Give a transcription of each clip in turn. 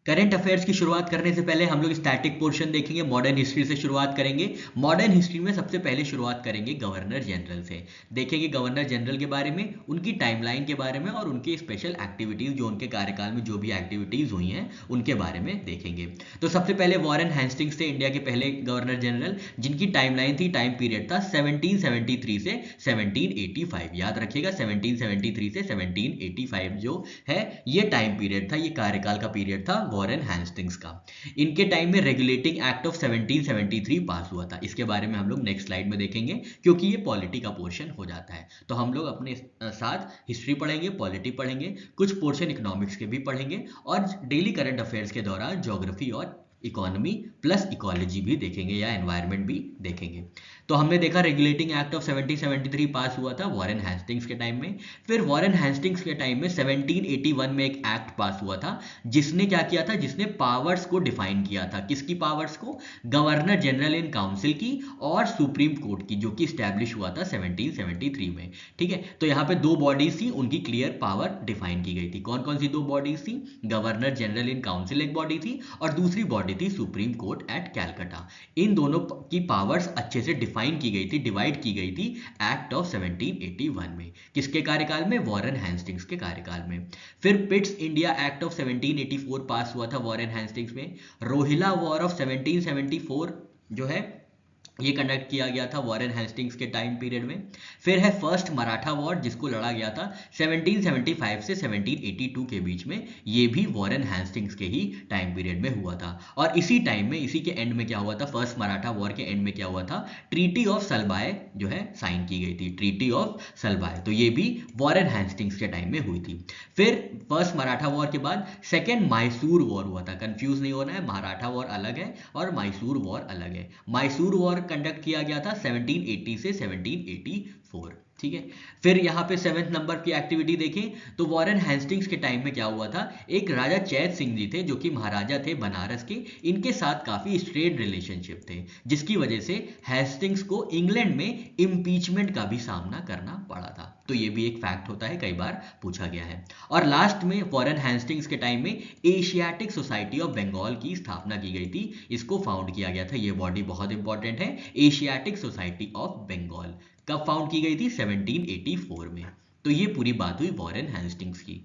Current affairs की शुरुआत करने से पहले हम लोग स्टैटिक पोर्शन देखेंगे, मॉडर्न हिस्ट्री से शुरुआत करेंगे। मॉडर्न हिस्ट्री में सबसे पहले शुरुआत करेंगे गवर्नर जनरल से। देखेंगे गवर्नर जनरल के बारे में, उनकी टाइमलाइन के बारे में और उनके स्पेशल एक्टिविटीज, जो उनके कार्यकाल में जो भी एक्टिविटीज हुई हैं उनके बारे में देखेंगे। तो सबसे पहले वॉरेन हेस्टिंग्स थे इंडिया के पहले गवर्नर जनरल, जिनकी टाइमलाइन थी, टाइम पीरियड था 1773 से 1785। याद रखिएगा 1773 से 1785 जो है ये टाइम पीरियड था, ये कार्यकाल का पीरियड था वॉरेन हेस्टिंग्स का। इनके टाइम में रेगुलेटिंग एक्ट ऑफ 1773 पास हुआ था। इसके बारे में हम लोग नेक्स्ट स्लाइड में देखेंगे, क्योंकि ये पॉलिटी का पोर्शन हो जाता है। तो हम लोग अपने साथ हिस्ट्री पढ़ेंगे, पॉलिटी पढ़ेंगे, कुछ पोर्शन इकोनॉमिक्स के भी पढ़ेंगे और डेली करंट अफेयर्स के दौरान ज्योग्राफी और इकोनॉमी प्लस इकोलॉजी भी देखेंगे या एनवायरनमेंट भी देखेंगे। तो हमने देखा रेगुलेटिंग एक्ट ऑफ 1773 पास हुआ था वॉरेन हेस्टिंग्स के टाइम में। फिर वॉरेन हेस्टिंग्स के टाइम में 1781 में एक एक्ट पास हुआ था, जिसने क्या किया था, जिसने पावर्स को डिफाइन किया था। किसकी पावर्स को? गवर्नर जनरल इन काउंसिल की और सुप्रीम कोर्ट की, जो कि स्टैब्लिश हुआ था 1773 में। ठीक है, तो यहाँ पे दो बॉडीज थी, उनकी क्लियर पावर डिफाइन की गई थी। कौन कौन सी दो बॉडीज थी? गवर्नर जनरल इन काउंसिल एक बॉडी थी और दूसरी बॉडी थी सुप्रीम कोर्ट एट कैलकाटा। इन दोनों की पावर्स अच्छे से डिफाइन की गई थी, डिवाइड की गई थी एक्ट ऑफ 1781 में। किसके कार्यकाल में? वॉरेन हेस्टिंग्स के कार्यकाल में। फिर पिट्स इंडिया एक्ट ऑफ 1784 पास हुआ था वॉरेन हेस्टिंग्स में। रोहिला वॉर ऑफ 1774 जो है ये कंडक्ट किया गया था वॉरेन हेस्टिंग्स के टाइम पीरियड में। फिर है फर्स्ट मराठा वॉर, जिसको लड़ा गया था 1775 से 1782 के बीच में। ये भी वॉरेन हेस्टिंग्स के ही टाइम पीरियड में हुआ था। और इसी टाइम में, इसी के एंड में क्या हुआ था, फर्स्ट मराठा वॉर के एंड में क्या हुआ था, ट्रीटी ऑफ सलबाय जो है साइन की गई थी, ट्रीटी ऑफ सलबाय। तो ये भी वॉरेन हेस्टिंग्स के टाइम में हुई थी। फिर फर्स्ट मराठा वॉर के बाद सेकेंड मैसूर वॉर हुआ था। कंफ्यूज नहीं होना है, मराठा वॉर अलग है और मैसूर वॉर अलग है। मैसूर वॉर कंडक्ट किया गया था 1780 से 1784। ठीक है, फिर यहाँ पे 7th नंबर की एक्टिविटी देखें तो वॉरेन हेस्टिंग्स के टाइम में क्या हुआ था, एक राजा चैत सिंह जी थे जो कि महाराजा थे बनारस के। इनके साथ काफी स्ट्रेट रिलेशनशिप थे, जिसकी वजह से हेस्टिंग्स को इंग्लैंड में इम्पीचमेंट का भी सामना करना पड़ा था। तो ये भी एक फैक्ट होता है, कई बार पूछा गया है। और लास्ट में वॉरेन हेस्टिंग्स के टाइम में एशियाटिक सोसाइटी ऑफ बंगाल की स्थापना की गई थी। इसको फाउंड किया गया था, ये बॉडी बहुत इंपॉर्टेंट है, एशियाटिक सोसाइटी ऑफ बंगाल। कब फाउंड की गई थी? 1784 में। तो ये पूरी बात हुई वॉरेन हेस्टिंग्स की।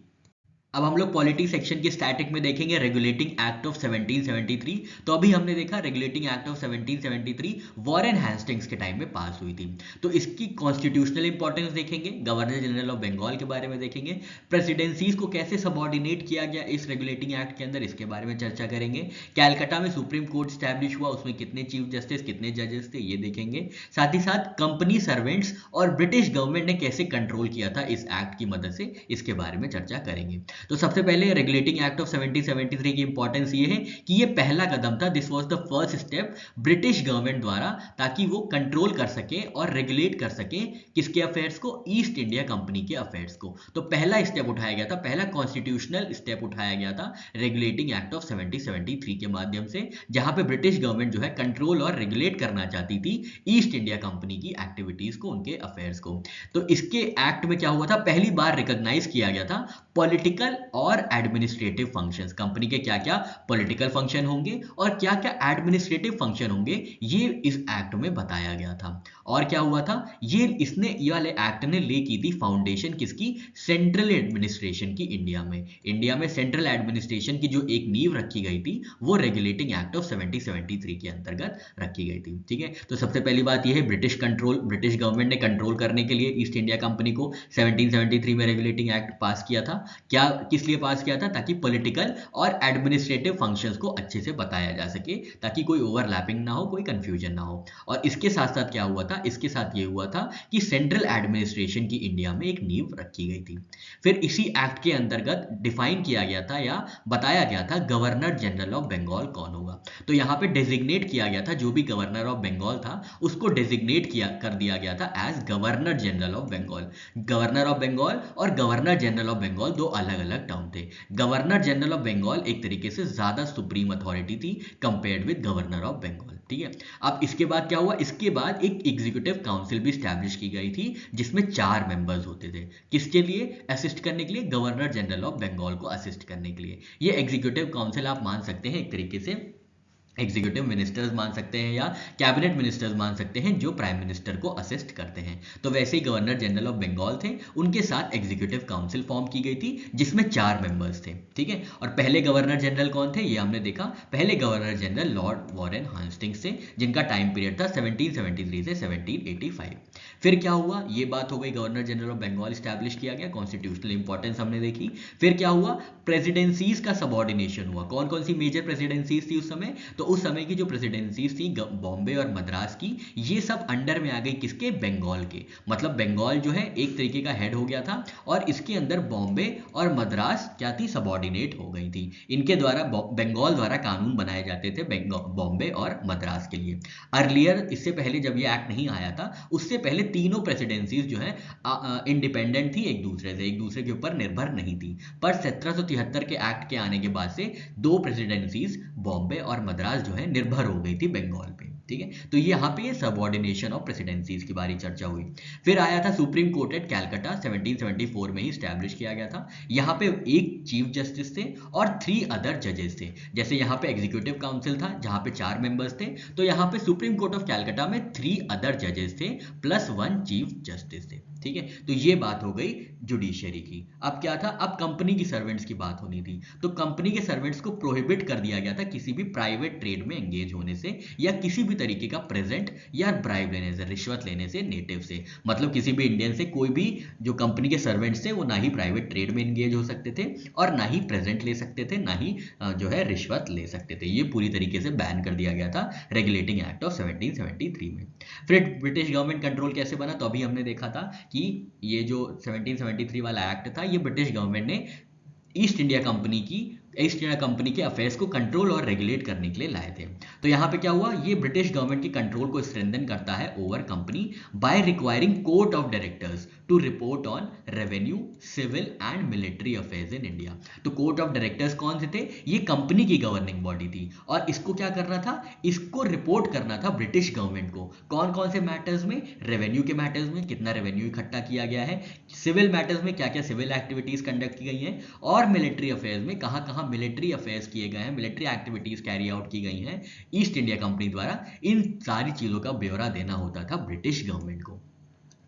अब हम लोग पॉलिटी सेक्शन के स्टैटिक में देखेंगे रेगुलेटिंग एक्ट ऑफ 1773। तो अभी हमने देखा regulating act of 1773 Warren Hastings के टाइम में पास हुई थी। तो इसकी कॉन्स्टिट्यूशनल इंपॉर्टेंस देखेंगे, गवर्नर जनरल ऑफ बंगाल के बारे में देखेंगे, प्रेसिडेंसीज को कैसे सबऑर्डिनेट किया गया इस रेगुलेटिंग एक्ट के अंदर, इसके बारे में चर्चा करेंगे। कैलकाटा में सुप्रीम कोर्ट स्टैब्लिश हुआ, उसमें कितने चीफ जस्टिस, कितने जजेस थे, ये देखेंगे। साथ ही साथ कंपनी सर्वेंट्स और ब्रिटिश गवर्नमेंट ने कैसे कंट्रोल किया था इस एक्ट की मदद से, इसके बारे में चर्चा करेंगे। तो सबसे पहले रेगुलेटिंग एक्ट ऑफ 1773 की इंपॉर्टेंस ये है कि ये पहला कदम था, this was the first step British government द्वारा, ताकि वो कंट्रोल कर सके और रेगुलेट कर सके किसके अफेयर्स को, ईस्ट इंडिया कंपनी के अफेयर्स को। तो पहला स्टेप उठाया गया था, पहला कॉन्स्टिट्यूशनल स्टेप उठाया गया था रेगुलेटिंग एक्ट ऑफ 1773 के माध्यम से, जहां पे ब्रिटिश गवर्नमेंट जो है कंट्रोल और रेगुलेट करना चाहती थी ईस्ट इंडिया कंपनी की एक्टिविटीज को, उनके अफेयर्स को। तो इसके एक्ट में क्या हुआ था, पहली बार रिकॉग्नाइज किया गया था पॉलिटिकल और एडमिनिस्ट्रेटिव फंक्शंस। कंपनी के क्या क्या पॉलिटिकल फंक्शन होंगे और क्या क्या एडमिनिस्ट्रेटिव फंक्शन होंगे, ये इस एक्ट में बताया गया था। और क्या हुआ था, ये वाले एक्ट ने ले की थी फाउंडेशन किसकी, सेंट्रल एडमिनिस्ट्रेशन की इंडिया में। इंडिया में सेंट्रल एडमिनिस्ट्रेशन की जो एक नींव रखी गई थी, वो रेगुलेटिंग एक्ट ऑफ 1773 के अंतर्गत रखी गई थी। ठीक है, तो सबसे पहली बात यह है, ब्रिटिश गवर्नमेंट ने कंट्रोल करने के लिए ईस्ट इंडिया कंपनी को 1773 में रेगुलेटिंग एक्ट पास किया था। क्या, किस लिए पास किया था? ताकि पॉलिटिकल और एडमिनिस्ट्रेटिव फंक्शंस को अच्छे से बताया जा सके, ताकि कोई ओवरलैपिंग ना हो, कोई कंफ्यूजन ना हो। और इसके साथ साथ क्या हुआ था, इसके साथ ये हुआ था कि सेंट्रल एडमिनिस्ट्रेशन की इंडिया में एक नींव रखी गई थी। फिर इसी एक्ट के अंतर्गत डिफाइन किया गया था या बताया गया था गवर्नर जनरल ऑफ बंगाल कौन होगा। तो यहाँ पे डेजिग्नेट किया गया था, जो भी गवर्नर ऑफ बंगाल था उसको डेजिग्नेट कर दिया गया था as governor general of Bengal. Governor of Bengal और गवर्नर जनरल ऑफ बंगाल दो अलग अलग अलग टाउन थे। गवर्नर जनरल ऑफ बंगाल एक तरीके से ज्यादा सुप्रीम अथॉरिटी थी compared with governor of Bengal, ठीक है। अब इसके बाद क्या हुआ, इसके बाद एक एग्जीक्यूटिव काउंसिल भी स्टैब्लिश की गई थी जिसमें 4 मेंबर्स होते थे। किसके लिए? असिस्ट करने के लिए, गवर्नर जनरल ऑफ बंगाल को असिस्ट करने के लिए। ये एग्जीक्यूटिव काउंसिल आप मान सकते हैं एक तरीके से एग्जीक्यूटिव मिनिस्टर्स मान सकते हैं या कैबिनेट मिनिस्टर्स मान सकते हैं जो प्राइम मिनिस्टर को असिस्ट करते हैं। तो वैसे ही गवर्नर जनरल ऑफ बंगाल थे, उनके साथ एग्जीक्यूटिव काउंसिल फॉर्म की गई थी जिसमें 4 मेंबर्स थे, ठीक है। और पहले गवर्नर जनरल कौन थे ये हमने देखा, पहले governor general Lord Warren Hastings थे जिनका टाइम पीरियड था 1773 से 1785। फिर क्या हुआ, ये बात हो गई, governor general of Bengal establish किया गया, कॉन्स्टिट्यूशनल इंपॉर्टेंस हमने देखी। फिर क्या हुआ, प्रेसिडेंसीज का सबऑर्डिनेशन हुआ। कौन कौन सी मेजर प्रेसिडेंसीज थी उस समय? तो उस समय की जो प्रेसिडेंसीज थी बॉम्बे और मद्रास की, ये सब अंडर में आ गई किसके? बंगाल के। मतलब बंगाल जो है एक तरीके का हेड हो गया था और इसके अंदर बॉम्बे और मद्रास क्या थी? सबऑर्डिनेट हो गई थी। इनके द्वारा बंगाल द्वारा कानून बनाए जाते थे बॉम्बे और मद्रास के लिए। अर्लियर, इससे पहले जब ये एक्ट नहीं आया था, उससे पहले तीनों प्रेसिडेंसीज जो है इंडिपेंडेंट थी एक दूसरे के ऊपर निर्भर नहीं थी। पर 1773 के एक्ट के आने के बाद से 2 प्रेसिडेंसीज बॉम्बे और मद्रास जो है निर्भर हो गई थी बंगाल पे, ठीक है। तो यहाँ पे ये सबऑर्डिनेशन ऑफ प्रेसिडेंसीज की बारी चर्चा हुई। फिर आया था सुप्रीम कोर्ट एट कैलकाटा, 1774 में ही स्टैब्लिश किया गया था। यहाँ पे एक चीफ जस्टिस थे और 3 अदर जजेस थे। जैसे यहाँ पे एग्जीक्यूटिव काउंसिल था जहाँ पे 4 मेंबर्स थे, तो यहाँ पे सुप्रीम कोर्ट ऑफ कैलकाटा में 3 अदर जजेस थे प्लस 1 चीफ जस्टिस थे, ठीक है। तो ये बात हो गई जुडिशियरी की। अब क्या था, अब कंपनी की सर्वेंट्स की बात होनी थी। तो कंपनी के सर्वेंट्स को प्रोहिबिट कर दिया गया था किसी भी प्राइवेट ट्रेड में एंगेज होने से या किसी भी तरीके का प्रेजेंट या ब्राइब लेने से, रिश्वत लेने से नेटिव से। मतलब किसी भी इंडियन से कोई भी जो कंपनी के सर्वेंट्स थे वो ना ही प्राइवेट ट्रेड में एंगेज हो सकते थे और ना ही प्रेजेंट ले सकते थे, ना ही जो है रिश्वत ले सकते थे। ये पूरी तरीके से बैन कर दिया गया था रेगुलेटिंग एक्ट ऑफ 1773 में। फिर ब्रिटिश गवर्नमेंट कंट्रोल कैसे बना, तो अभी हमने देखा था कि ये जो 1773 वाला एक्ट था, ये ब्रिटिश गवर्नमेंट ने ईस्ट इंडिया कंपनी के अफेयर्स को कंट्रोल और रेगुलेट करने के लिए लाए थे। तो यहाँ पे क्या हुआ, ये ब्रिटिश गवर्नमेंट की कंट्रोल को स्ट्रेंथन करता है over company by requiring court of directors to report on revenue, civil and military affairs in India. तो कोर्ट ऑफ डायरेक्टर्स कौन से थे? ये कंपनी की गवर्निंग बॉडी थी और इसको क्या करना था, इसको रिपोर्ट करना था ब्रिटिश गवर्नमेंट को। कौन कौन से मैटर्स में? रेवेन्यू के मैटर्स में कितना रेवेन्यू इकट्ठा किया गया है, सिविल मैटर्स में क्या क्या सिविल एक्टिविटीज कंडक्ट की गई हैं, और मिलिट्री अफेयर्स में कहाँ कहाँ मिलिट्री अफेयर्स किए गए हैं, मिलिट्री एक्टिविटीज कैरी आउट की गई हैं ईस्ट इंडिया कंपनी द्वारा। इन सारी चीजों का ब्यौरा देना होता था ब्रिटिश गवर्नमेंट को।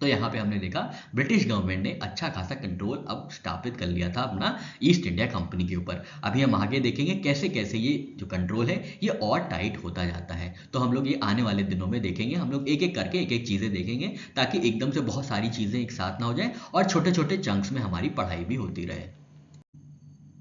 तो यहाँ पे हमने देखा ब्रिटिश गवर्नमेंट ने अच्छा खासा कंट्रोल अब स्थापित कर लिया था अपना ईस्ट इंडिया कंपनी के ऊपर। अभी हम आगे देखेंगे कैसे कैसे ये जो कंट्रोल है ये और टाइट होता जाता है। तो हम लोग ये आने वाले दिनों में देखेंगे, हम लोग एक एक करके एक एक चीजें देखेंगे ताकि एकदम से बहुत सारी चीजें एक साथ ना हो जाए और छोटे छोटे चंक्स में हमारी पढ़ाई भी होती रहे।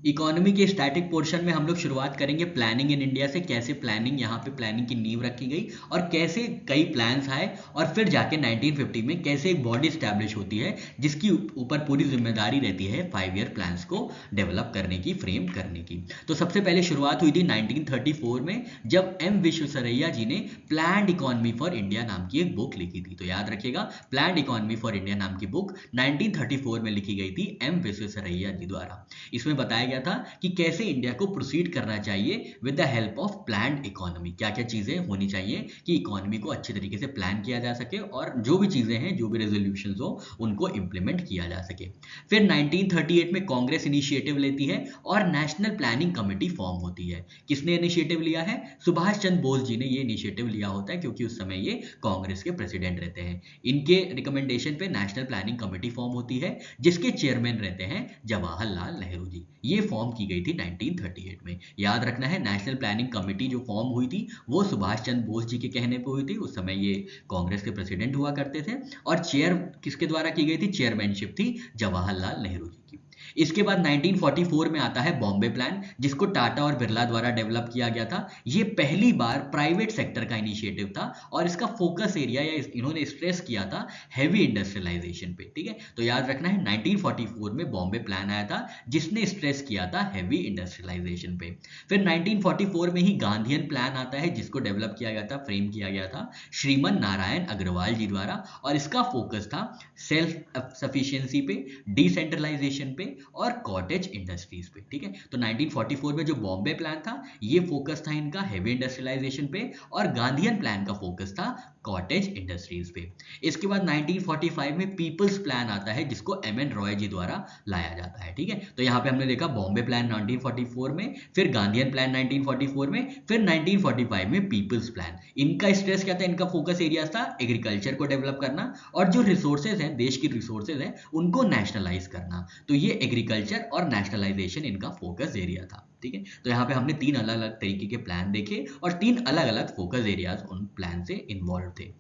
इकोनॉमी के स्टैटिक पोर्शन में हम लोग शुरुआत करेंगे प्लानिंग इन इंडिया से, कैसे प्लानिंग, यहाँ पे प्लानिंग की नींव रखी गई और कैसे कई प्लान्स आए और फिर जाके 1950 में कैसे एक बॉडी स्टैब्लिश होती है जिसकी ऊपर पूरी जिम्मेदारी रहती है 5 ईयर प्लान्स को डेवलप करने की, फ्रेम करने की। तो सबसे पहले शुरुआत हुई थी 1934 में जब एम विश्वेश्वरैया जी ने प्लान्ड इकोनॉमी फॉर इंडिया नाम की एक बुक लिखी थी। तो याद रखिएगा प्लान्ड इकोनॉमी फॉर इंडिया नाम की बुक 1934 में लिखी गई थी एम विश्वेश्वरैया जी द्वारा। इसमें बताया था कि कैसे इंडिया को प्रोसीड करना चाहिए with the help of planned economy, क्या क्या चीजें होनी चाहिए कि इकोनॉमी को अच्छे तरीके से प्लान किया जा सके और जो भी चीजें हैं, जो भी रेजोल्यूशंस हो उनको इंप्लीमेंट किया जा सके। फिर 1938 में कांग्रेस इनिशिएटिव लेती है और नेशनल प्लानिंग कमेटी फॉर्म होती है। किसने इनिशिएटिव लिया है? सुभाष चंद्र बोस जी ने ये इनिशिएटिव लिया होता है क्योंकि उस समय ये कांग्रेस के प्रेसिडेंट रहते हैं। इनके रिकमेंडेशन पे नेशनल प्लानिंग कमेटी फॉर्म होती है जिसके चेयरमैन रहते हैं जवाहरलाल नेहरू जी। ये फॉर्म की गई थी 1938 में। याद रखना है नेशनल प्लानिंग कमेटी जो फॉर्म हुई थी वो सुभाष चंद्र बोस जी के कहने पे हुई थी। उस समय ये कांग्रेस के प्रेसिडेंट हुआ करते थे और चेयर किसके द्वारा की गई थी? चेयरमैनशिप थी जवाहरलाल नेहरू जी की। इसके बाद 1944 में आता है बॉम्बे प्लान जिसको टाटा और बिरला द्वारा डेवलप किया गया था। ये पहली बार प्राइवेट सेक्टर का इनिशिएटिव था और इसका फोकस एरिया या इन्होंने स्ट्रेस किया था हैवी इंडस्ट्रियलाइजेशन पे, ठीक है। तो याद रखना है 1944 में बॉम्बे प्लान आया था जिसने स्ट्रेस किया था हैवी इंडस्ट्रियलाइजेशन पे। फिर 1944 में ही गांधीयन प्लान आता है जिसको डेवलप किया गया था, फ्रेम किया गया था श्रीमन नारायण अग्रवाल जी द्वारा और इसका फोकस था सेल्फ सफिशिएंसी पे, डिसेंट्रलाइजेशन पे और कॉटेज इंडस्ट्रीज पे, ठीक है। तो 1944 में जो बॉम्बे प्लान था ये फोकस था इनका हेवी इंडस्ट्रियलाइजेशन पे, और गांधीयन प्लान का फोकस था कॉटेज इंडस्ट्रीज पे। इसके बाद 1945 में पीपल्स प्लान आता है जिसको एम.एन. रॉय जी द्वारा लाया जाता है, ठीक है। तो यहाँ पे हमने देखा बॉम्बे प्लान 1944 में, फिर गांधीयन प्लान 1944 में, फिर 1945 में पीपल्स प्लान। इनका स्ट्रेस क्या था, इनका फोकस एरिया था एग्रीकल्चर को डेवलप करना और जो रिसोर्सेज हैं, देश की रिसोर्सेज हैं उनको नेशनलाइज करना। तो ये एग्रीकल्चर और नेशनलाइजेशन इनका फोकस एरिया था, ठीक है। तो यहाँ पे हमने 3 अलग अलग तरीके के प्लान देखे और 3 अलग अलग फोकस एरियाज उन प्लान से इन्वॉल्व थे।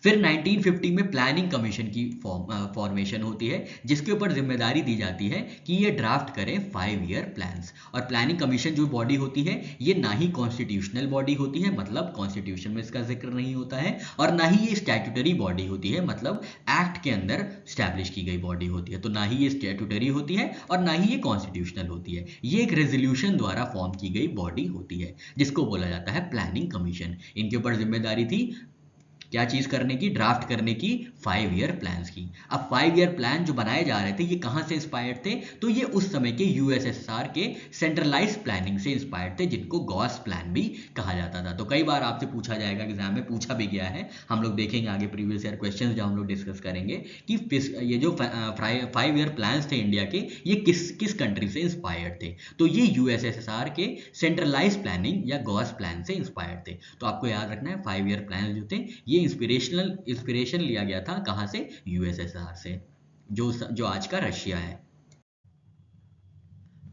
फिर 1950 में प्लानिंग कमीशन की फॉर्मेशन होती है जिसके ऊपर जिम्मेदारी दी जाती है कि ये ड्राफ्ट करें 5 ईयर प्लान्स। और प्लानिंग कमीशन जो बॉडी होती है ये ना ही कॉन्स्टिट्यूशनल बॉडी होती है, मतलब कॉन्स्टिट्यूशन में इसका जिक्र नहीं होता है, और ना ही ये स्टैट्यूटरी बॉडी होती है, मतलब एक्ट के अंदर स्टैब्लिश की गई बॉडी होती है। तो ना ही ये स्टैट्यूटरी होती है और ना ही ये कॉन्स्टिट्यूशनल होती है, ये एक रेजोल्यूशन द्वारा फॉर्म की गई बॉडी होती है जिसको बोला जाता है प्लानिंग कमीशन। इनके ऊपर जिम्मेदारी थी क्या चीज करने की, ड्राफ्ट करने की 5 ईयर प्लान्स की। अब 5 ईयर प्लान जो बनाए जा रहे थे ये कहां से इंस्पायर्ड थे, तो ये उस समय के यूएसएसआर के सेंट्रलाइज प्लानिंग से इंस्पायर्ड थे जिनको गॉस प्लान भी कहा जाता था। तो कई बार आपसे पूछा जाएगा, एग्जाम में पूछा भी गया है, हम लोग देखेंगे आगे प्रीवियस ईयर क्वेश्चन जब हम लोग डिस्कस करेंगे कि ये जो 5 ईयर प्लान्स थे इंडिया के ये किस किस कंट्री से इंस्पायर्ड थे। तो ये यूएसएसआर के सेंट्रलाइज प्लानिंग या गॉस प्लान से इंस्पायर्ड थे। तो आपको याद रखना है 5 ईयर प्लान जो थे ये इंस्पिरेशन लिया गया था कहां से, यूएसएसआर से, जो आज का रशिया है।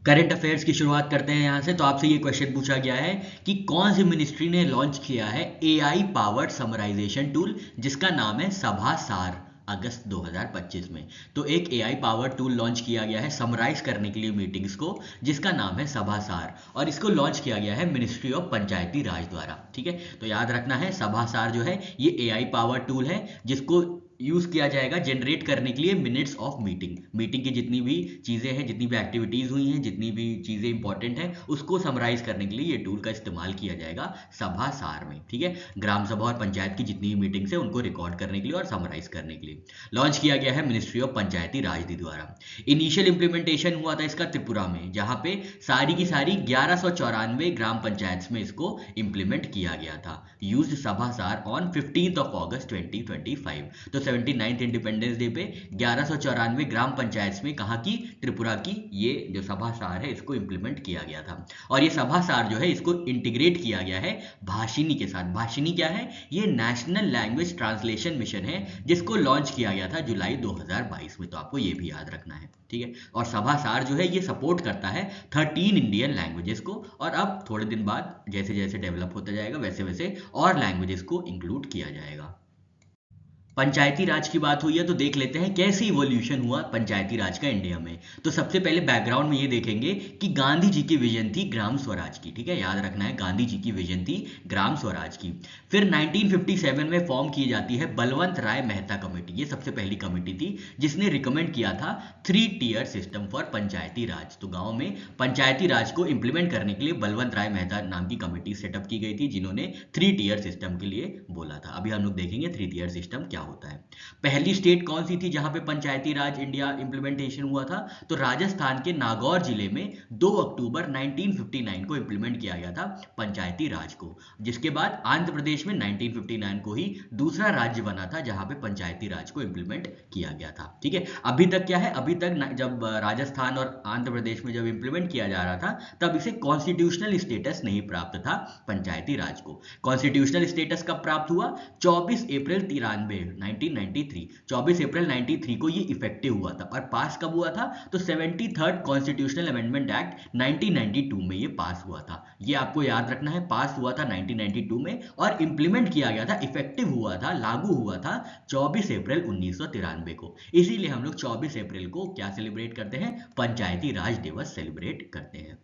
करंट अफेयर्स की शुरुआत करते हैं यहां से। तो आपसे ये क्वेश्चन पूछा गया है कि कौन सी मिनिस्ट्री ने लॉन्च किया है एआई पावर्ड समराइजेशन टूल जिसका नाम है सभा सार, अगस्त 2025 में। तो एक एआई पावर टूल लॉन्च किया गया है समराइज करने के लिए मीटिंग्स को जिसका नाम है सभा सार, और इसको लॉन्च किया गया है मिनिस्ट्री ऑफ पंचायती राज द्वारा, ठीक है। तो याद रखना है सभा सार जो है ये एआई पावर टूल है जिसको यूज किया जाएगा जनरेट करने के लिए मिनट्स ऑफ मीटिंग की जितनी भी चीजें हैं, जितनी भी एक्टिविटीज हुई हैं, जितनी भी चीजें इंपॉर्टेंट हैं उसको समराइज करने के लिए ये टूल का इस्तेमाल किया जाएगा सभा सार में, ठीक है। ग्राम सभा और पंचायत की जितनी भी मीटिंग्स है उनको रिकॉर्ड करने के लिए और समराइज करने के लिए लॉन्च किया गया है मिनिस्ट्री ऑफ पंचायती राज द्वारा। इनिशियल इंप्लीमेंटेशन हुआ था इसका त्रिपुरा में, जहां पे सारी की सारी 1194 ग्राम पंचायत में इसको इंप्लीमेंट किया गया था। यूज्ड सभा सार ऑन 15 अगस्त 2025। तो 79th इंडिपेंडेंस डे पे 1194 ग्राम पंचायत में कहा कि त्रिपुरा की ये जो सभा सार है इसको इंप्लीमेंट किया गया था। और ये सभा सार जो है इसको इंटीग्रेट किया गया है भाषिनी के साथ। भाषिनी क्या है, ये नेशनल लैंग्वेज ट्रांसलेशन मिशन है जिसको लॉन्च किया गया था जुलाई 2022 में। तो आपको ये भी याद रखना है, ठीक है। और सभा सार जो है ये सपोर्ट करता है 13 इंडियन लैंग्वेजेस को, और अब थोड़े दिन बाद जैसे जैसे डेवलप होता जाएगा वैसे वैसे और लैंग्वेजेस को इंक्लूड किया जाएगा। पंचायती राज की बात हुई है तो देख लेते हैं कैसे इवोल्यूशन हुआ पंचायती राज का इंडिया में। तो सबसे पहले बैकग्राउंड में ये देखेंगे कि गांधी जी की विजन थी ग्राम स्वराज की, ठीक है, याद रखना है गांधी जी की विजन थी ग्राम स्वराज की। फिर 1957 में फॉर्म की जाती है बलवंत राय मेहता कमेटी, ये सबसे पहली कमेटी थी जिसने रिकमेंड किया था 3 टियर सिस्टम फॉर पंचायती राज। तो गांव में पंचायती राज को इंप्लीमेंट करने के लिए बलवंत राय मेहता नाम की कमेटी सेटअप की गई थी जिन्होंने 3 टियर सिस्टम के लिए बोला था। अभी हम लोग देखेंगे 3 टियर सिस्टम क्या होता है। पहली स्टेट कौन सी थी जहां पे पंचायती राज इंडिया इंप्लीमेंटेशन हुआ था, तो राजस्थान के नागौर जिले में 2 अक्टूबर 1959 को इंप्लीमेंट किया गया था पंचायती राज को, जिसके बाद आंध्र प्रदेश में 1959 को ही दूसरा राज्य बना था जहां पे पंचायती राज को इंप्लीमेंट किया गया था, ठीक है। अभी तक क्या है, अभी तक जब राजस्थान और आंध्र प्रदेश में जब इंप्लीमेंट किया जा रहा था तब इसे कॉन्स्टिट्यूशनल स्टेटस नहीं प्राप्त था पंचायती राज को। कॉन्स्टिट्यूशनल स्टेटस कब प्राप्त हुआ, 24 अप्रैल 1993, 24 अप्रैल 93 को ये इफेक्टिव हुआ था। और पास कब हुआ था, तो 73rd कॉन्स्टिट्यूशनल अमेंडमेंट एक्ट 1992 में ये पास हुआ था। ये आपको याद रखना है, पास हुआ था 1992 में और इंप्लीमेंट किया गया था, इफेक्टिव हुआ था, लागू हुआ था 24 अप्रैल 1993 को। इसीलिए हम लोग 24 अप्रैल को क्या सेलिब्रेट करते हैं, पंचायती राज दिवस सेलिब्रेट करते हैं,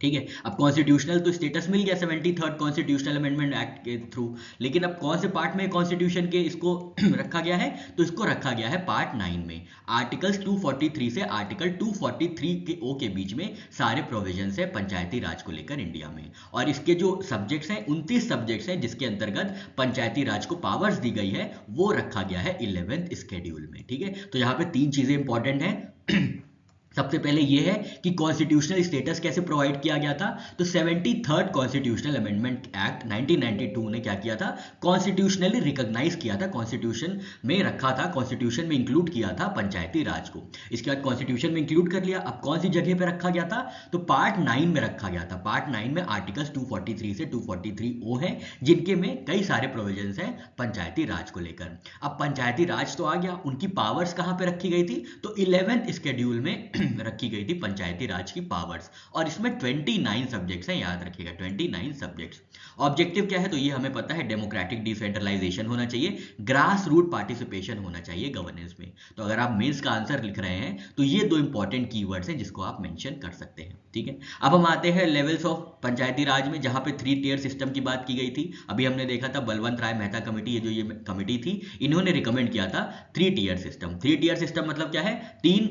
ठीक है। अब कॉन्स्टिट्यूशनल तो स्टेटस मिल गया 73rd कॉन्स्टिट्यूशनल अमेंडमेंट एक्ट के थ्रू, लेकिन अब कौन से पार्ट में कॉन्स्टिट्यूशन के इसको रखा गया है, तो इसको रखा गया है पार्ट 9 में। आर्टिकल्स 243 से आर्टिकल 243 के ओ के बीच में सारे प्रोविजंस है पंचायती राज को लेकर इंडिया में। और इसके जो सब्जेक्ट्स हैं 29 सब्जेक्ट्स हैं जिसके अंतर्गत पंचायती राज को पावर्स दी गई है, वो रखा गया है 11th शेड्यूल में, ठीक है। तो यहाँ पे 3 चीजें इंपॉर्टेंट हैं सबसे पहले ये है कि कॉन्स्टिट्यूशनल स्टेटस कैसे प्रोवाइड किया गया था। तो 73rd कॉन्स्टिट्यूशनल अमेंडमेंट एक्ट 1992 ने क्या किया था, कॉन्स्टिट्यूशनली रिकॉग्नाइज किया था, कॉन्स्टिट्यूशन में रखा था, कॉन्स्टिट्यूशन में इंक्लूड किया था पंचायती राज को। इसके बाद कॉन्स्टिट्यूशन में इंक्लूड कर लिया। अब कौन सी जगह पे रखा गया था, तो पार्ट 9 में रखा गया था। पार्ट 9 में आर्टिकल्स 243 से 243O है, जिनके में कई सारे प्रोविजंस हैं पंचायती राज को लेकर। अब पंचायती राज तो आ गया, उनकी पावर्स कहां पे रखी गई थी, तो 11th शेड्यूल में रखी गई थी पंचायती राज की पावर्स, और इसमें 29 सब्जेक्ट्स हैं, याद रखिएगा 29 सब्जेक्ट्स। ऑब्जेक्टिव क्या है, तो ये हमें पता है, डेमोक्रेटिक डिसेंट्रलाइजेशन होना चाहिए, ग्रास रूट पार्टिसिपेशन होना चाहिए गवर्नेंस में। तो अगर आप मेंस का आंसर लिख रहे हैं तो ये दो इंपॉर्टेंट कीवर्ड्स हैं जिसको आप मेंशन कर सकते हैं, ठीक है। अब हम आते हैं लेवल्स ऑफ पंचायती राज में, जहां पे 3 टियर सिस्टम की बात की गई थी। अभी हमने देखा था बलवंत राय मेहता कमेटी, ये कमेटी थी, इन्होंने रिकमेंड किया था 3 टियर सिस्टम। 3 टियर सिस्टम मतलब क्या है, 3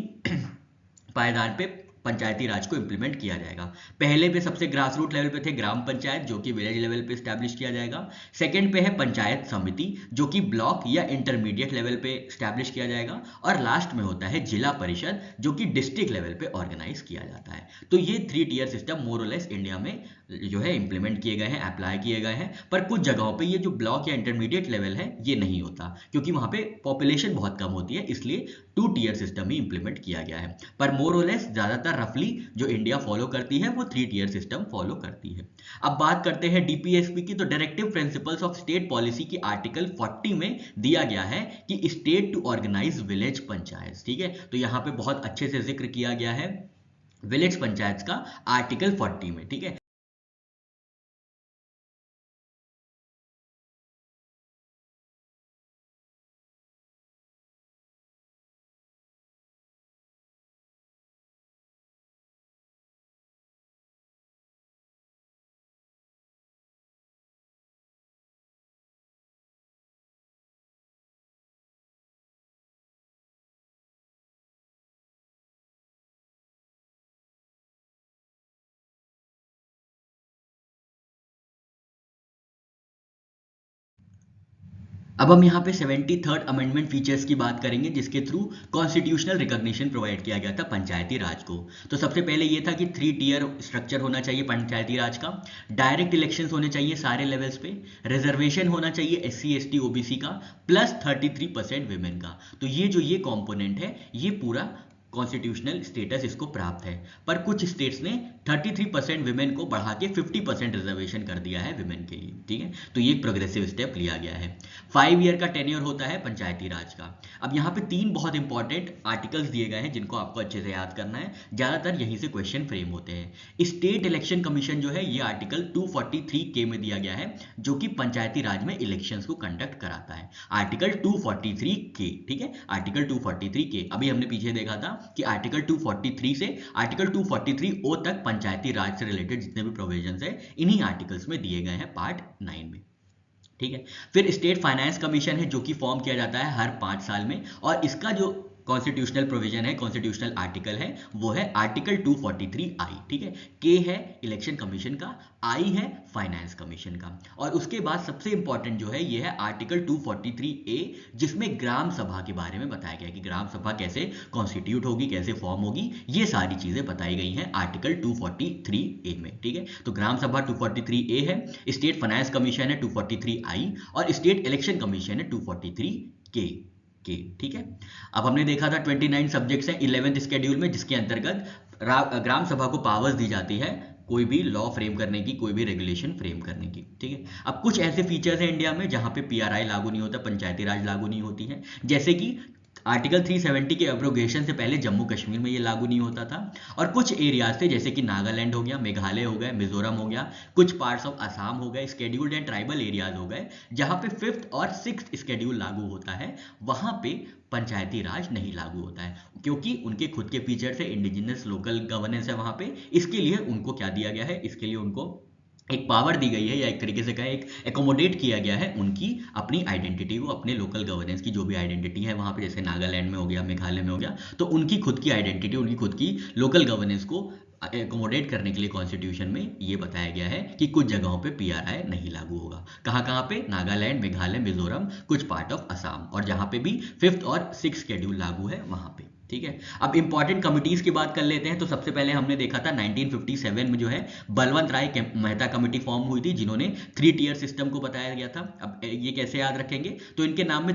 पायदान पे पंचायती राज को इंप्लीमेंट किया जाएगा। पहले पे सबसे ग्रास रूट लेवल पे थे ग्राम पंचायत, जो कि विलेज लेवल पे स्टैब्लिश किया जाएगा। सेकंड पे है पंचायत समिति, जो कि ब्लॉक या इंटरमीडिएट लेवल पे स्टैब्लिश किया जाएगा। और लास्ट में होता है जिला परिषद, जो कि डिस्ट्रिक्ट लेवल पे ऑर्गेनाइज किया जाता है। तो ये 3 टियर सिस्टम मोर और लेस इंडिया में जो है इंप्लीमेंट किए गए हैं, अप्लाई किए गए हैं। पर कुछ जगहों पे ये जो ब्लॉक या इंटरमीडिएट लेवल है ये नहीं होता, क्योंकि वहां पे पॉपुलेशन बहुत कम होती है, इसलिए 2 टियर सिस्टम ही इंप्लीमेंट किया गया है। पर मोर और लेस ज्यादातर रफली जो इंडिया फॉलो करती है वो 3 टियर सिस्टम फॉलो करती है। अब बात करते हैं डीपीएसपी की। तो directive principles of state policy की आर्टिकल 40 में दिया गया है कि state to organize village panchayat, ठीक है। तो यहाँ पे बहुत अच्छे से जिक्र किया गया है विलेज पंचायत का आर्टिकल 40 में, ठीक है। अब हम यहाँ पे 73rd अमेंडमेंट फीचर्स की बात करेंगे, जिसके थ्रू कॉन्स्टिट्यूशनल रिकॉग्निशन प्रोवाइड किया गया था पंचायती राज को। तो सबसे पहले ये था कि 3 टियर स्ट्रक्चर होना चाहिए पंचायती राज का, डायरेक्ट इलेक्शंस होने चाहिए सारे लेवल्स पे, रिजर्वेशन होना चाहिए SC ST OBC का, प्लस 33% विमेन का। तो ये कॉम्पोनेंट है, ये पूरा कॉन्स्टिट्यूशनल स्टेटस इसको प्राप्त है। पर कुछ स्टेट्स ने 33% विमेन को बढ़ा के 50% रिजर्वेशन कर दिया है विमेन के लिए, ठीक है। तो ये एक प्रोग्रेसिव स्टेप लिया गया है। 5 ईयर का टेन्योर होता है पंचायती राज का। अब यहाँ पे 3 बहुत इंपॉर्टेंट आर्टिकल्स दिए गए हैं जिनको आपको अच्छे से याद करना है, ज्यादातर यहीं से क्वेश्चन फ्रेम होते हैं। स्टेट इलेक्शन कमीशन जो है, ये आर्टिकल 243K में दिया गया है, जो कि पंचायती राज में इलेक्शंस को कंडक्ट कराता है। आर्टिकल 243K, ठीक है, आर्टिकल 243K। अभी हमने पीछे देखा था कि आर्टिकल 243 से आर्टिकल 243O तक पंचायती राज से रिलेटेड जितने भी प्रोविजंस है इन्हीं आर्टिकल्स में दिए गए हैं पार्ट 9 में, ठीक है। फिर स्टेट फाइनेंस कमीशन है, जो कि फॉर्म किया जाता है हर 5 साल में, और इसका जो कॉन्स्टिट्यूशनल प्रोविजन है, कॉन्स्टिट्यूशनल आर्टिकल है, वो है आर्टिकल 243I, ठीक है। के है इलेक्शन कमीशन का, आई है फाइनेंस कमीशन का, और उसके बाद सबसे इंपॉर्टेंट जो है ये है आर्टिकल 243A, जिसमें ग्राम सभा के बारे में बताया गया है कि ग्राम सभा कैसे कॉन्स्टिट्यूट होगी, कैसे फॉर्म होगी, ये सारी चीजें बताई गई हैं आर्टिकल 243A में, ठीक है। तो ग्राम सभा 243A है, स्टेट फाइनेंस कमीशन है 243I, और स्टेट इलेक्शन कमीशन है 243K, ठीक है। अब हमने देखा था 29 सब्जेक्ट्स हैं 11th शेड्यूल में, जिसके अंतर्गत ग्राम सभा को पावर्स दी जाती है कोई भी लॉ फ्रेम करने की, कोई भी रेगुलेशन फ्रेम करने की, ठीक है। अब कुछ ऐसे फीचर्स हैं इंडिया में जहां पे PRI लागू नहीं होता, पंचायती राज लागू नहीं होती है, जैसे कि आर्टिकल 370 के एब्रोगेशन से पहले जम्मू कश्मीर में ये लागू नहीं होता था, और कुछ एरियाज थे जैसे कि नागालैंड हो गया, मेघालय हो गया, मिजोरम हो गया, कुछ पार्ट्स ऑफ असम हो गए, स्केड्यूल्ड एंड ट्राइबल एरियाज हो गए, जहां पे 5th और 6th शेड्यूल लागू होता है, वहां पे पंचायती राज नहीं लागू होता है, क्योंकि उनके खुद के फीचर्स है, इंडिजिनस लोकल गवर्नेंस है वहां पे। इसके लिए उनको क्या दिया गया है, इसके लिए उनको एक पावर दी गई है, या एक तरीके से कहें एक एकोमोडेट किया गया है उनकी अपनी आइडेंटिटी को, अपने लोकल गवर्नेंस की जो भी आइडेंटिटी है वहां पे, जैसे नागालैंड में हो गया, मेघालय में हो गया, तो उनकी खुद की आइडेंटिटी, उनकी खुद की लोकल गवर्नेंस को एकोमोडेट करने के लिए कॉन्स्टिट्यूशन में ये बताया गया है कि कुछ जगहों पे PRI नहीं लागू होगा। कहाँ कहाँ पे, नागालैंड, मेघालय, मिजोरम, कुछ पार्ट ऑफ असम, और जहां पे भी 5th और 6th शेड्यूल लागू है वहां पे, ठीक है। अब इंपॉर्टेंट कमिटीज की बात कर लेते हैं। तो सबसे पहले हमने देखा था 1957 में जो है बलवंत राय मेहता कमेटी फॉर्म हुई थी, जिन्होंने 3 टियर सिस्टम को बताया गया था। अब ये कैसे याद रखेंगे, तो इनके नाम में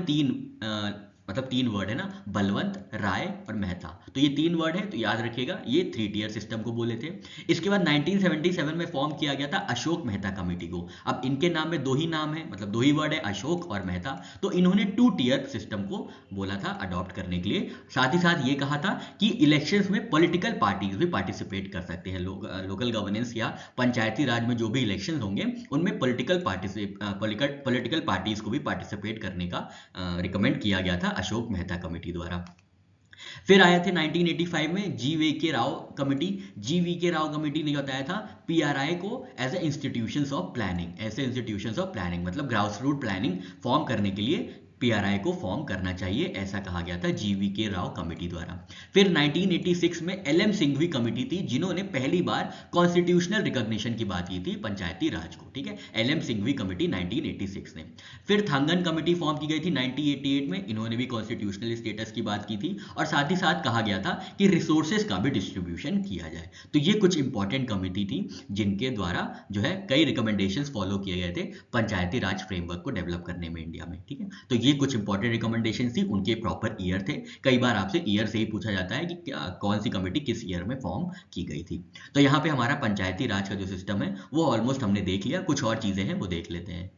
मतलब 3 वर्ड है ना, बलवंत, राय और मेहता। तो ये 3 वर्ड है, तो याद रखिएगा ये 3 टियर सिस्टम को बोले थे। इसके बाद 1977 में फॉर्म किया गया था अशोक मेहता कमेटी को। अब इनके नाम में 2 ही नाम है, मतलब 2 ही वर्ड है, अशोक और मेहता। तो इन्होंने 2 टियर सिस्टम को बोला था अडॉप्ट करने के लिए। साथ ही साथ ये कहा था कि इलेक्शंस में पॉलिटिकल पार्टीज भी पार्टिसिपेट कर सकते हैं। लोकल गवर्नेंस या पंचायती राज में जो भी इलेक्शन होंगे उनमें पॉलिटिकल पार्टीज को भी पार्टिसिपेट करने का रिकमेंड किया गया था अशोक मेहता कमेटी द्वारा। फिर आया थे 1985 में GVK. Rao committee. GVK. Rao committee ने बताया था पीआरआई को as a institutions of planning, मतलब ग्रास रूट प्लानिंग फॉर्म करने के लिए पीआरआई को फॉर्म करना चाहिए, ऐसा कहा गया था जी.वी.के. राव कमेटी द्वारा। फिर 1986 में एल.एम. सिंघवी कमेटी थी, जिन्होंने पहली बार कॉन्स्टिट्यूशनल रिकॉग्निशन की बात की थी पंचायती राज को, ठीक है, एल.एम. सिंघवी कमेटी 1986 ने। फिर थांगन कमेटी फॉर्म की गई थी 1988 में, इन्होंने भी कॉन्स्टिट्यूशनल स्टेटस की बात की थी और साथ ही साथ कहा गया था कि रिसोर्सेज का भी डिस्ट्रीब्यूशन किया जाए। तो ये कुछ इंपॉर्टेंट कमेटी थी जिनके द्वारा जो है कई रिकमेंडेशंस फॉलो किए गए थे पंचायती राज फ्रेमवर्क को डेवलप करने में इंडिया में, ठीक है। तो ये कुछ इंपॉर्टेंट रिकमेंडेशन थी, उनके प्रॉपर ईयर थे। कई बार आपसे ईयर से ही पूछा जाता है कि कौन सी कमेटी किस ईयर में फॉर्म की गई थी। तो यहाँ पे हमारा पंचायती राज का जो सिस्टम है वो ऑलमोस्ट हमने देख लिया। कुछ और चीजें हैं वो देख लेते हैं।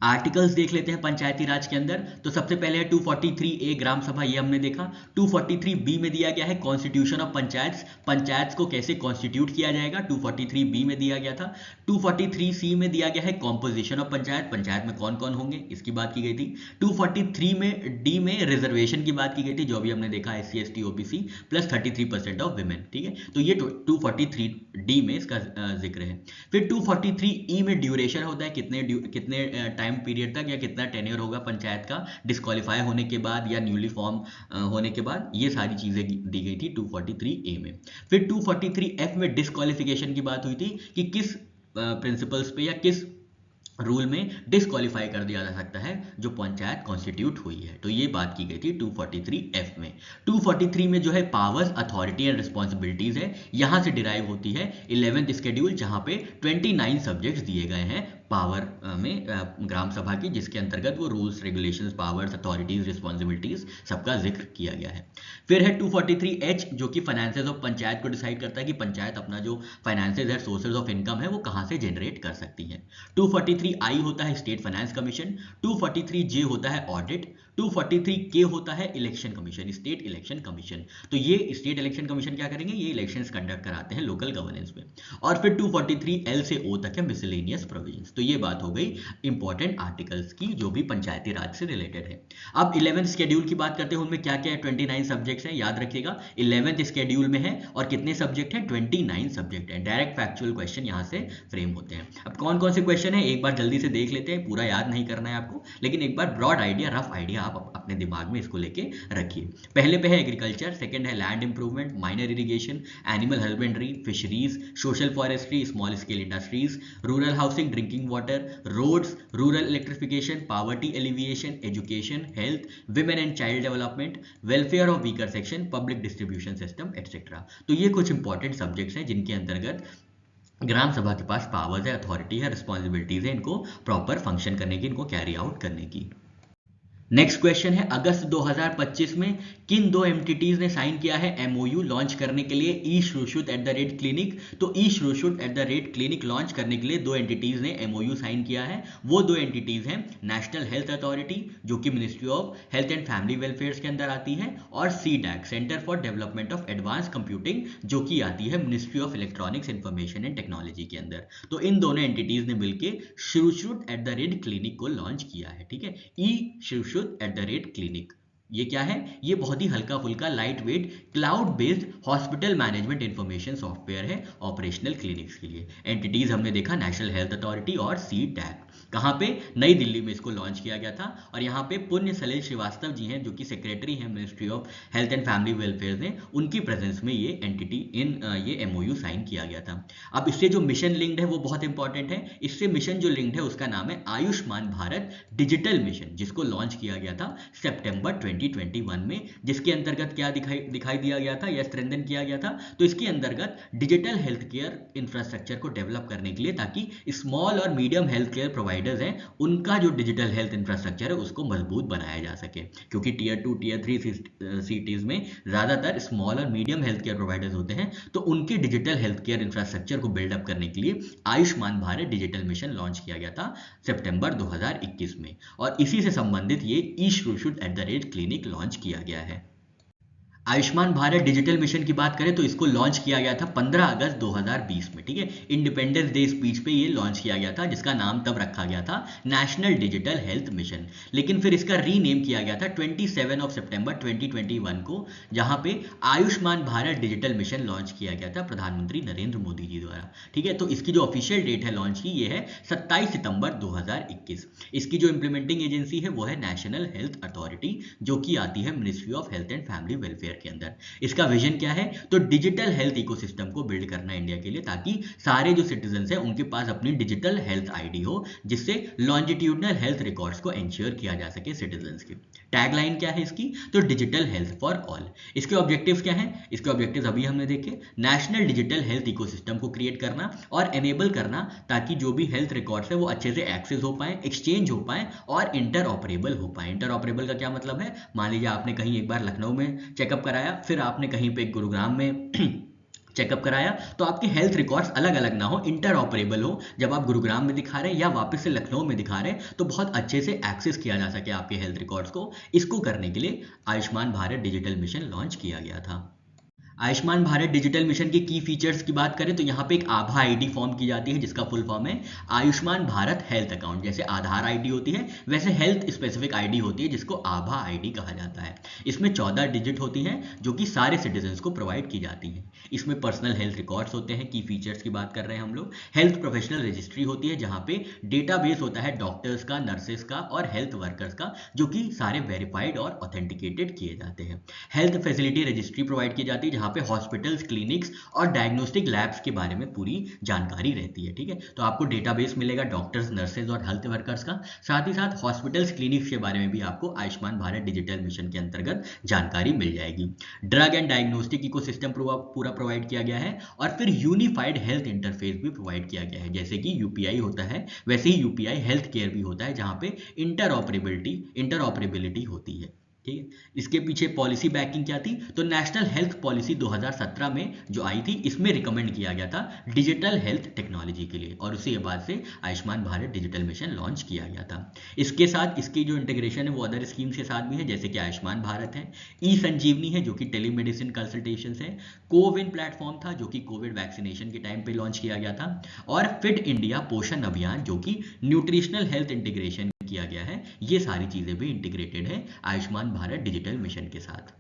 आर्टिकल्स देख लेते हैं पंचायती राज के अंदर। तो सबसे पहले है 243A ग्राम सभा, ये हमने देखा। 243B में दिया गया है कॉन्स्टिट्यूशन ऑफ पंचायत को कैसे कॉन्स्टिट्यूट किया जाएगा, 243B में दिया गया था। 243C में दिया गया है कॉम्पोजिशन ऑफ पंचायत में कौन कौन होंगे, इसकी बात की गई थी। 243 में डी में रिजर्वेशन की बात की गई थी, जो भी हमने देखा SC ST OBC plus 33% of women, ठीक है। तो ये 243D में इसका जिक्र है। फिर 243E में ड्यूरेशन होता है, कितने टाइम पीरियड तक या कितना टेन्योर होगा पंचायत का डिस्क्वालीफाई होने के बाद या न्यूली फॉर्म होने के बाद, ये सारी चीजें दी गई थी 243A में। फिर 243F में डिस्क्वालिफिकेशन की बात हुई थी कि किस प्रिंसिपल्स पे या किस रूल में डिस्क्वालीफाई कर दिया जा सकता है जो पंचायत कॉन्स्टिट्यूट हुई है, तो ये बात की गई थी 243F में। 243 में जो है पावर्स, अथॉरिटी एंड रिस्पॉन्सिबिलिटीज है, यहां से डिराइव होती है 11th स्केड्यूल, जहां पे 29 सब्जेक्ट्स दिए गए हैं पावर में ग्राम सभा की, जिसके अंतर्गत वो rules, regulations, powers, authorities, responsibilities सबका जिक्र किया गया है। फिर है 243H जो कि फाइनेंसेस ऑफ पंचायत को डिसाइड करता है कि पंचायत अपना जो फाइनेंसेस है, सोर्सेज ऑफ इनकम है, वो कहां से जनरेट कर सकती है। 243I होता है स्टेट फाइनेंस कमीशन। 243J होता है ऑडिट। 243K होता है election commission, state election commission. तो ये स्टेट इलेक्शन कमीशन क्या करेंगे, ये इलेक्शंस कंडक्ट कराते हैं लोकल गवर्नेंस में। और फिर 243L से O तक है मिसलेनियस प्रोविजंस। तो ये बात हो गई इंपॉर्टेंट आर्टिकल्स की जो भी पंचायती राज से रिलेटेड है। अब 11th शेड्यूल की बात करते हैं, उनमें क्या क्या है, 29 सब्जेक्ट्स हैं, याद रखिएगा 11th शेड्यूल में है। और कितने सब्जेक्ट हैं, 29 सब्जेक्ट हैं। डायरेक्ट फैक्चुअल क्वेश्चन यहाँ से फ्रेम होते हैं। अब कौन कौन से क्वेश्चन है एक बार जल्दी से देख लेते हैं, पूरा याद नहीं करना है आपको, लेकिन एक बार ब्रॉड आइडिया, रफ आइडिया आप अपने दिमाग में इसको लेके रखिए। पहले पे है एग्रीकल्चर, सेकंड है land improvement, minor irrigation, animal husbandry, fisheries, social forestry, small scale industries, rural housing, drinking water, roads, rural electrification, poverty alleviation, education, health, women and child development, welfare of weaker section, public distribution system etcetera. तो ये कुछ important subjects हैं जिनके अंतर्गत ग्राम सभा के पास powers है, authority है, रिस्पॉन्सिबिलिटीज है इनको प्रॉपर फंक्शन करने की, इनको कैरी आउट करने की। नेक्स्ट क्वेश्चन है अगस्त 2025 में किन 2 एंटिटीज ने साइन किया है MOU लॉन्च करने के लिए e-Shrushut@clinic। तो e-Shrushut@clinic लॉन्च करने के लिए 2 एंटिटीज ने MOU साइन किया है। वो 2 एंटिटीज हैं नेशनल हेल्थ अथॉरिटी जो कि ministry of health and family welfare के अंदर आती है, और CDAC centre for development of advance computing जो कि आती है ministry of electronics information and technology के अंदर। तो इन दोनों एंटिटीज ने मिलकर Shrushut@clinic को लॉन्च किया है, ठीक है। e-Shrushut@clinic ये क्या है, ये बहुत ही हल्का फुल्का light weight cloud based hospital management information software है ऑपरेशनल क्लिनिक्स के लिए। एंटिटीज हमने देखा नेशनल हेल्थ अथॉरिटी और CDAC। कहाँ पे, नई दिल्ली में इसको लॉन्च किया गया था। और यहाँ पे पुण्य सलिल श्रीवास्तव जी हैं जो कि सेक्रेटरी हैं ministry of health and family welfare ने, उनकी प्रेजेंस में ये एंटिटी ये MOU साइन किया गया था। अब इससे जो मिशन लिंक्ड है वो बहुत इंपॉर्टेंट है। इससे मिशन जो लिंक्ड है उसका नाम है आयुष्मान भारत डिजिटल मिशन, जिसको लॉन्च किया गया था सितंबर 2021 में, जिसके अंतर्गत क्या दिखाई दिया गया था या स्ट्रेंथन किया गया था, तो इसके अंतर्गत डिजिटल हेल्थ केयर इंफ्रास्ट्रक्चर को डेवलप करने के लिए, ताकि स्मॉल और मीडियम हेल्थ केयर प्रोवाइडर्स हैं उनका जो डिजिटल हेल्थ इंफ्रास्ट्रक्चर है उसको मजबूत बनाया जा सके, क्योंकि टीयर 2 टीयर 3 सिटीज में ज़्यादातर स्मॉल और मीडियम हेल्थ केयर प्रोवाइडर्स होते हैं, तो उनके डिजिटल हेल्थ केयर इंफ्रास्ट्रक्चर को बिल्डअप करने के लिए Ayushman Bharat digital mission launch किया गया था सितंबर 2021 में, और इसी से संबंधित ये ई श्रूशुड क्लिनिक लॉन्च किया गया है। आयुष्मान भारत डिजिटल मिशन की बात करें तो इसको लॉन्च किया गया था 15 अगस्त 2020 में, ठीक है। इंडिपेंडेंस डे स्पीच पे ये लॉन्च किया गया था, जिसका नाम तब रखा गया था नेशनल डिजिटल हेल्थ मिशन, लेकिन फिर इसका रीनेम किया गया था 27 सितंबर 2021 को, जहां पे Ayushman Bharat digital mission launch किया गया था प्रधानमंत्री नरेंद्र मोदी जी द्वारा, ठीक है। तो इसकी जो ऑफिशियल डेट है लॉन्च की, ये है 27 सितंबर 2021। इसकी जो इंप्लीमेंटिंग एजेंसी है वो है नेशनल हेल्थ अथॉरिटी, जो कि आती है ministry of health and family welfare के अंदर। इसका विजन क्या है, तो डिजिटल हेल्थ इकोसिस्टम को बिल्ड करना इंडिया के लिए, ताकि सारे जो सिटीजन हैं उनके पास अपनी डिजिटल हेल्थ आईडी हो, जिससे लॉन्जिट्यूडनल हेल्थ रिकॉर्ड्स को एंश्योर किया जा सके सिटीजन की। टैगलाइन क्या है इसकी, तो डिजिटल हेल्थ फॉर ऑल। इसके ऑब्जेक्टिव्स क्या हैं, इसके ऑब्जेक्टिव्स अभी हमने देखे, नेशनल डिजिटल हेल्थ इकोसिस्टम को क्रिएट करना और एनेबल करना, ताकि जो भी हेल्थ रिकॉर्ड्स है वो अच्छे से एक्सेस हो पाए, एक्सचेंज हो पाए और इंटर ऑपरेबल हो पाए। इंटर ऑपरेबल का क्या मतलब है, मान लीजिए आपने कहीं एक बार लखनऊ में चेकअप कराया, फिर आपने कहीं पे गुरुग्राम में चेकअप कराया, तो आपके हेल्थ रिकॉर्ड्स अलग अलग ना हो, इंटर ऑपरेबल हो। जब आप गुरुग्राम में दिखा रहे हैं या वापस से लखनऊ में दिखा रहे हैं, तो बहुत अच्छे से एक्सेस किया जा सके आपके हेल्थ रिकॉर्ड्स को। इसको करने के लिए Ayushman Bharat digital mission launch किया गया था। आयुष्मान भारत डिजिटल मिशन के की फीचर्स की बात करें तो यहाँ पे एक आभा आईडी फॉर्म की जाती है, जिसका फुल फॉर्म है आयुष्मान भारत हेल्थ अकाउंट। जैसे आधार आईडी होती है, वैसे हेल्थ स्पेसिफिक आईडी होती है, जिसको आभा आईडी कहा जाता है। इसमें 14 डिजिट होती हैं, जो कि सारे सिटीजन्स को प्रोवाइड की जाती हैं। इसमें पर्सनल हेल्थ रिकॉर्ड्स होते हैं, की फीचर्स की बात कर रहे हैं हम लोग। हेल्थ प्रोफेशनल रजिस्ट्री होती है, जहाँ पे डेटाबेस होता है डॉक्टर्स का, नर्सेस का और हेल्थ वर्कर्स का, जो कि सारे वेरीफाइड और ऑथेंटिकेटेड किए जाते हैं। हेल्थ फैसिलिटी रजिस्ट्री प्रोवाइड की जाती है, जहाँ पे हॉस्पिटल्स, क्लिनिक्स और डायग्नोस्टिक लैब्स के बारे में पूरी जानकारी रहती है, ठीक है। तो आपको डेटाबेस मिलेगा डॉक्टर्स, नर्सेज और हेल्थ वर्कर्स का। साथ ही साथ हॉस्पिटल्स, क्लिनिक्स के बारे में भी आपको आयुष्मान भारत डिजिटल मिशन के अंतर्गत जानकारी मिल जाएगी। ड्रग एंड डायग्नोस्टिक इकोसिस्टम पूरा प्रोवाइड किया गया है, और फिर यूनिफाइड हेल्थ इंटरफेस भी प्रोवाइड किया गया है। जैसे कि यूपीआई होता है, वैसे ही यूपीआई हेल्थ केयर भी होता है, जहाँ पे इंटरऑपरेबिलिटी होती है, ठीक है। इसके पीछे पॉलिसी बैकिंग क्या थी, तो नेशनल हेल्थ पॉलिसी 2017 में जो आई थी, इसमें रिकमेंड किया गया था डिजिटल हेल्थ टेक्नोलॉजी के लिए, और उसी के बाद से Ayushman Bharat digital mission launch किया गया था। इसके साथ इसकी जो इंटीग्रेशन है वो अदर स्कीम्स के साथ भी है, जैसे कि आयुष्मान भारत है, ई संजीवनी है जो कि टेलीमेडिसिन कंसल्टेशन है, कोविन प्लेटफॉर्म था जो कि कोविड वैक्सीनेशन के टाइम पे लॉन्च किया गया था, और फिट इंडिया पोषण अभियान जो कि न्यूट्रिशनल हेल्थ इंटीग्रेशन किया गया है। ये सारी चीजें भी इंटीग्रेटेड है आयुष्मान भारत डिजिटल मिशन के साथ।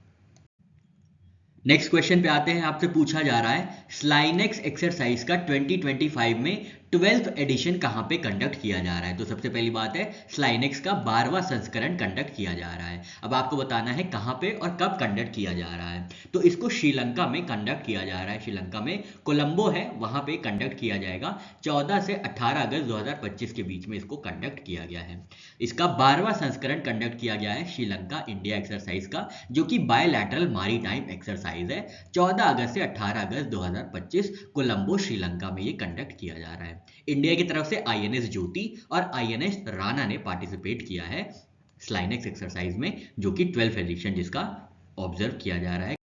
नेक्स्ट क्वेश्चन पे आते हैं। आपसे पूछा जा रहा है स्लाइनेक्स एक्सरसाइज का 2025 में 12th एडिशन कहां पे कंडक्ट किया जा रहा है। तो सबसे पहली बात है, स्लाइनेक्स का 12वां संस्करण कंडक्ट किया जा रहा है। अब आपको बताना है कहां पे और कब कंडक्ट किया जा रहा है। तो इसको श्रीलंका में कंडक्ट किया जा रहा है। श्रीलंका में कोलंबो है, वहां पे कंडक्ट किया जाएगा। 14 से 18 अगस्त 2025 के बीच में इसको कंडक्ट किया गया है। इसका 12वां संस्करण कंडक्ट किया गया है श्रीलंका इंडिया एक्सरसाइज का, जो कि बायलैटरल मैरीटाइम एक्सरसाइज है। 14 अगस्त से 18 अगस्त 2025 कोलंबो श्रीलंका में ये कंडक्ट किया जा रहा है। इंडिया की तरफ से आईएनएस ज्योति और आईएनएस राणा ने पार्टिसिपेट किया है स्लाइनेक्स एक्सरसाइज में, जो कि 12th एडिशन जिसका ऑब्जर्व किया जा रहा है।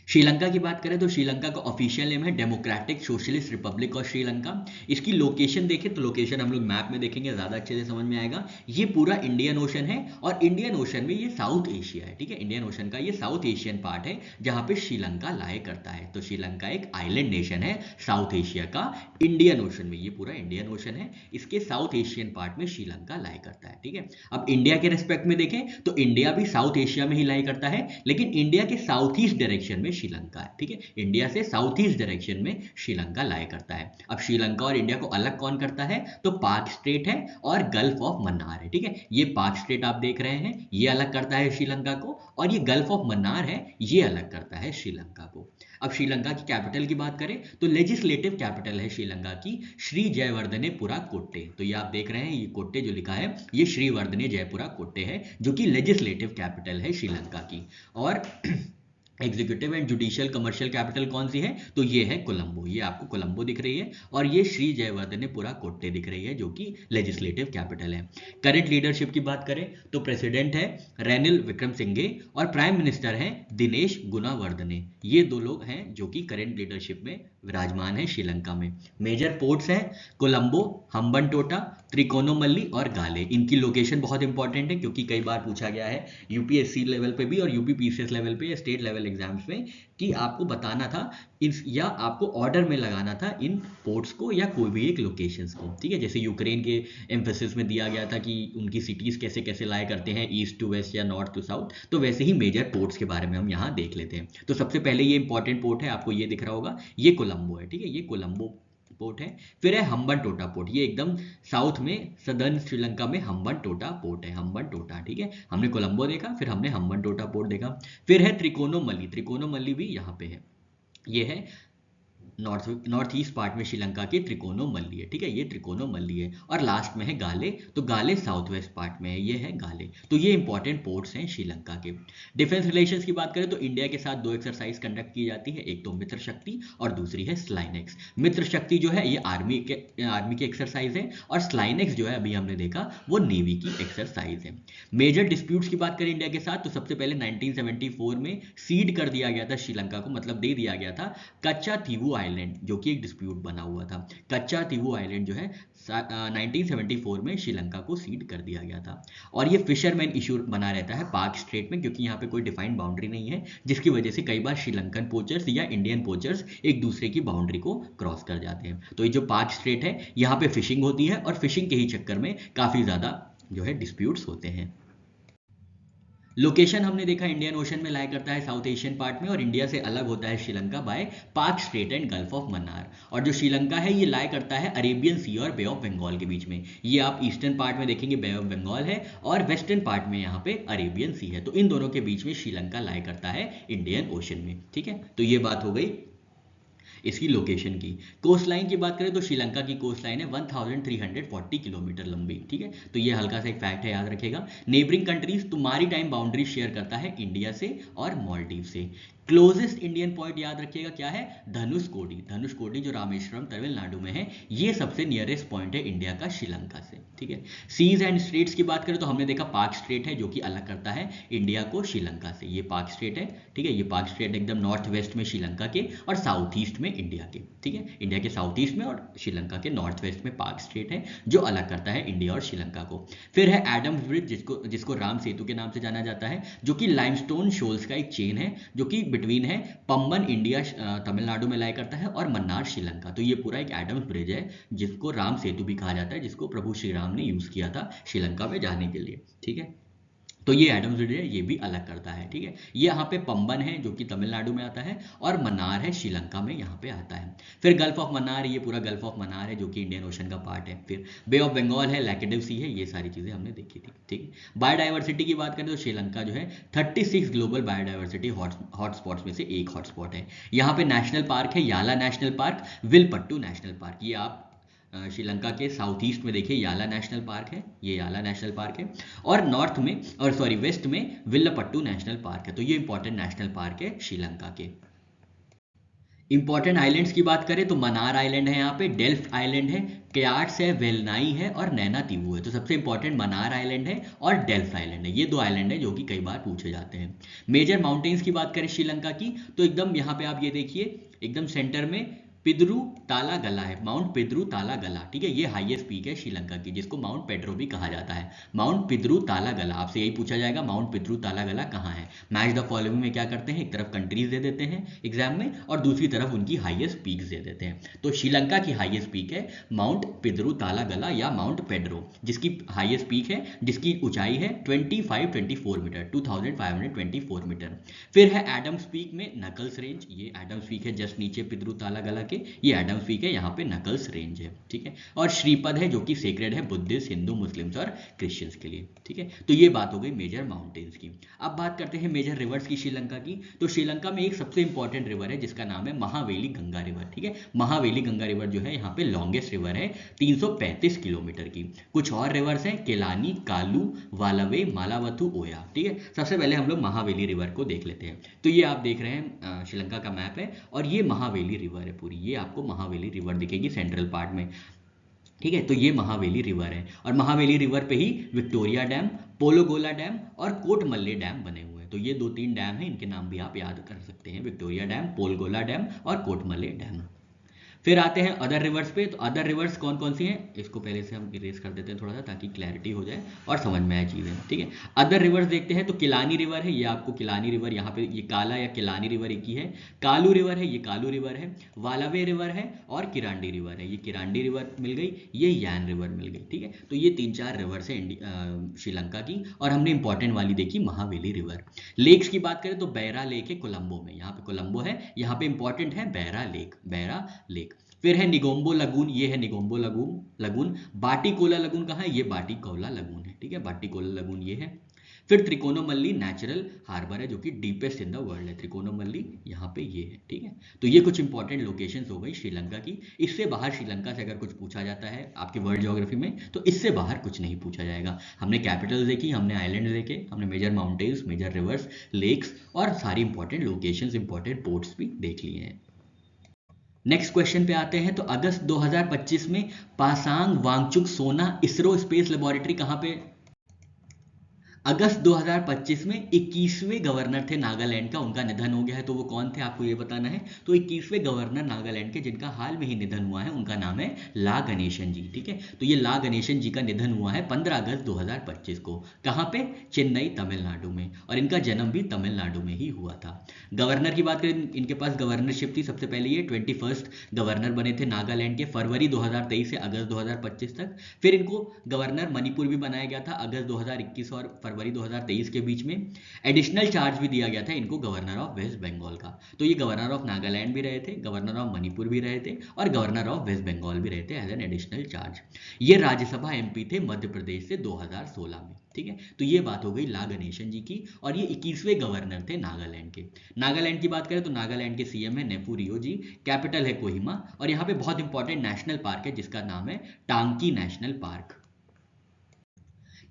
श्रीलंका की बात करें तो श्रीलंका का ऑफिशियल नेम है democratic socialist Republic of Sri Lanka. इसकी लोकेशन देखें तो लोकेशन हम लोग मैप में देखेंगे, ज़्यादा अच्छे से समझ में आएगा। ये पूरा इंडियन ओशन है, और इंडियन ओशन में ये साउथ एशिया है, ठीक है। इंडियन ओशन का ये साउथ एशियन पार्ट है, जहाँ पे श्रीलंका लाई करता है। तो श्रीलंका एक आइलैंड नेशन है साउथ एशिया का, इंडियन ओशन में। ये पूरा इंडियन ओशन है, इसके साउथ एशियन पार्ट में श्रीलंका लाई करता है, ठीक है। अब इंडिया के रेस्पेक्ट में देखें तो इंडिया भी साउथ एशिया में ही लाई करता है, लेकिन इंडिया के साउथ ईस्ट डायरेक्शन में श्रीलंका है, ठीक है। इंडिया से साउथ ईस्ट डायरेक्शन में श्रीलंका लाई करता है। अब श्रीलंका और इंडिया को अलग कौन करता है, तो पाक स्ट्रेट है और गल्फ ऑफ मन्नार है, ठीक है। ये पाक स्ट्रेट आप देख रहे हैं, ये अलग करता है श्रीलंका को, और ये गल्फ ऑफ मन्नार है, ये अलग करता है श्रीलंका को। अब श्रीलंका की कैपिटल की बात करें तो लेजिस्लेटिव कैपिटल है श्रीलंका की श्री जयवर्धनेपुरा कोट्टे। तो ये आप देख रहे हैं, ये कोट्टे जो लिखा है ये श्रीवर्धने जयपुरा कोट्टे है, जो कि लेजिस्लेटिव कैपिटल है श्रीलंका की। और executive and judicial commercial capital कौन सी है, तो ये है कोलंबो। ये आपको कोलंबो दिख रही है और ये श्री जयवर्धनेपुरा कोट्टे दिख रही है, जो कि लेजिस्लेटिव कैपिटल है। करंट लीडरशिप की बात करें तो प्रेसिडेंट है रेनिल विक्रमसिंघे और प्राइम मिनिस्टर हैं दिनेश गुणावर्धने। ये दो लोग हैं जो कि करंट लीडरशिप में विराजमान है श्रीलंका में। मेजर पोर्ट्स हैं कोलंबो, हम्बनटोटा, त्रिकोणोमल्ली और गाले। इनकी लोकेशन बहुत इंपॉर्टेंट है क्योंकि कई बार पूछा गया है यूपीएससी लेवल पे भी और यूपीपीसीएस लेवल पे या स्टेट लेवल एग्जाम्स में कि आपको बताना था या आपको ऑर्डर में लगाना था इन पोर्ट्स को या कोई भी एक लोकेशंस को। ठीक है, जैसे यूक्रेन के एम्फेसिस में दिया गया था कि उनकी सिटीज कैसे कैसे लाया करते हैं ईस्ट टू वेस्ट या नॉर्थ टू साउथ, तो वैसे ही मेजर पोर्ट्स के बारे में हम यहाँ देख लेते हैं। तो सबसे पहले ये इंपॉर्टेंट पोर्ट है, आपको ये दिख रहा होगा, ये कोलंबो है। ठीक है, ये कोलंबो पोर्ट है। फिर है हम्बनटोटा पोर्ट, ये एकदम साउथ में सदर्न श्रीलंका में हम्बनटोटा पोर्ट है, हम्बनटोटा। ठीक है, हमने कोलंबो देखा, फिर हमने हम्बनटोटा पोर्ट देखा। फिर है त्रिकोणोमल्ली, त्रिकोणोमल्ली भी यहाँ पे है, ये है नॉर्थ ईस्ट पार्ट में श्रीलंका के त्रिकोणोमल्ली है। ठीक है, ये त्रिकोणोमल्ली है। और लास्ट में है गाले, तो गाले साउथ वेस्ट पार्ट में है, ये है गाले। तो ये इंपॉर्टेंट पोर्ट्स हैं श्रीलंका के। डिफेंस रिलेशंस की बात करें तो इंडिया के साथ 2 एक्सरसाइज कंडक्ट की जाती है, एक तो मित्र शक्ति और दूसरी है स्लाइनेक्स। मित्र शक्ति जो है ये आर्मी की एक्सरसाइज है और स्लाइनेक्स जो है अभी हमने देखा वो नेवी की एक्सरसाइज है। मेजर डिस्प्यूट्स की बात करें इंडिया के साथ तो सबसे पहले 1974 में सीड कर दिया गया था श्रीलंका को, मतलब दे दिया गया था कच्चा थीवू आइलैंड, जो कि एक डिस्प्यूट बना हुआ था। कच्चा थीवू आइलैंड जो है 1974 में श्रीलंका को सीड कर दिया गया था। और ये फिशरमैन इशू बना रहता है पाक स्ट्रेट में, क्योंकि यहाँ पे कोई डिफाइंड बाउंड्री नहीं है, जिसकी वजह से कई बार श्रीलंकन पोचर्स या इंडियन पोचर्स एक दूसरे की बाउंड्री को क्रॉस कर जाते हैं। तो ये जो पाक स्ट्रेट है यहाँ पे फिशिंग होती है और फिशिंग के ही चक्कर में काफी ज्यादा जो है डिस्प्यूट्स होते हैं। लोकेशन हमने देखा इंडियन ओशन में लाया करता है साउथ एशियन पार्ट में, और इंडिया से अलग होता है श्रीलंका बाय पाक straight and gulf of Mannar. और जो श्रीलंका है ये लाया करता है अरेबियन सी और बे ऑफ बंगाल के बीच में। ये आप ईस्टर्न पार्ट में देखेंगे बे ऑफ बंगाल है और वेस्टर्न पार्ट में यहाँ पे अरेबियन सी है। तो इन दोनों के बीच में श्रीलंका लाया करता है इंडियन ओशन में। ठीक है, तो ये बात हो गई इसकी लोकेशन की। कोस्ट लाइन की बात करें तो श्रीलंका की कोस्ट लाइन है 1340 किलोमीटर लंबी। ठीक है, तो ये हल्का सा एक फैक्ट है, याद रखेगा। नेबरिंग कंट्रीज तो मैरीटाइम बाउंड्री शेयर करता है इंडिया से और मालदीव से। क्लोजेस्ट इंडियन पॉइंट याद रखिएगा क्या है, धनुषकोडी। धनुषकोडी जो रामेश्वरम तमिलनाडु में है, ये सबसे नियरेस्ट पॉइंट है इंडिया का श्रीलंका से। ठीक है, सीज एंड स्ट्रेट्स की बात करें तो हमने देखा पाक स्ट्रेट है जो कि अलग करता है इंडिया को श्रीलंका से, ये पाक स्ट्रेट है। ठीक है, ये पाक स्ट्रेट एकदम नॉर्थ वेस्ट में श्रीलंका के और साउथ ईस्ट में इंडिया के। ठीक है, इंडिया के साउथ ईस्ट में और श्रीलंका के नॉर्थ वेस्ट में पाक स्ट्रेट है जो अलग करता है इंडिया और श्रीलंका को। फिर है एडम्स ब्रिज, जिसको राम सेतु के नाम से जाना जाता है, जो कि लाइमस्टोन शोल्स का एक चेन है जो कि बिटवीन है पम्बन इंडिया तमिलनाडु में लाया करता है और मन्नार श्रीलंका। तो ये पूरा एक एडम्स ब्रिज है जिसको राम सेतु भी कहा जाता है, जिसको प्रभु श्री राम ने यूज किया था श्रीलंका में जाने के लिए। ठीक है, तो ये एडम्स ब्रिज है, ये भी अलग करता है। ठीक है, ये यहाँ पे पम्बन है जो कि तमिलनाडु में आता है और मन्नार है श्रीलंका में यहाँ पे आता है। फिर गल्फ ऑफ मन्नार, ये पूरा गल्फ ऑफ मन्नार है जो कि इंडियन ओशन का पार्ट है। फिर बे ऑफ बंगाल है, लैकेडिव सी है, ये सारी चीजें हमने देखी थी। ठीक है, बायोडाइवर्सिटी की बात करें तो श्रीलंका जो है 36 ग्लोबल बायोडाइवर्सिटी हॉटस्पॉट्स में से एक हॉटस्पॉट है। यहाँ पे नेशनल पार्क है याला नेशनल पार्क, विलपट्टू नेशनल पार्क। ये आप श्रीलंका के साउथ ईस्ट में देखिए याला नेशनल पार्क है, ये याला नेशनल पार्क है। और नॉर्थ में वेस्ट में विल्लपट्टू नेशनल पार्क है। तो ये इंपॉर्टेंट नेशनल पार्क है श्रीलंका के। इंपॉर्टेंट आइलैंड्स की बात करें तो मनार आइलैंड है, यहाँ पे डेल्फ आइलैंड है, क्याट्स है, वेलनाई है और नैना तीवू है। तो सबसे इंपॉर्टेंट मनार आइलैंड है और डेल्फ आइलैंड है, ये दो आइलैंड है जो कि कई बार पूछे जाते हैं। मेजर माउंटेन्स की बात करें श्रीलंका की तो एकदम यहाँ पे आप ये देखिए एकदम सेंटर में पिद्रू ताला गला है, माउंट पिद्रू ताला गला। ठीक है, ये हाईएस्ट पीक है श्रीलंका की जिसको माउंट पेड्रो भी कहा जाता है। माउंट पिद्रू ताला गला, आपसे यही पूछा जाएगा माउंट पिद्रू ताला गला कहाँ है। मैच द फॉलोइंग में क्या करते हैं, एक तरफ कंट्रीज दे देते हैं एग्जाम में और दूसरी तरफ उनकी हाईएस्ट पीक्स दे देते हैं। तो श्रीलंका की हाईएस्ट पीक है माउंट पिद्रू ताला गला या माउंट पेड्रो, जिसकी हाईएस्ट पीक है, जिसकी ऊंचाई है 2524 मीटर, 2524 मीटर। फिर है एडम्स पीक में नकल्स रेंज, ये एडम्स पीक है जस्ट नीचे पिद्रू ताला गला के, के, ये एडम्स पीक है, यहाँ पे नकल्स रेंज है, ठीक है। और श्रीपद है जो कि सेक्रेड है बुद्धिस्ट, हिंदू, मुस्लिम्स और क्रिश्चियंस के लिए, ठीक है। तो ये बात हो गई मेजर माउंटेन्स की। अब बात करते हैं मेजर रिवर्स की श्रीलंका की। तो श्रीलंका में एक सबसे इंपॉर्टेंट रिवर है जिसका नाम है महावेली गंगा रिवर, ठीक है। महावेली गंगा रिवर जो है यहाँ पे लॉन्गेस्ट रिवर है, 335 किलोमीटर की। कुछ और रिवर्स हैं, केलानी, कालू, वालवे, मालावथु, ओया, ठीक है। सबसे पहले हम लोग महावेली रिवर को देख लेते हैं। तो ये आप देख रहे हैं श्रीलंका का मैप है और ये महावेली रिवर है पूरी, ये आपको महावेली रिवर दिखेगी सेंट्रल पार्ट में, ठीक है। तो ये महावेली रिवर है और महावेली रिवर पे ही विक्टोरिया डैम, पोलोगोला डैम और कोटमल्ले डैम बने हुए हैं। तो ये 2-3 डैम हैं, इनके नाम भी आप याद कर सकते हैं, विक्टोरिया डैम, पोलोगोला डैम और कोटमल्ले डैम। फिर आते हैं अदर रिवर्स पे। तो अदर रिवर्स कौन कौन सी हैं, इसको पहले से हम इरेज कर देते हैं थोड़ा सा ताकि क्लैरिटी हो जाए और समझ में आए चीज़ें, ठीक है। अदर रिवर्स देखते हैं तो किलानी रिवर है, ये आपको किलानी रिवर यहाँ पे, ये काला या किलानी रिवर एक ही है। कालू रिवर है, ये कालू रिवर है। वालावे रिवर है और किरांडी रिवर है, ये किरांडी रिवर मिल गई, ये यान रिवर मिल गई, ठीक है। तो ये 3-4 रिवर्स है श्रीलंका की और हमने इंपॉर्टेंट वाली देखी महावेली रिवर। लेक्स की बात करें तो बैरा लेक है कोलंबो में, यहाँ पे कोलंबो है, यहाँ पे इंपॉर्टेंट है बैरा लेक, बैरा लेक। फिर है निगोम्बो लगून, ये है निगोम्बो लगून। बाटीकोला लगून कहाँ है, ये बाटीकोला लगून है, ठीक है, बाटीकोला लगून ये है। फिर त्रिकोणोमल्ली नेचुरल हार्बर है जो कि डीपेस्ट इन द वर्ल्ड है, त्रिकोणोमल्ली यहाँ पे ये है, ठीक है। तो ये कुछ इंपॉर्टेंट लोकेशंस हो गई श्रीलंका की। इससे बाहर श्रीलंका से अगर कुछ पूछा जाता है आपके वर्ल्ड ज्योग्राफी में तो इससे बाहर कुछ नहीं पूछा जाएगा। हमने कैपिटल देखी, हमने आइलैंड देखे, हमने major mountains, major rivers, lakes और सारी इंपॉर्टेंट लोकेशंस, इंपॉर्टेंट पोर्ट्स भी देख लिए हैं। नेक्स्ट क्वेश्चन पे आते हैं। तो अगस्त 2025 में पासांग वांगचुक सोना इसरो स्पेस लेबोरेटरी कहाँ पे, अगस्त 2025 में 21वें गवर्नर थे नागालैंड का, उनका निधन हो गया है। तो वो कौन थे आपको ये बताना है। तो 21वें गवर्नर नागालैंड के जिनका हाल में ही निधन हुआ है उनका नाम है ला गणेशन जी, ठीक है। तो ये ला गणेशन जी का निधन हुआ है 15 अगस्त 2025 को, कहाँ पे, चेन्नई तमिलनाडु में, और इनका जन्म भी तमिलनाडु में ही हुआ था। गवर्नर की बात करें, इनके पास गवर्नरशिप थी, सबसे पहले ये 21st गवर्नर बने थे नागालैंड के फरवरी 2023 से अगस्त 2025 तक। फिर इनको गवर्नर मणिपुर भी बनाया गया था अगस्त 2021 और फरवरी 2023 के बीच में। एडिशनल चार्ज भी दिया गया था इनको गवर्नर ऑफ वेस्ट बंगाल का। तो ये गवर्नर ऑफ नागालैंड भी रहे थे, गवर्नर ऑफ मणिपुर भी रहे थे और गवर्नर ऑफ वेस्ट बंगाल भी रहे थे एज एन एडिशनल चार्ज। ये राज्यसभा एमपी थे मध्य प्रदेश से 2016 में, ठीक है। तो ये बात हो गई ला गणेशन जी की और ये 21वें गवर्नर थे नागालैंड के। नागालैंड की बात करें तो नागालैंड के सीएम है नेफू रियो जी, कैपिटल है कोहिमा और यहाँ पे बहुत इंपॉर्टेंट नेशनल पार्क है जिसका नाम है टांकी नेशनल पार्क।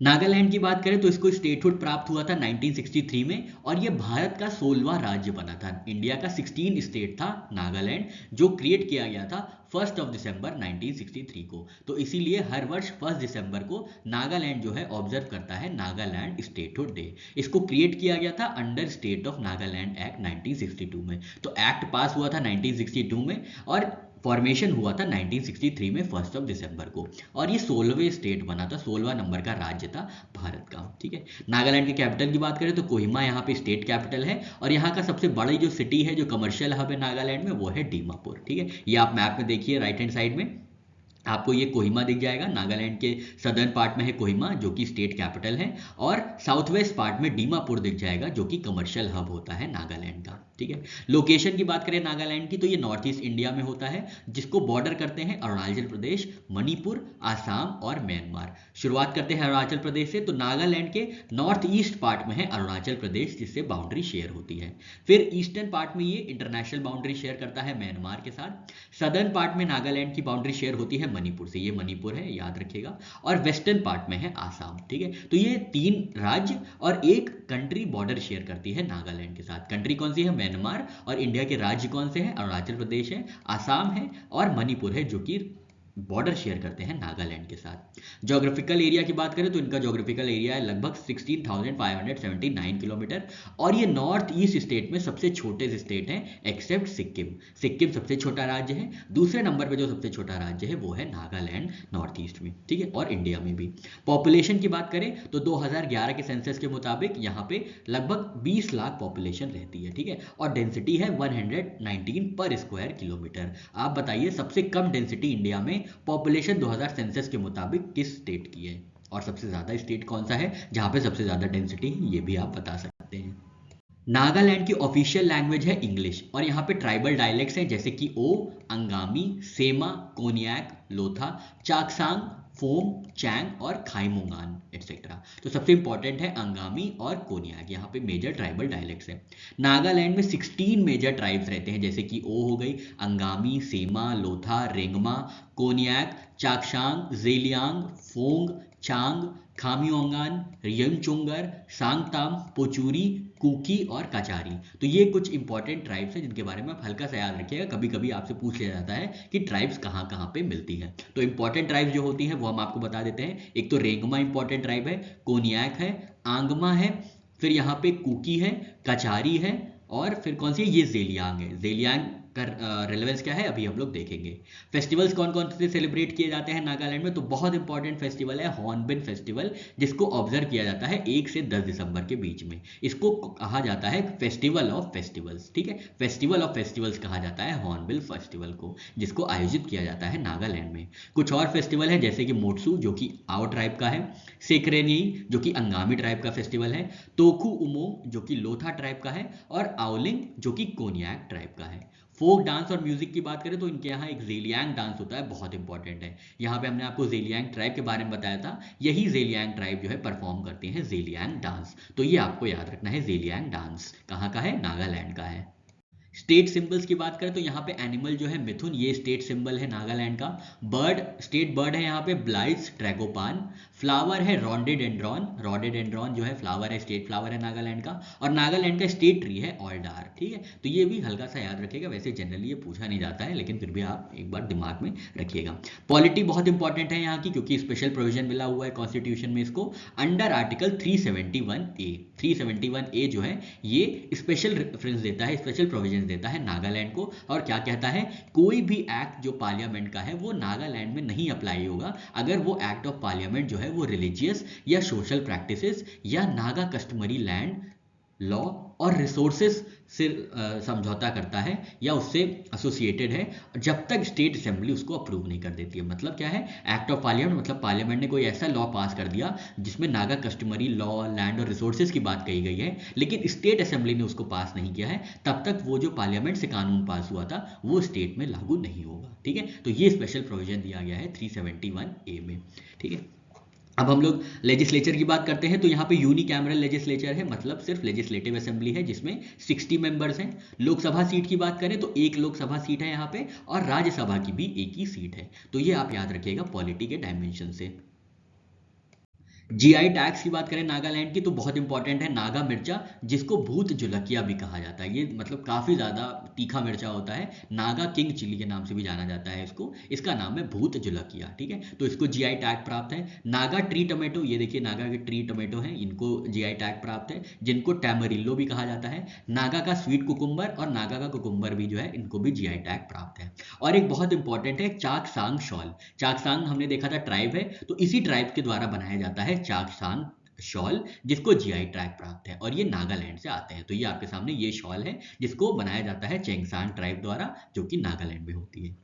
नागालैंड की बात करें तो इसको स्टेटहुड प्राप्त हुआ था 1963 में और ये भारत का 16वां राज्य बना था। इंडिया का 16 स्टेट था नागालैंड जो क्रिएट किया गया था 1 दिसंबर 1963 को। तो इसीलिए हर वर्ष 1 दिसंबर को नागालैंड जो है ऑब्जर्व करता है नागालैंड स्टेटहुड डे। इसको क्रिएट किया गया था under state of Nagaland act 1962 में। तो एक्ट पास हुआ था 1962 में और फॉर्मेशन हुआ था 1963 में 1 दिसंबर को और ये 16वें स्टेट बना था, 16वां नंबर का राज्य था भारत का, ठीक है। नागालैंड के कैपिटल की बात करें तो कोहिमा यहाँ पे स्टेट कैपिटल है और यहाँ का सबसे बड़ी जो सिटी है जो कमर्शियल हब है नागालैंड में वो है दीमापुर, ठीक है। ये आप मैप में देखिए राइट हैंड साइड में आपको ये कोहिमा दिख जाएगा। नागालैंड के सदर्न पार्ट में है कोहिमा जो कि स्टेट कैपिटल है और साउथ वेस्ट पार्ट में दीमापुर दिख जाएगा जो कि कमर्शियल हब होता है नागालैंड का, ठीक है। लोकेशन की बात करें नागालैंड की तो ये नॉर्थ ईस्ट इंडिया में होता है जिसको बॉर्डर करते हैं अरुणाचल प्रदेश, मणिपुर, आसाम और म्यांमार। शुरुआत करते हैं अरुणाचल प्रदेश से। तो नागालैंड के नॉर्थ ईस्ट पार्ट में है अरुणाचल प्रदेश जिससे बाउंड्री शेयर होती है। फिर ईस्टर्न पार्ट में ये इंटरनेशनल बाउंड्री शेयर करता है म्यांमार के साथ। सदर्न पार्ट में नागालैंड की बाउंड्री शेयर होती है मणिपुर से, ये मणिपुर है याद रखिएगा, और वेस्टर्न पार्ट में है आसाम, ठीक है। तो ये 3 राज्य और एक कंट्री बॉर्डर शेयर करती है नागालैंड के साथ। कंट्री कौन सी है, म्यांमार, और इंडिया के राज्य कौन से हैं, अरुणाचल प्रदेश है, आसाम है और मणिपुर है जो कि बॉर्डर शेयर करते हैं नागालैंड के साथ। ज्योग्राफिकल एरिया की बात करें तो इनका ज्योग्राफिकल एरिया है लगभग 16,579 किलोमीटर और ये नॉर्थ ईस्ट स्टेट में सबसे छोटे स्टेट हैं एक्सेप्ट सिक्किम। सिक्किम सबसे छोटा राज्य है, दूसरे नंबर पे जो सबसे छोटा राज्य है वो है नागालैंड नॉर्थ ईस्ट में, ठीक है, और इंडिया में भी। पॉपुलेशन की बात करें तो 2011 के सेंसस के मुताबिक यहाँ पे लगभग 20 लाख पॉपुलेशन रहती है, ठीक है, और डेंसिटी है 119 पर स्क्वायर किलोमीटर। आप बताइए सबसे कम डेंसिटी इंडिया में पॉपुलेशन 2000 सेंसस के मुताबिक किस स्टेट की है और सबसे ज्यादा स्टेट कौन सा है जहां पे सबसे ज्यादा डेंसिटी है, ये भी आप बता सकते हैं। नागालैंड की ऑफिशियल लैंग्वेज है इंग्लिश और यहाँ पे ट्राइबल डायलेक्ट्स हैं जैसे कि ओ, अंगामी, सेमा, कोनियाक, लोथा, चाकसांग, फोम, चैंग और खाइमुंगान एटसेट्रा। तो सबसे इंपॉर्टेंट है अंगामी और कोनियाक, यहाँ पे मेजर ट्राइबल डायलेक्ट्स हैं। नागालैंड में 16 मेजर ट्राइब्स रहते हैं जैसे कि ओ हो गई, अंगामी, सेमा, लोथा, रेंगमा, कोनियाक, चाकसांग, जेलियांग, फोंग, चांग, खामियोंगान, रियमचुंगर, सांगताम, पोचुरी, कुकी और काचारी। तो ये कुछ इंपॉर्टेंट ट्राइब्स हैं जिनके बारे में आप हल्का सा याद रखिएगा, कभी कभी आपसे पूछ लिया जाता है कि ट्राइब्स कहाँ कहाँ पे मिलती है। तो इंपॉर्टेंट ट्राइब्स जो होती हैं वो हम आपको बता देते हैं। एक तो रेंगमा इंपॉर्टेंट ट्राइब है, कोनियाक है, आंगमा है, फिर यहाँ पे कुकी है, कचारी है, और फिर कौन सी है, ये जेलियांग है। जेलियांग का रेलेवेंस क्या है अभी हम लोग देखेंगे। फेस्टिवल्स कौन कौन से सेलिब्रेट किए जाते हैं नागालैंड में, तो बहुत इंपॉर्टेंट फेस्टिवल है हॉर्नबिल फेस्टिवल, जिसको ऑब्जर्व किया जाता है 1 से 10 दिसंबर के बीच में। इसको कहा जाता है फेस्टिवल ऑफ फेस्टिवल्स, ठीक है, फेस्टिवल ऑफ फेस्टिवल्स कहा जाता है हॉर्नबिल फेस्टिवल को, जिसको आयोजित किया जाता है नागालैंड में। कुछ और फेस्टिवल है जैसे कि मोट्सू जो कि आओ ट्राइब का है, सेक्रेनी जो कि अंगामी ट्राइब का फेस्टिवल है, तोकू उमोंग जो कि लोथा ट्राइब का है, और आओलिंग जो कि कोनियाक ट्राइब का है। फोक डांस और म्यूजिक की बात करें तो इनके यहाँ एक जेलियांग डांस होता है, बहुत इंपॉर्टेंट है। यहाँ पे हमने आपको जेलियांग ट्राइब के बारे में बताया था, यही जेलियांग ट्राइब जो है परफॉर्म करते हैं जेलियांग डांस। तो ये आपको याद रखना है, जेलियांग डांस कहाँ का है, नागालैंड का है। स्टेट सिंबल्स की बात करें तो यहाँ पे एनिमल जो है मिथुन, ये स्टेट सिंबल है नागालैंड का। बर्ड, स्टेट बर्ड है यहाँ पे ब्लाइट्स ट्रैगोपान। फ्लावर है रोडेडेंड्रॉन, रोडेडेंड्रॉन जो है फ्लावर है, स्टेट फ्लावर है नागालैंड का। और नागालैंड का स्टेट ट्री है ऑल्डार, ठीक है। तो ये भी हल्का सा याद रखिएगा, वैसे जनरली ये पूछा नहीं जाता है लेकिन फिर भी आप एक बार दिमाग में रखिएगा। पॉलिटी बहुत इंपॉर्टेंट है यहाँ की, क्योंकि स्पेशल प्रोविजन मिला हुआ है कॉन्स्टिट्यूशन में इसको, अंडर आर्टिकल 371A। 371A जो है ये स्पेशल रेफरेंस देता है, स्पेशल प्रोविजन देता है नागालैंड को। और क्या कहता है, कोई भी एक्ट जो पार्लियामेंट का है वो नागालैंड में नहीं अप्लाई होगा अगर वो एक्ट ऑफ पार्लियामेंट जो है वो रिलीजियस या सोशल प्रैक्टिसेस या नागा कस्टमरी लैंड लॉ और रिसोर्सेस से समझौता करता है या उससे एसोसिएटेड है, जब तक स्टेट असेंबली उसको अप्रूव नहीं कर देती है। मतलब क्या है, एक्ट ऑफ पार्लियामेंट मतलब पार्लियामेंट ने कोई ऐसा लॉ पास कर दिया जिसमें नागा कस्टमरी लॉ, लैंड और रिसोर्सेज की बात कही गई है, लेकिन स्टेट असेंबली ने उसको पास नहीं किया है, तब तक वो जो पार्लियामेंट से कानून पास हुआ था वो स्टेट में लागू नहीं होगा, ठीक है। तो ये स्पेशल प्रोविजन दिया गया है 371A में, ठीक है। अब हम लोग लेजिस्लेचर की बात करते हैं तो यहाँ पे यूनिकैमरल लेजिस्लेचर है, मतलब सिर्फ लेजिस्लेटिव असेंबली है जिसमें 60 मेंबर्स हैं। लोकसभा सीट की बात करें तो एक लोकसभा सीट है यहाँ पे, और राज्यसभा की भी एक ही सीट है। तो ये आप याद रखिएगा पॉलिटी के डायमेंशन से। जीआई टैक्स की बात करें नागालैंड की तो बहुत इंपॉर्टेंट है, नागा मिर्चा जिसको भूत जुलकिया भी कहा जाता है। ये मतलब काफी ज्यादा तीखा मिर्चा होता है, नागा किंग चिली के नाम से भी जाना जाता है इसको, इसका नाम है भूत जुलकिया, ठीक है। तो इसको जीआई टैग प्राप्त है। नागा ट्री टोमेटो, ये देखिए नागा के ट्री टोमेटो हैं, इनको जीआई टैग प्राप्त है, जिनको टैमरिल्लो भी कहा जाता है। नागा का स्वीट कुकुम्बर और नागा का कुकुम्बर भी जो है इनको भी जीआई टैग प्राप्त है। और एक बहुत इंपॉर्टेंट है चाकसांग शॉल। चाकसांग हमने देखा था ट्राइब है, तो इसी ट्राइब के द्वारा बनाया जाता है चाकसांग शॉल, जिसको जीआई टैग प्राप्त है, और ये नागालैंड से आते हैं। तो ये आपके सामने ये शॉल है जिसको बनाया जाता है चेंगसांग ट्राइब द्वारा, जो कि नागालैंड में होती है।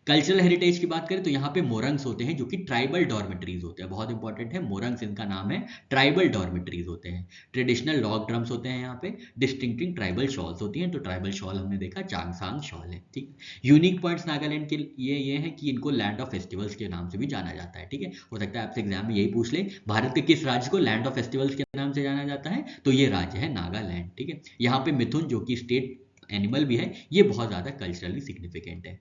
कल्चरल हेरिटेज की बात करें तो यहाँ पे मोरंग्स होते हैं जो कि ट्राइबल डॉर्मेटरीज होते हैं, बहुत इंपॉर्टेंट है, मोरंग्स इनका नाम है, ट्राइबल डॉर्मेटरीज होते हैं। ट्रेडिशनल लॉग ड्रम्स होते हैं यहाँ पे, डिस्टिंक्टिंग ट्राइबल शॉल्स होती हैं, तो ट्राइबल शॉल हमने देखा चांगसांग शॉल है, ठीक। यूनिक पॉइंट्स नागालैंड के ये है कि इनको लैंड ऑफ फेस्टिवल्स के नाम से भी जाना जाता है, ठीक है। हो सकता है आपसे एग्जाम में यही पूछ ले, भारत के किस राज्य को लैंड ऑफ फेस्टिवल्स के नाम से जाना जाता है, तो ये राज्य है नागालैंड, ठीक है। यहाँ पे मिथुन जो कि स्टेट एनिमल भी है, ये बहुत ज्यादा कल्चरली सिग्निफिकेंट है।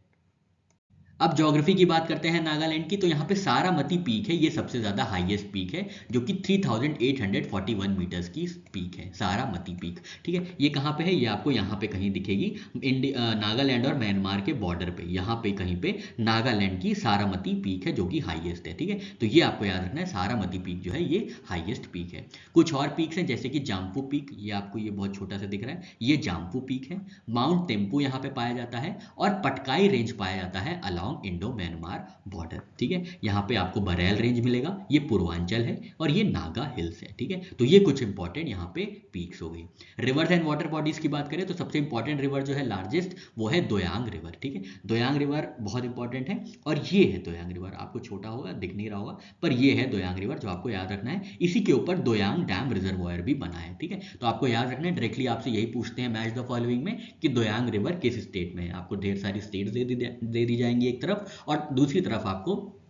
अब ज्योग्राफी की बात करते हैं नागालैंड की, तो यहाँ पे सारामती पीक है, ये सबसे ज्यादा हाईएस्ट पीक है, जो कि 3841 मीटर्स की पीक है, सारामती पीक, ठीक है। ये कहाँ पे है, ये आपको यहाँ पे कहीं दिखेगी, नागालैंड और म्यांमार के बॉर्डर पे, यहाँ पे कहीं पे नागालैंड की सारामती पीक है जो कि हाईएस्ट है, ठीक है। तो ये आपको याद रखना है, सारामती पीक जो है ये हाईएस्ट पीक है। कुछ और पीक्स हैं जैसे कि जाम्पू पीक, ये आपको ये बहुत छोटा सा दिख रहा है, ये जाम्पू पीक है। माउंट टेम्पू यहाँ पे पाया जाता है, और पटकाई रेंज पाया जाता है अलोंग इंडो म्यांमार बॉर्डर। ठीक है, यहाँ पे आपको बरेल रेंज मिलेगा, ये पूर्वांचल है, और ये नागा हिल्स है। ठीक है, तो ये कुछ इंपॉर्टेंट यहाँ पे पीक्स हो गई। रिवर्स एंड वाटर बॉडीज की बात करें तो सबसे इंपॉर्टेंट रिवर जो है लार्जेस्ट, वो है दोयांग रिवर। ठीक है, दोयांग रिवर बहुत इंपॉर्टेंट है, और ये है दोयांग रिवर। आपको छोटा होगा, दिख नहीं रहा होगा, पर ये है दोयांग रिवर जो आपको याद रखना है। इसी के ऊपर दोयांग डैम रिजर्वायर भी बना है। ठीक है, तो आपको याद रखना है, डायरेक्टली आपसे यही पूछते हैं मैच द फॉलोइंग में कि दोयांग रिवर किस स्टेट में है। आपको ढेर सारी स्टेट्स दे दी जाएंगी एक तरफ, और दूसरी तरफ आपको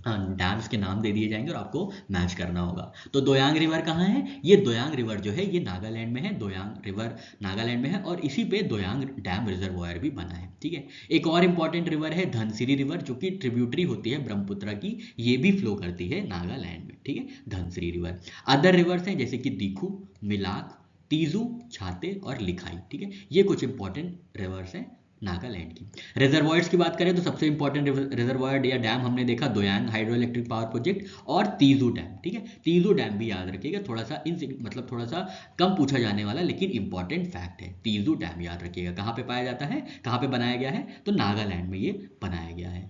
डैम्स के नाम दे दिए जाएंगे, और आपको मैच करना होगा। तो दोयांग रिवर कहाँ है? ये दोयांग रिवर जो है ये नागालैंड में है। दोयांग रिवर नागालैंड में है, और इसी पे दोयांग डैम रिजर्वायर भी बना है। ठीक है, एक और इंपॉर्टेंट रिवर है धनसिरी रिवर, जो कि ट्रिब्यूटरी होती है ब्रह्मपुत्र की, ये भी फ्लो करती है नागालैंड में। ठीक है, धनसिरी रिवर। अदर रिवर्स हैं जैसे कि दीखू, मिलाक, तीजू, छाते और लिखाई। ठीक है, ये कुछ इंपॉर्टेंट रिवर्स हैं नागालैंड की। रिजर्वायर्स की बात करें तो सबसे इंपॉर्टेंट रिजर्वायर या डैम हमने देखा Doyang hydro electric power project और तीजू डैम। ठीक है, तीजू डैम भी याद रखिएगा, थोड़ा सा मतलब थोड़ा सा कम पूछा जाने वाला लेकिन इंपॉर्टेंट फैक्ट है। तीजू डैम याद रखिएगा, कहाँ पे पाया जाता है, कहाँ पे बनाया गया है, तो नागालैंड में ये बनाया गया है।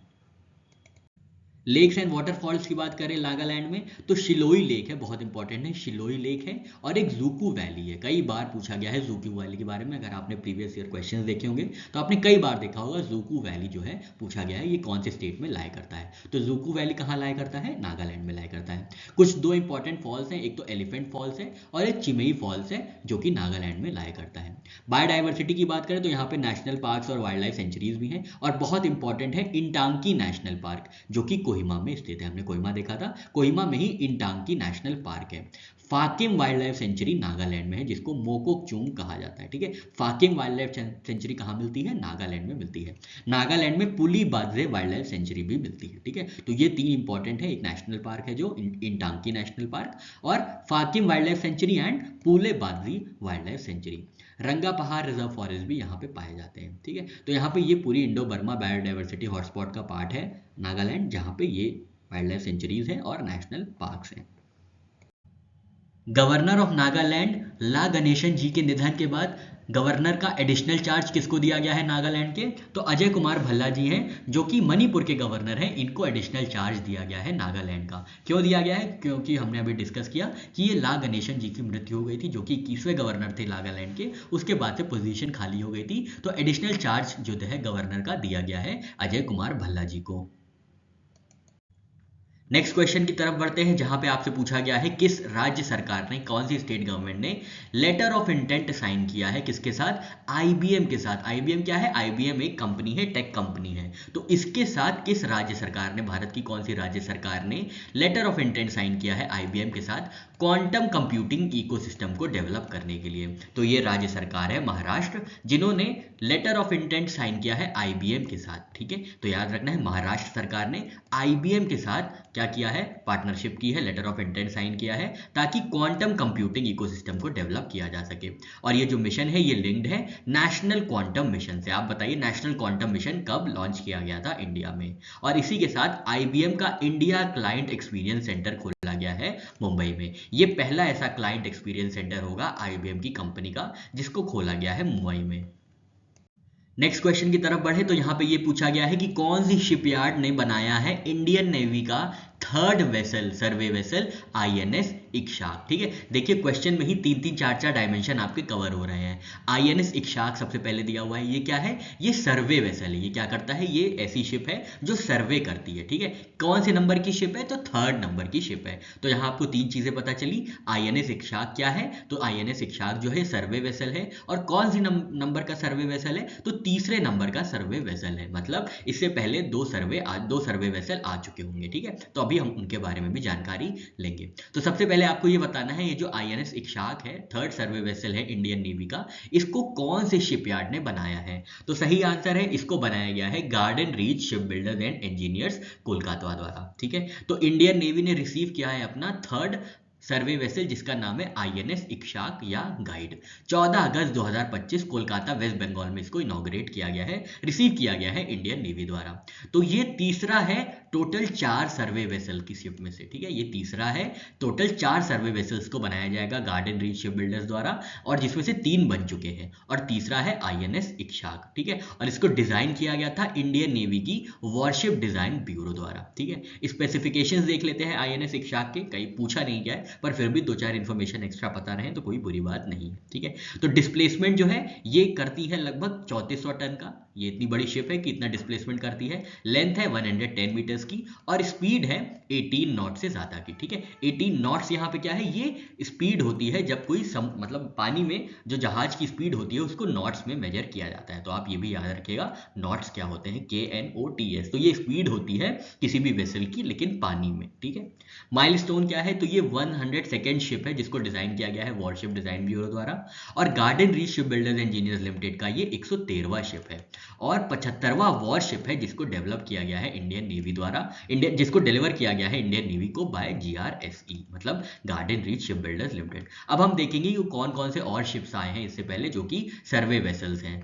लेक्स एंड वाटरफॉल्स की बात करें नागालैंड में तो शिलोई लेक है, बहुत इंपॉर्टेंट है, शिलोई लेक है, और एक जूकू वैली है। कई बार पूछा गया है जूकू वैली के बारे में, अगर आपने प्रीवियस ईयर क्वेश्चंस देखे होंगे तो आपने कई बार देखा होगा जूकू वैली जो है पूछा गया है, ये कौन से स्टेट में लाई करता है। तो जूकू वैली कहाँ लाई करता है? नागालैंड में लाई करता है। कुछ दो इंपॉर्टेंट फॉल्स हैं, एक तो एलिफेंट फॉल्स है और एक चिमेई फॉल्स है, जो कि नागालैंड में लाई करता है। बायोडाइवर्सिटी की बात करें तो यहाँ पे नेशनल पार्क्स और वाइल्ड लाइफ सेंचुरीज भी हैं, और बहुत इंपॉर्टेंट है इंटांकी नेशनल पार्क, जो कि कोहिमा में स्थित है। हमने कोहिमा देखा था, कोहिमा में ही इंटांकी नेशनल पार्क है। फाकिम वाइल्ड लाइफ सेंचुरी नागालैंड में है, जिसको मोकोकचुंग कहा जाता है। ठीक है, फाकिम वाइल्ड लाइफ सेंचुरी कहाँ मिलती है? नागालैंड में मिलती है। नागालैंड में पुली बाजे वाइल्ड लाइफ सेंचुरी भी मिलती है। ठीक है, तो ये तीन इंपॉर्टेंट है, एक नेशनल पार्क है जो इंटांकी नेशनल पार्क, और फाकिम वाइल्ड लाइफ सेंचुरी एंड पुले बाजी वाइल्ड लाइफ सेंचुरी। रंगा पहाड़ रिजर्व फॉरेस्ट भी यहाँ पे पाए जाते हैं। ठीक है, तो यहाँ पे ये पूरी इंडो बर्मा बायोडाइवर्सिटी हॉटस्पॉट का पार्ट है नागालैंड, जहाँ पे ये वाइल्ड लाइफ सेंचुरीज हैं और नेशनल पार्क्स हैं। गवर्नर ऑफ नागालैंड ला गणेशन जी के निधन के बाद गवर्नर का एडिशनल चार्ज किसको दिया गया है नागालैंड के? तो अजय कुमार भल्ला जी हैं, जो कि मणिपुर के गवर्नर हैं, इनको एडिशनल चार्ज दिया गया है नागालैंड का। क्यों दिया गया है? क्योंकि हमने अभी डिस्कस किया कि ये ला गणेशन जी की मृत्यु हो गई थी, जो कि 21वें गवर्नर थे नागालैंड के, उसके बाद से पोजीशन खाली हो गई थी, तो एडिशनल चार्ज जो है गवर्नर का दिया गया है अजय कुमार भल्ला जी को। नेक्स्ट क्वेश्चन की तरफ बढ़ते हैं, जहां पे आपसे पूछा गया है किस राज्य सरकार ने, कौन सी स्टेट गवर्नमेंट ने लेटर ऑफ इंटेंट साइन किया है, किसके साथ? आईबीएम के साथ। आईबीएम क्या है? आईबीएम एक कंपनी है, टेक कंपनी है। तो इसके साथ किस राज्य सरकार ने, भारत की कौन सी राज्य सरकार ने लेटर ऑफ इंटेंट साइन किया है आईबीएम के साथ क्वांटम कंप्यूटिंग इकोसिस्टम को डेवलप करने के लिए? तो ये राज्य सरकार है महाराष्ट्र, जिन्होंने लेटर ऑफ इंटेंट साइन किया है आईबीएम के साथ। ठीक है, तो याद रखना है महाराष्ट्र सरकार ने आईबीएम के साथ क्या किया है? पार्टनरशिप की है, लेटर ऑफ इंटेंट साइन किया है, ताकि क्वांटम कंप्यूटिंग इकोसिस्टम को डेवलप किया जा सके। और ये जो मिशन है ये लिंक्ड है नेशनल क्वांटम मिशन से। आप बताइए नेशनल क्वांटम मिशन कब लॉन्च किया गया था इंडिया में? और इसी के साथ आईबीएम का इंडिया क्लाइंट एक्सपीरियंस सेंटर खोला गया है मुंबई में। ये पहला ऐसा क्लाइंट एक्सपीरियंस सेंटर होगा आईबीएम की कंपनी का, जिसको खोला गया है मुंबई में। नेक्स्ट क्वेश्चन की तरफ बढ़े तो यहाँ पे ये पूछा गया है कि कौन सी शिपयार्ड ने बनाया है इंडियन नेवी का थर्ड वेसल, सर्वे वेसल आईएनएस इक्शाक। ठीक है, देखिए क्वेश्चन में ही 3-3, 4-4 डायमेंशन आपके कवर हो रहे हैं। आईएनएस इक्शाक सबसे पहले दिया हुआ है, ये क्या है? ये सर्वे वेसल है। ये क्या करता है? ये ऐसी शिप है जो सर्वे करती है। ठीक है, कौन से नंबर की शिप है? तो थर्ड नंबर की शिप है। तो यहाँ आपको 3 चीजें पता चली। आईएनएस इक्शाक क्या है? तो आईएनएस इक्शाक जो है सर्वे वेसल है, और कौन सी नंबर का सर्वे वेसल है? तो तीसरे नंबर का सर्वे वेसल है। मतलब इससे पहले 2 सर्वे वेसल आ चुके होंगे। ठीक है, तो अभी हम उनके बारे में भी जानकारी लेंगे। तो सबसे पहले आपको ये बताना है, ये जो आईएनएस इक्शाक है, थर्ड सर्वे वेसल है इंडियन नेवी का, इसको कौन से शिपयार्ड ने बनाया है? तो सही आंसर है, इसको बनाया गया है garden reach ship builders and engineers Kolkata द्वारा। ठीक है, तो इंडियन नेवी ने रिसीव किया है अपना थर्ड सर्वे वेसल जिसका नाम है INS इक्शाक या गाइड। 14 अगस्त 2025 कोलकाता वेस्ट बंगाल में इसको इनॉग्रेट किया गया है, रिसीव किया गया है इंडियन नेवी द्वारा। तो ये तीसरा है टोटल 4 सर्वे वेसल की शिप में से, ठीक है, ये तीसरा है टोटल 4 सर्वे वेसल्स को बनाया जाएगा गार्डन रीच शिप बिल्डर्स द्वारा, और जिसमें से 3 बन चुके हैं, और तीसरा है INS इक्शाक, ठीक है, और इसको डिजाइन किया गया था इंडियन नेवी की वॉरशिप डिजाइन ब्यूरो द्वारा, ठीक है। स्पेसिफिकेशंस देख लेते हैं INS इक्शाक के, कहीं पूछा नहीं गया है पर फिर भी 2-4 इन्फॉर्मेशन एक्स्ट्रा पता रहे तो कोई बुरी बात नहीं है, ठीक है। तो डिस्प्लेसमेंट जो है ये करती है लगभग 3400 टन का, ये इतनी बड़ी शिप है कि इतना डिस्प्लेसमेंट करती है। लेंथ है 110 मीटर्स की, और स्पीड है 18 नॉट से ज्यादा की, ठीक है। 18 नॉट्स यहाँ पे क्या है, ये स्पीड होती है जब कोई मतलब पानी में जो जहाज की स्पीड होती है उसको नॉट्स में मेजर किया जाता है, तो आप ये भी याद रखिएगा नॉट्स क्या होते हैं, KNOTS। तो ये स्पीड होती है किसी भी वेसल की लेकिन पानी में, ठीक है। माइलस्टोन क्या है, तो ये 102nd शिप है जिसको डिजाइन किया गया है वॉरशिप डिजाइन ब्यूरो द्वारा, और garden reach ship builders engineers limited का ये 113वां शिप है, और 75वां वॉरशिप है जिसको डेवलप किया गया है इंडियन नेवी द्वारा, जिसको डिलीवर किया गया है इंडियन नेवी को बाय GRSE, मतलब garden reach ship builders limited. अब हम देखेंगे कि कौन कौन से और शिप्स आए हैं इससे पहले जो कि सर्वे वेसल्स हैं।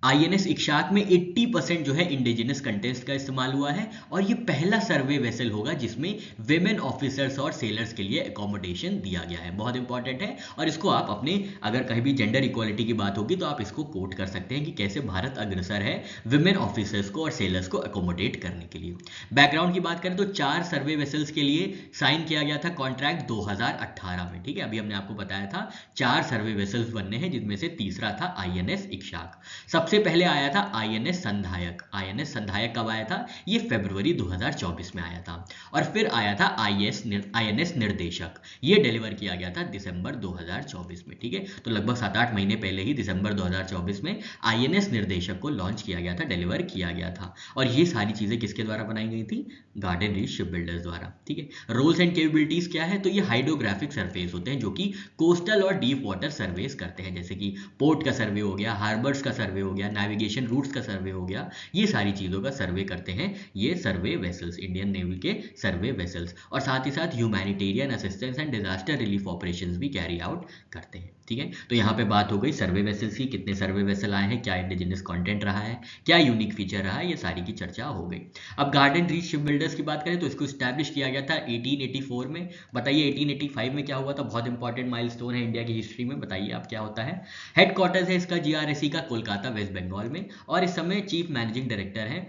INS इक्शाक में 80% जो है इंडिजिनस कंटेंट्स का इस्तेमाल हुआ है, और ये पहला सर्वे वेसल होगा जिसमें विमेन ऑफिसर्स और सेलर्स के लिए एकोमोडेशन दिया गया है, बहुत इंपॉर्टेंट है। और इसको आप अपने अगर कहीं भी जेंडर इक्वालिटी की बात होगी तो आप इसको कोट कर सकते हैं कि कैसे भारत अग्रसर है विमेन ऑफिसर्स को और सेलर्स को एकोमोडेट करने के लिए। बैकग्राउंड की बात करें तो 4 सर्वे वेसल्स के लिए साइन किया गया था कॉन्ट्रैक्ट 2018 में, ठीक है। अभी हमने आपको बताया था 4 सर्वे वेसल्स बनने हैं जिनमें से तीसरा था INS इक्शाक। सबसे पहले आया था INS संधायक। INS संधायक कब आया था, ये फरवरी 2024 में आया था। और फिर आया था INS निर्देशक, ये डिलीवर किया गया था दिसंबर 2024 में, ठीक है। तो लगभग 7-8 महीने पहले ही दिसंबर 2024 में INS निर्देशक को लॉन्च किया गया था, डिलीवर किया गया था। और ये सारी चीजें किसके द्वारा बनाई गई थी, गार्डन रीच शिप बिल्डर्स द्वारा, ठीक है। रोल्स एंड कैपेबिलिटीज क्या है, तो ये हाइड्रोग्राफिक सरफेस होते हैं जो कि कोस्टल और डीप वाटर सर्वेस करते हैं, जैसे कि पोर्ट का सर्वे हो गया, हार्बर्स का सर्वे हो गया, नेविगेशन रूट्स का सर्वे हो गया, ये सारी चीजों का सर्वे करते हैं ये सर्वे वेसल्स, इंडियन नेवी के सर्वे वेसल्स। और साथ ही साथ humanitarian assistance and disaster relief operations भी कैरी आउट करते हैं, ठीक है। तो यहाँ पे बात हो गई सर्वे वेसल्स की, कितने सर्वे वेसल आए हैं, क्या इंडिजिनस कंटेंट रहा है, क्या यूनिक फीचर रहा है, ये सारी की चर्चा हो गई। अब गार्डन रीच शिप बिल्डर्स की बात करें तो इसको स्टैब्लिश किया गया था 1884 में। बताइए 1885 में क्या हुआ था, बहुत इंपॉर्टेंट माइलस्टोन है इंडिया की हिस्ट्री में, बताइए आप क्या होता है। हेडक्वार्टर्स है इसका GRSE का कोलकाता वेस्ट बंगाल में, और इस समय चीफ मैनेजिंग डायरेक्टर है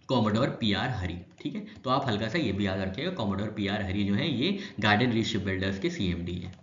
कॉमोडोर PR हरी, ठीक है। तो आप हल्का सा ये भी याद रखिएगा, कॉमोडोर PR हरी जो है ये गार्डन रीच शिप बिल्डर्स के CMD है।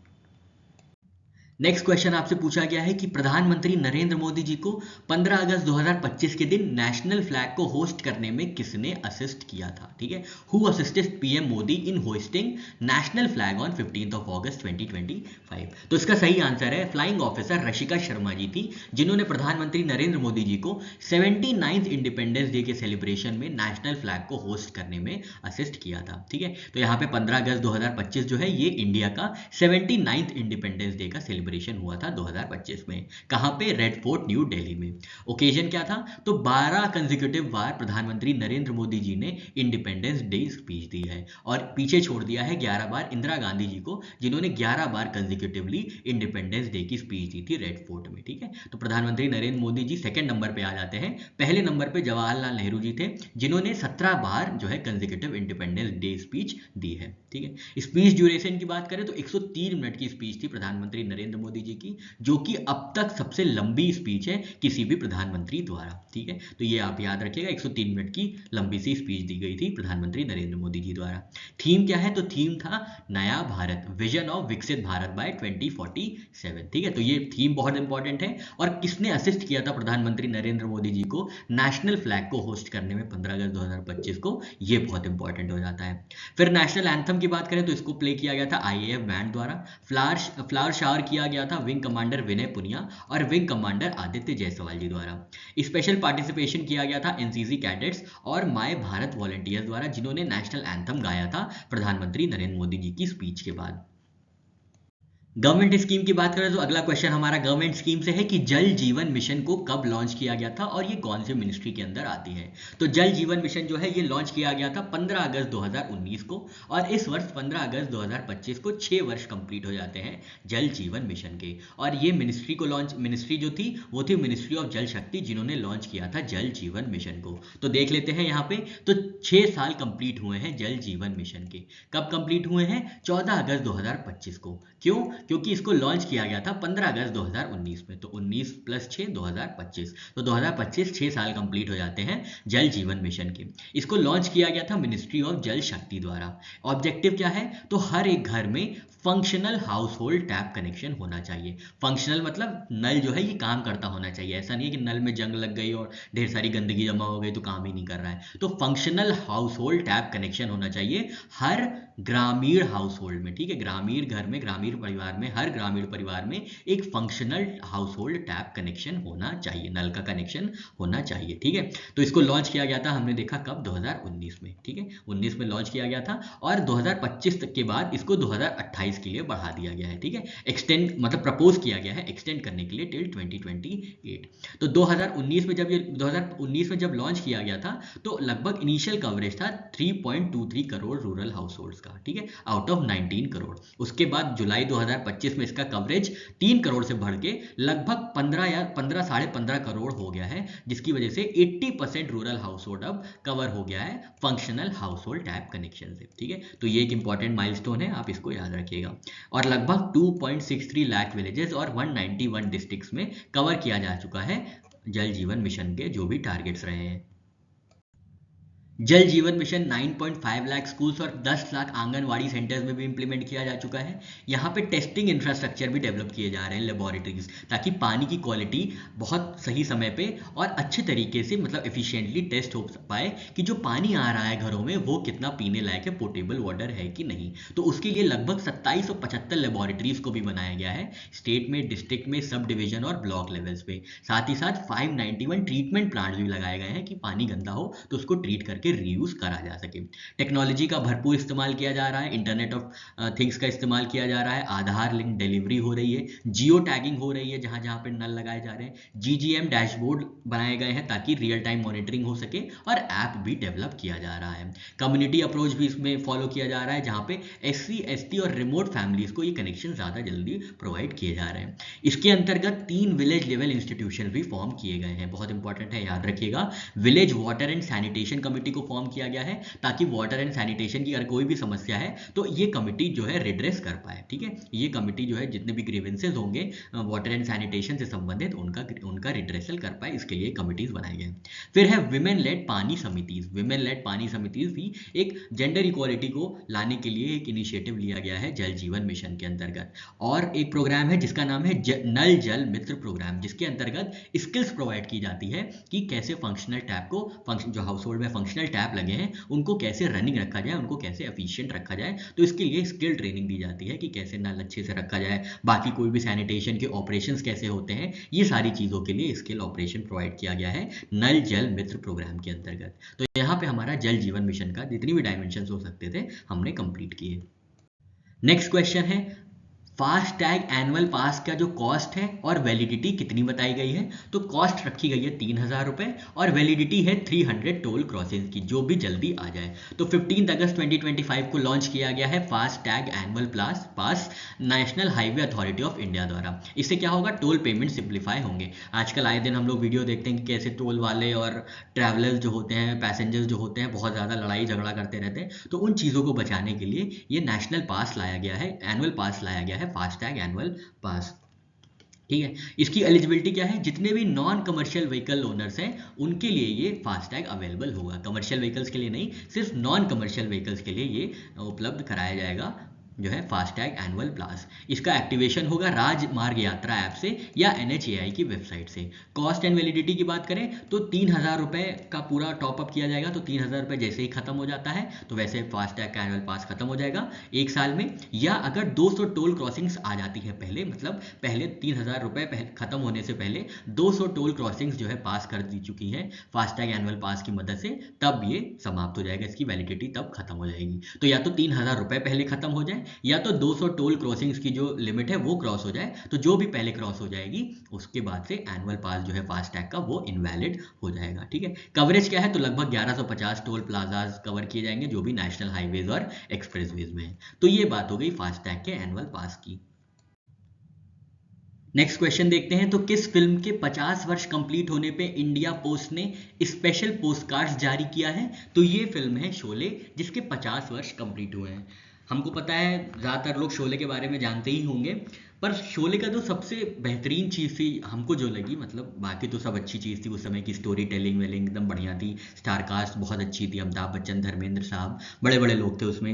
नेक्स्ट क्वेश्चन आपसे पूछा गया है कि प्रधानमंत्री नरेंद्र मोदी जी को 15 अगस्त 2025 के दिन नेशनल फ्लैग को होस्ट करने में किसने असिस्ट किया था, ठीक है। Who assisted PM Modi in hosting national flag on 15 अगस्त 2025। तो इसका सही आंसर है फ्लाइंग ऑफिसर रशिका शर्मा जी थी, जिन्होंने प्रधानमंत्री नरेंद्र मोदी जी को 79th इंडिपेंडेंस डे के सेलिब्रेशन में नेशनल फ्लैग को होस्ट करने में असिस्ट किया था, ठीक है। तो यहाँ पे 15 अगस्त 2025 जो है ये इंडिया का 79th इंडिपेंडेंस डे का सेलिब्रेशन हुआ था 2025 में। कहां पे, रेड फोर्ट न्यू दिल्ली में। ओकेजन क्या था, तो 12 कंसेक्यूटिव बार प्रधानमंत्री नरेंद्र मोदी जी ने इंडिपेंडेंस डे स्पीच दी है, और पीछे छोड़ दिया है 11 बार इंदिरा गांधी जी को, जिन्होंने 11 बार कंसेक्यूटिवली इंडिपेंडेंस डे की स्पीच दी थी रेड फोर्ट में, ठीक है। तो प्रधानमंत्री नरेंद्र मोदी जी सेकंड नंबर पे आ जाते हैं। पहले नंबर पे जवाहरलाल नेहरू जी थे, जिन्होंने 17 बार जो है कंसेक्यूटिव इंडिपेंडेंस डे स्पीच दी है, ठीक है। स्पीच ड्यूरेशन की बात करें तो 103 मिनट की स्पीच थी प्रधानमंत्री नरेंद्र मोदी जी की, जो कि अब तक सबसे लंबी स्पीच है किसी भी प्रधानमंत्री द्वारा, ठीक है। तो ये आप याद रखिएगा, 103 मिनट की लंबी सी स्पीच दी गई थी प्रधानमंत्री नरेंद्र मोदी जी द्वारा। थीम क्या है, तो थीम था नया भारत, विजन ऑफ विकसित भारत बाय 2047, ठीक है। तो ये थीम बहुत इंपॉर्टेंट है। और किसने असिस्ट किया था प्रधानमंत्री नरेंद्र मोदी जी को नेशनल फ्लैग को होस्ट करने में 15 अगस्त 2025 को, ये बहुत इंपॉर्टेंट हो जाता है। फिर नेशनल एंथम की बात करें तो इसको प्ले किया गया था IAF बैंड द्वारा। फ्लावर शावर किया गया था विंग कमांडर विनय पुनिया और विंग कमांडर आदित्य जायसवाल जी द्वारा। स्पेशल पार्टिसिपेशन किया गया था NCC कैडेट्स और माय भारत वॉलंटियर्स द्वारा, जिन्होंने नेशनल एंथम गाया था प्रधानमंत्री नरेंद्र मोदी जी की स्पीच के बाद। गवर्नमेंट स्कीम की बात करें तो अगला क्वेश्चन हमारा गवर्नमेंट स्कीम से है कि जल जीवन मिशन को कब लॉन्च किया गया था और ये कौन से मिनिस्ट्री के अंदर आती है। तो जल जीवन मिशन जो है ये लॉन्च किया गया था 15 अगस्त 2019 को, और इस वर्ष 15 अगस्त 2025 को 6 वर्ष कंप्लीट हो जाते हैं जल जीवन मिशन के। और ये मिनिस्ट्री जो थी वो थी मिनिस्ट्री ऑफ जल शक्ति, जिन्होंने लॉन्च किया था जल जीवन मिशन को। तो देख लेते हैं यहाँ पे, तो 6 साल कंप्लीट हुए हैं जल जीवन मिशन के। कब कंप्लीट हुए हैं? 14 अगस्त 2025 को। क्यों? क्योंकि इसको लॉन्च किया गया था 15 अगस्त 2019 में, तो 19 + 6 2025, तो 2025 6 साल कंप्लीट हो जाते हैं जल जीवन मिशन के। इसको लॉन्च किया गया था मिनिस्ट्री ऑफ जल शक्ति द्वारा। ऑब्जेक्टिव क्या है? तो हर एक घर में functional house hold tap connection होना चाहिए। फंक्शनल मतलब नल जो है ये काम करता होना चाहिए, ऐसा नहीं है कि नल में जंग लग गई और ढेर सारी गंदगी जमा हो गई तो काम ही नहीं कर रहा है। तो functional house hold tap connection होना चाहिए हर ग्रामीण हाउस होल्ड में, ठीक है, ग्रामीण घर में, ग्रामीण परिवार में, हर ग्रामीण परिवार में एक functional house hold tap connection होना चाहिए, नल का कनेक्शन होना चाहिए, ठीक है। तो इसको लॉन्च किया गया था, हमने देखा कब? 2019 में, ठीक है, 19 में लॉन्च किया गया था, और 2025 तक के बाद इसको 2028 के लिए बढ़ा दिया गया है, ठीक है, एक्सटेंड मतलब प्रपोज किया गया है एक्सटेंड करने के लिए टिल 2028। तो 2019 में जब लॉन्च किया गया था तो लगभग इनिशियल कवरेज था 3.23 करोड़ रूरल हाउस होल्ड्स का, ठीक है, आउट ऑफ 19 करोड़। उसके बाद जुलाई 2025 में इसका कवरेज 3 करोड़ से बढ़ के लगभग 15 या 15 साढ़े 15 करोड़ हो गया है, जिसकी वजह से 80% रूरल हाउस होल्ड अब कवर हो गया है functional house hold tap connection से, ठीक है। तो ये एक इंपॉर्टेंट माइलस्टोन है, आप इसको याद रखिएगा। और लगभग 2.63 लाख विलेजेस और 191 डिस्ट्रिक्ट्स में कवर किया जा चुका है जल जीवन मिशन के जो भी टारगेट्स रहे हैं। जल जीवन मिशन 9.5 लाख स्कूल्स और 10 लाख आंगनवाड़ी सेंटर्स में भी इंप्लीमेंट किया जा चुका है। यहाँ पे टेस्टिंग इंफ्रास्ट्रक्चर भी डेवलप किए जा रहे हैं, लेबोरेटरीज, ताकि पानी की क्वालिटी बहुत सही समय पे और अच्छे तरीके से मतलब एफिशिएंटली टेस्ट हो पाए कि जो पानी आ रहा है घरों में वो कितना पीने लायक है, पोर्टेबल वाटर है कि नहीं। तो उसके लिए लगभग 2775 लेबोरेटरीज को भी बनाया गया है स्टेट में, डिस्ट्रिक्ट में, सब डिवीजन और ब्लॉक लेवल्स पे। साथ ही साथ 591 ट्रीटमेंट प्लांट भी लगाए गए हैं कि पानी गंदा हो तो उसको ट्रीट करके रीयूज करा जा सके। टेक्नोलॉजी का भरपूर इस्तेमाल किया जा रहा है, इंटरनेट ऑफ थिंग्स का इस्तेमाल किया जा रहा है, आधार लिंक डिलीवरी हो रही है, जियो टैगिंग हो रही है जहां जहां पे नल लगाए जा रहे हैं, जीजीएम डैशबोर्ड बनाए गए हैं ताकि रियल टाइम मॉनिटरिंग हो सके, और ऐप भी डेवलप किया जा रहा है। कम्युनिटी अप्रोच भी इसमें फॉलो किया जा रहा है जहां पे SC ST और रिमोट फैमिलीज को ये कनेक्शन ज्यादा जल्दी प्रोवाइड किए जा रहे हैं। इसके अंतर्गत 3 विलेज लेवल इंस्टीट्यूशन भी फॉर्म किए गए हैं, बहुत इंपॉर्टेंट है, याद रखिएगा। Village water and sanitation committee को फॉर्म किया गया है ताकि वाटर एंड सैनिटेशन की अगर कोई भी समस्या है तो ये कमेटी जो है रिड्रेस कर पाए, ठीक है। ये कमेटी जो है जितने भी ग्रीवेंसेज होंगे वाटर एंड सैनिटेशन से संबंधित उनका रिड्रेसल कर पाए, इसके लिए कमिटीज बनाई गए। फिर है विमेन लेड पानी समितिज। विमेन लेड पानी समितिज भी एक जेंडर इक्वालिटी को लाने के लिए एक इनिशिएटिव लिया गया है जल जीवन मिशन के अंतर्गत। और एक प्रोग्राम है जिसका नाम है नल जल मित्र प्रोग्राम, जिसके अंतर्गत स्किल्स प्रोवाइड की जाती है कि कैसे फंक्शनल टैप को जो हाउस होल्ड में फंक्शनल टैप लगे हैं उनको कैसे रनिंग रखा जाए, उनको कैसे एफिशिएंट रखा जाए। तो इसके लिए स्किल ट्रेनिंग दी जाती है कि कैसे नल अच्छे से रखा जाए, बाकी कोई भी सैनिटेशन के ऑपरेशंस कैसे होते हैं, ये सारी चीज़ों के लिए स्किल ऑपरेशन प्रोवाइड किया गया है नल जल मित्र प्रोग्राम के अंतर्गत। तो यहाँ पे हमारा जल जीवन मिशन का जितनी भी डायमेंशन हो सकते थे हमने कंप्लीट किए। नेक्स्ट क्वेश्चन है फास्ट टैग एनुअल पास का जो कॉस्ट है और वैलिडिटी कितनी बताई गई है। तो कॉस्ट रखी गई है 3000 रुपए और वैलिडिटी है 300 टोल क्रॉसिंग की, जो भी जल्दी आ जाए। तो 15 अगस्त 2025 को लॉन्च किया गया है fast tag annual pass national highway authority of India द्वारा। इससे क्या होगा? टोल पेमेंट सिंप्लीफाई होंगे। आजकल आए दिन हम लोग वीडियो देखते हैं कि कैसे टोल वाले और ट्रैवलर्स जो होते हैं, पैसेंजर्स जो होते हैं, बहुत ज़्यादा लड़ाई झगड़ा करते रहते हैं। तो उन चीज़ों को बचाने के लिए ये नेशनल पास लाया गया है, एनुअल पास लाया गया है, फास्टैग एनुअल पास, ठीक है। इसकी एलिजिबिलिटी क्या है? जितने भी नॉन कमर्शियल व्हीकल ओनर्स हैं उनके लिए ये फास्टैग अवेलेबल होगा, कमर्शियल व्हीकल्स के लिए नहीं, सिर्फ नॉन कमर्शियल व्हीकल्स के लिए ये उपलब्ध कराया जाएगा जो है फास्टैग एनुअल पास। इसका एक्टिवेशन होगा राजमार्ग यात्रा ऐप से या NHAI की वेबसाइट से। कॉस्ट एंड वैलिडिटी की बात करें तो 3000 रुपए का पूरा टॉपअप किया जाएगा। तो 3000 रुपए जैसे ही खत्म हो जाता है तो वैसे फास्टैग का एनुअल पास खत्म हो जाएगा 1 साल में। या अगर 200 टोल क्रॉसिंग्स आ जाती है पहले, मतलब पहले 3000 रुपए खत्म होने से पहले 200 टोल क्रॉसिंग्स जो है पास कर दी चुकी हैं फास्टैग एनुअल पास की मदद से, तब ये समाप्त हो जाएगा, इसकी वैलिडिटी तब खत्म हो जाएगी। तो या तो 3000 रुपए पहले खत्म हो जाए है, या तो 200 टोल क्रॉसिंग्स की जो लिमिट है वो क्रॉस हो जाए, तो जो भी पहले क्रॉस हो जाएगी उसके बाद से एनुअल पास जो है फास्टैग का वो इनवैलिड हो जाएगा। ठीक है, कवरेज क्या है, तो लगभग 1150 टोल प्लाजाज कवर किए जाएंगे जो भी नेशनल हाईवेज और एक्सप्रेसवेज में है। तो ये बात हो गई फास्टैग के एनुअल पास की। नेक्स्ट क्वेश्चन देखते हैं, तो किस फिल्म के 50 वर्ष कंप्लीट होने पे इंडिया पोस्ट ने स्पेशल पोस्ट कार्ड्स जारी किया है? तो ये फिल्म है शोले, जिसके 50 वर्ष कंप्लीट हुए हैं। हमको पता है ज़्यादातर लोग शोले के बारे में जानते ही होंगे, पर शोले का जो सबसे बेहतरीन चीज़ थी हमको जो लगी, मतलब बाकी तो सब अच्छी चीज़ थी, उस समय की स्टोरी टेलिंग वेलिंग एकदम बढ़िया थी, स्टार कास्ट बहुत अच्छी थी, अमिताभ बच्चन, धर्मेंद्र साहब, बड़े बड़े लोग थे उसमें,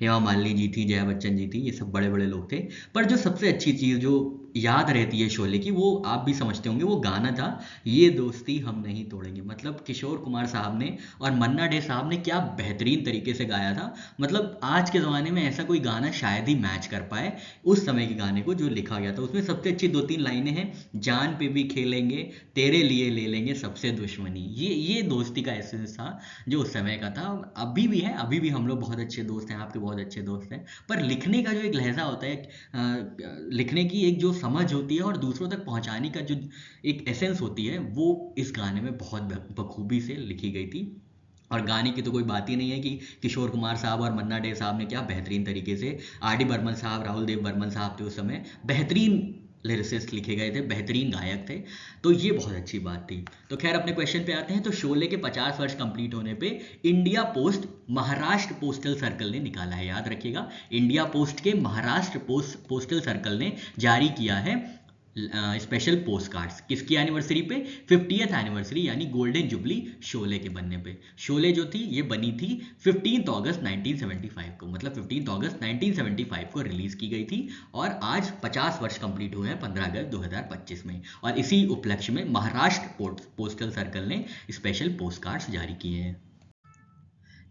हेमा मालिनी जी थी, जया बच्चन जी थी, ये सब बड़े बड़े लोग थे। पर जो सबसे अच्छी चीज़ जो याद रहती है शोले की, वो आप भी समझते होंगे, वो गाना था ये दोस्ती हम नहीं तोड़ेंगे। मतलब किशोर कुमार साहब ने और मन्ना डे साहब ने क्या बेहतरीन तरीके से गाया था। मतलब आज के ज़माने में ऐसा कोई गाना शायद ही मैच कर पाए उस समय के गाने को जो लिखा गया था। उसमें सबसे अच्छी 2-3 लाइनें हैं, जान पे भी खेलेंगे, तेरे लिए ले लेंगे सबसे दुश्मनी। ये दोस्ती का एसेंस था जो उस समय का था। अभी भी है, अभी भी हम लोग बहुत अच्छे दोस्त हैं, आपके बहुत अच्छे दोस्त हैं, पर लिखने का जो एक लहजा होता है, लिखने की एक जो समझ होती है और दूसरों तक पहुंचाने का जो एक एसेंस होती है, वो इस गाने में बहुत बखूबी से लिखी गई थी। और गाने की तो कोई बात ही नहीं है कि किशोर कुमार साहब और मन्ना डे साहब ने क्या बेहतरीन तरीके से, आर डी बर्मन साहब, राहुल देव बर्मन साहब थे उस समय, बेहतरीन लिरिसिस्ट लिखे गए थे, बेहतरीन गायक थे, तो ये बहुत अच्छी बात थी। तो खैर अपने क्वेश्चन पे आते हैं। तो शोले के 50 वर्ष कंप्लीट होने पे India post Maharashtra postal circle ने निकाला है, याद रखिएगा, इंडिया पोस्ट के महाराष्ट्र पोस्टल सर्कल ने जारी किया है स्पेशल पोस्ट कार्ड्स। किसकी एनिवर्सरी पे? 50th एनिवर्सरी, यानी गोल्डन जुबली शोले के बनने पे। शोले जो थी ये बनी थी 15 अगस्त 1975 को, मतलब 15 अगस्त 1975 को रिलीज की गई थी, और आज 50 वर्ष कंप्लीट हुए हैं 15 अगस्त 2025 में, और इसी उपलक्ष्य में महाराष्ट्र पोस्टल सर्कल ने स्पेशल पोस्ट कार्ड्स जारी किए हैं।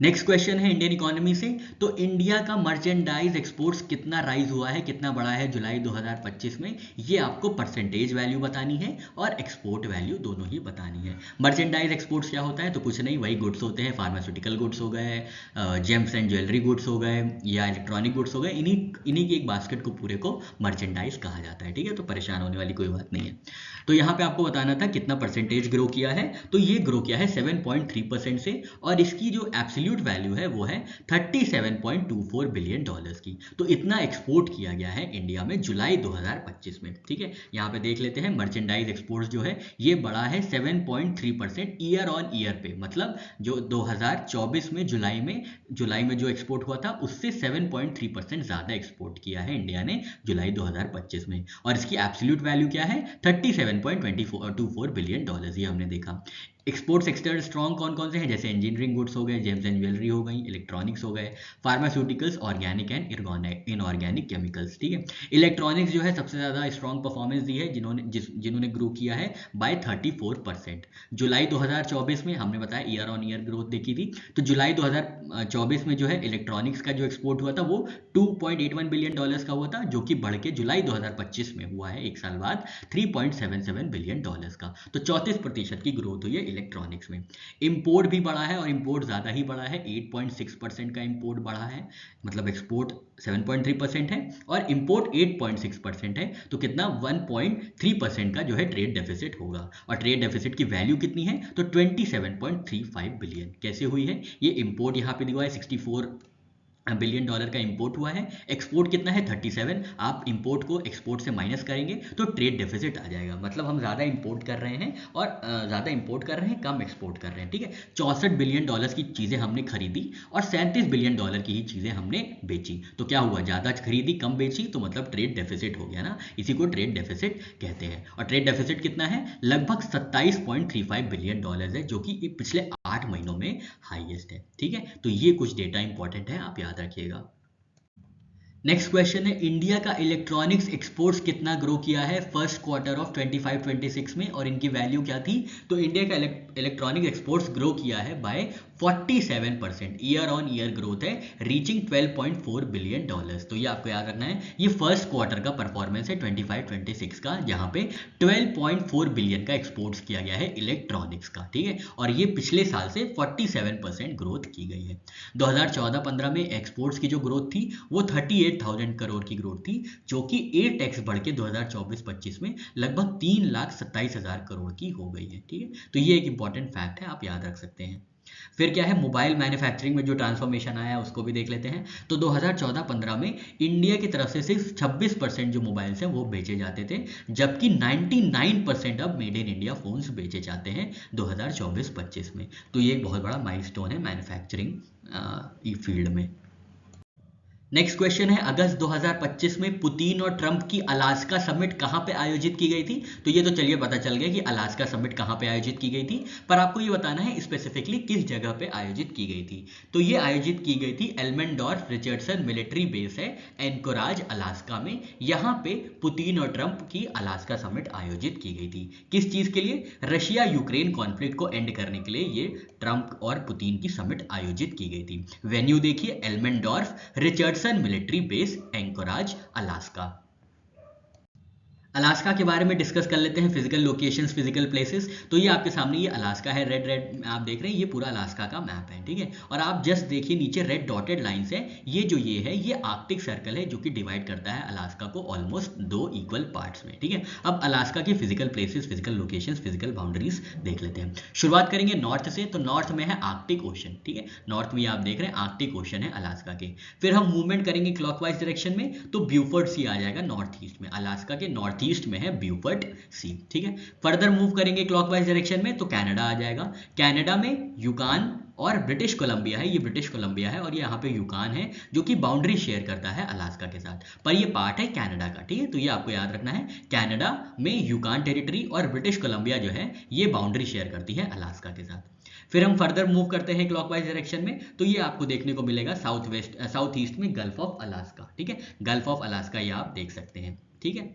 नेक्स्ट क्वेश्चन है इंडियन इकोनॉमी से, तो इंडिया का मर्चेंडाइज एक्सपोर्ट्स कितना राइज हुआ है, कितना बढ़ा है जुलाई 2025 में, ये आपको परसेंटेज वैल्यू बतानी है और एक्सपोर्ट वैल्यू दोनों ही बतानी है। मर्चेंडाइज एक्सपोर्ट्स क्या होता है, तो कुछ नहीं, वही गुड्स होते हैं, फार्मास्यूटिकल गुड्स हो गए, जेम्स एंड ज्वेलरी गुड्स हो गए, या इलेक्ट्रॉनिक गुड्स हो गए, इन्हीं की एक बास्केट को पूरे को मर्चेंडाइज कहा जाता है। ठीक है, तो परेशान होने वाली कोई बात नहीं है। तो यहाँ पे आपको बताना था कितना परसेंटेज ग्रो किया है, तो ये ग्रो किया है 7.3% से, और इसकी जो एब्सोल्यूट वैल्यू है वो है 37.24 बिलियन डॉलर्स की। तो इतना एक्सपोर्ट किया गया है इंडिया में जुलाई 2025 में। ठीक है, यहाँ पे देख लेते हैं, मर्चेंडाइज एक्सपोर्ट्स जो है ये बढ़ा है 7.3% ईयर ऑन ईयर पे, मतलब जो 2024 में जुलाई में जो एक्सपोर्ट हुआ था उससे 7.3% ज्यादा एक्सपोर्ट किया है इंडिया ने जुलाई 2025 में, और इसकी एब्सोल्यूट वैल्यू क्या है, 37.24 बिलियन डॉलर्स, ये हमने देखा। एक्सपोर्ट सेक्टर स्ट्रॉन्ग कौन कौन से हैं, जैसे इंजीनियरिंग गुड्स हो गए, जेम्स एंड ज्वेलरी हो गई, इलेक्ट्रॉनिक्स हो गए, pharmaceuticals, organic and inorganic chemicals. ठीक है, इलेक्ट्रॉनिक्स जो है सबसे ज़्यादा स्ट्रॉन्ग परफॉर्मेंस दी है, जिन्होंने ग्रो किया है बाय 34%। जुलाई 2024 में हमने बताया ईयर ऑन ईयर ग्रोथ देखी थी, तो जुलाई 2024 में जो है इलेक्ट्रॉनिक्स का जो एक्सपोर्ट हुआ था वो 2.81 बिलियन डॉलर्स का हुआ था, जो कि बढ़ के जुलाई 2025 में हुआ है, एक साल बाद, 3.77 बिलियन डॉलर्स का। तो 34% की ग्रोथ हुई है इलेक्ट्रॉनिक्स में। इंपोर्ट भी बढ़ा है, और इंपोर्ट ज़्यादा ही बढ़ा है, 8.6% का इंपोर्ट बढ़ा है, मतलब एक्सपोर्ट 7.3% है और इंपोर्ट 8.6% है, तो कितना 1.3% का जो है ट्रेड डेफिसिट होगा, और ट्रेड डेफिसिट की वैल्यू कितनी है, तो 27.35 बिलियन। कैसे हुई है, ये इंपोर्ट यहाँ पे दिया है 64 बिलियन डॉलर का इंपोर्ट हुआ है, एक्सपोर्ट कितना है 37, आप इंपोर्ट को एक्सपोर्ट से माइनस करेंगे तो ट्रेड डेफिसिट आ जाएगा, मतलब हम ज़्यादा इंपोर्ट कर रहे हैं और ज़्यादा इंपोर्ट कर रहे हैं, कम एक्सपोर्ट कर रहे हैं। ठीक है, 64 बिलियन डॉलर्स की चीज़ें हमने खरीदी और 37 बिलियन डॉलर की ही चीज़ें हमने बेची, तो क्या हुआ, ज़्यादा खरीदी कम बेची, तो मतलब ट्रेड डेफिसिट हो गया ना, इसी को ट्रेड डेफिसिट कहते हैं। और ट्रेड डेफिसिट कितना है, लगभग 27.35 बिलियन डॉलर्स है, जो कि पिछले 8 महीनों में हाईएस्ट है। ठीक है, तो ये कुछ डेटा इंपॉर्टेंट है, आप याद रखिएगा। नेक्स्ट क्वेश्चन है, इंडिया का इलेक्ट्रॉनिक्स एक्सपोर्ट्स कितना ग्रो किया है फर्स्ट क्वार्टर ऑफ 25-26 में, और इनकी वैल्यू क्या थी, तो इंडिया का इलेक्ट्रॉनिक एक्सपोर्ट्स ग्रो किया है by 47%, year on year growth है, रीचिंग 12.4 बिलियन डॉलर्स। तो ये आपको याद रखना है, ये फर्स्ट क्वार्टर का परफॉर्मेंस है 25-26 का, जहां पे 12.4 बिलियन का एक्सपोर्ट्स किया गया है इलेक्ट्रॉनिक्स का, ठीक है। और ये पिछले साल से 47% ग्रोथ की गई है। 2014-15 में एक्सपोर्ट्स की जो ग्रोथ थी वो 38,000 करोड़ की ग्रोथ थी, जो कि 8x बढ़ के 2024-25 में लगभग 3,27,000 करोड़ की हो गई है, ठीक है। तो ये एक इंपॉर्टेंट फैक्ट है, आप याद रख सकते हैं। फिर क्या है, मोबाइल मैन्युफैक्चरिंग में जो ट्रांसफॉर्मेशन आया है उसको भी देख लेते हैं। तो 2014-15 में इंडिया की तरफ से सिर्फ 26% जो मोबाइल्स हैं वो बेचे जाते थे, जबकि 99% अब मेड इन इंडिया फोन्स बेचे जाते हैं 2024-25 में। तो ये एक बहुत बड़ा माइलस्टोन है मैन्युफैक्चरिंग फील्ड में। नेक्स्ट क्वेश्चन है, अगस्त 2025 में पुतिन और ट्रंप की अलास्का समिट कहां पे आयोजित की गई थी? तो ये तो चलिए पता चल गया कि अलास्का समिट कहां पे आयोजित की गई थी, पर आपको ये बताना है स्पेसिफिकली किस जगह पे आयोजित की गई थी। तो ये आयोजित की गई थी एल्मेंडोर्फ रिचर्डसन मिलिट्री बेस है एनकोराज अलास्का में। यहाँ पे पुतिन और ट्रंप की अलास्का समिट आयोजित की गई थी। किस चीज के लिए? रशिया यूक्रेन कॉन्फ्लिक्ट को एंड करने के लिए ये ट्रंप और पुतिन की समिट आयोजित की गई थी। वेन्यू देखिए, Elmendorf Richardson military base Anchorage Alaska. Alaska के बारे में डिस्कस कर लेते हैं, फिजिकल लोकेशंस, फिजिकल प्लेसेस। तो ये आपके सामने ये अलास्का है, रेड रेड आप देख रहे हैं, ये पूरा अलास्का का मैप है, ठीक है। और आप जस्ट देखिए नीचे रेड डॉटेड लाइंस है, ये जो ये आर्कटिक सर्कल है जो कि डिवाइड करता है अलास्का को ऑलमोस्ट 2 इक्वल पार्ट्स में, ठीक है। अब अलास्का की physical places, physical locations, physical boundaries देख लेते हैं। शुरुआत करेंगे नॉर्थ से। तो नॉर्थ में है आर्कटिक ओशन, ठीक है। नॉर्थ में आप देख रहे हैं आर्कटिक ओशन है अलास्का के। फिर हम मूवमेंट करेंगे क्लॉकवाइज डायरेक्शन में, तो ब्यूफोर्ड सी आ जाएगा नॉर्थ ईस्ट में। अलास्का के नॉर्थ ईस्ट में है ब्यूफोर्ड सी, ठीक है। फर्दर मूव करेंगे क्लॉकवाइज डायरेक्शन में तो कनाडा आ जाएगा। कनाडा में यूकान और ब्रिटिश कोलंबिया है, ये ब्रिटिश कोलंबिया है, और ये यहाँ पे यूकान है जो कि बाउंड्री शेयर करता है अलास्का के साथ, पर ये पार्ट है कनाडा का, ठीक है। तो ये आपको याद रखना है, कनाडा में यूकान टेरिटरी और ब्रिटिश कोलंबिया जो है ये बाउंड्री शेयर करती है अलास्का के साथ। फिर हम फर्दर मूव करते हैं क्लॉकवाइज डायरेक्शन में, तो ये आपको देखने को मिलेगा साउथ ईस्ट में गल्फ ऑफ अलास्का, ठीक है। गल्फ ऑफ अलास्का ये आप देख सकते हैं, ठीक है।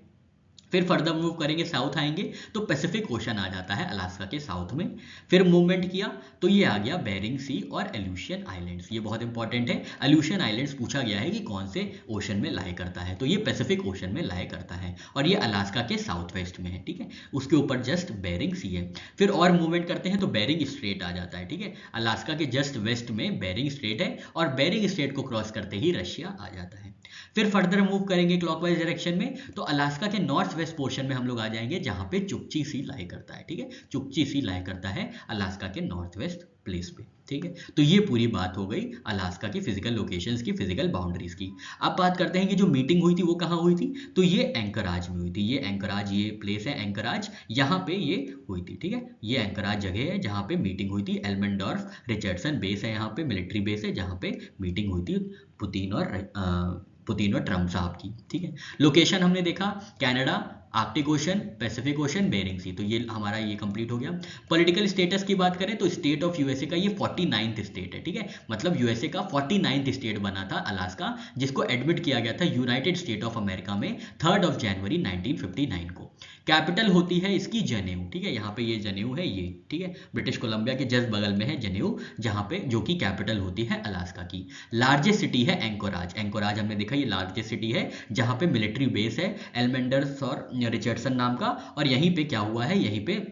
फिर फर्दर मूव करेंगे, साउथ आएंगे तो पैसिफिक ओशन आ जाता है अलास्का के साउथ में। फिर मूवमेंट किया तो ये आ गया बेरिंग सी और एल्यूशियन आइलैंड्स। ये बहुत इंपॉर्टेंट है, एल्यूशियन आइलैंड्स पूछा गया है कि कौन से ओशन में लाई करता है, तो ये पैसिफिक ओशन में लाई करता है और ये अलास्का के साउथ वेस्ट में है, ठीक है। उसके ऊपर जस्ट बेरिंग सी है। फिर और मूवमेंट करते हैं तो बेरिंग स्ट्रेट आ जाता है, ठीक है। अलास्का के जस्ट वेस्ट में बेरिंग स्ट्रेट है और बेरिंग स्ट्रेट को क्रॉस करते ही रशिया आ जाता है। फिर फर्दर मूव करेंगे क्लॉकवाइज डायरेक्शन में तो अलास्का के नॉर्थ वेस्ट पोर्शन में हम लोग आ जाएंगे जहां पे चुक्ची सी लाई करता है, ठीक है। चुक्ची सी लाई करता है अलास्का के नॉर्थ वेस्ट प्लेस पे, ठीक है। तो ये पूरी बात हो गई अलास्का की फिजिकल लोकेशंस की, फिजिकल बाउंड्रीज की। अब बात करते हैं कि जो मीटिंग हुई थी वो कहाँ हुई थी, तो ये एंकराज में हुई थी। ये एंकराज, ये प्लेस है एंकराज, यहाँ पे ये हुई थी, ठीक है। ये एंकराज जगह है जहाँ पे मीटिंग हुई थी। एल्मेंडोर्फ रिचर्डसन बेस है, यहाँ पे मिलिट्री बेस है जहाँ पे मीटिंग हुई थी पुतिन और ट्रम्प साहब की, ठीक है। लोकेशन हमने देखा Canada, Arctic Ocean, Pacific Ocean, Bering Sea, तो ये हमारा ये कंप्लीट हो गया। पॉलिटिकल स्टेटस की बात करें तो स्टेट ऑफ यूएसए का ये 49th स्टेट है, ठीक है। मतलब यूएसए का 49th स्टेट बना था अलास्का, जिसको एडमिट किया गया था यूनाइटेड स्टेट ऑफ अमेरिका में 3 जनवरी 1959 को। कैपिटल होती है इसकी जनेऊ, ठीक है। यहाँ पे ये जनेऊ है, ये, ठीक है। ब्रिटिश कोलंबिया के जस्ट बगल में है जनेऊ, जहाँ पे जो कि कैपिटल होती है अलास्का की। लार्जेस्ट सिटी है एंकोराज। एंकोराज हमने देखा ये लार्जेस्ट सिटी है जहाँ पे मिलिट्री बेस है एल्मेंडर्स और रिचर्डसन नाम का, और यहीं पे क्या हुआ है, यहीं पे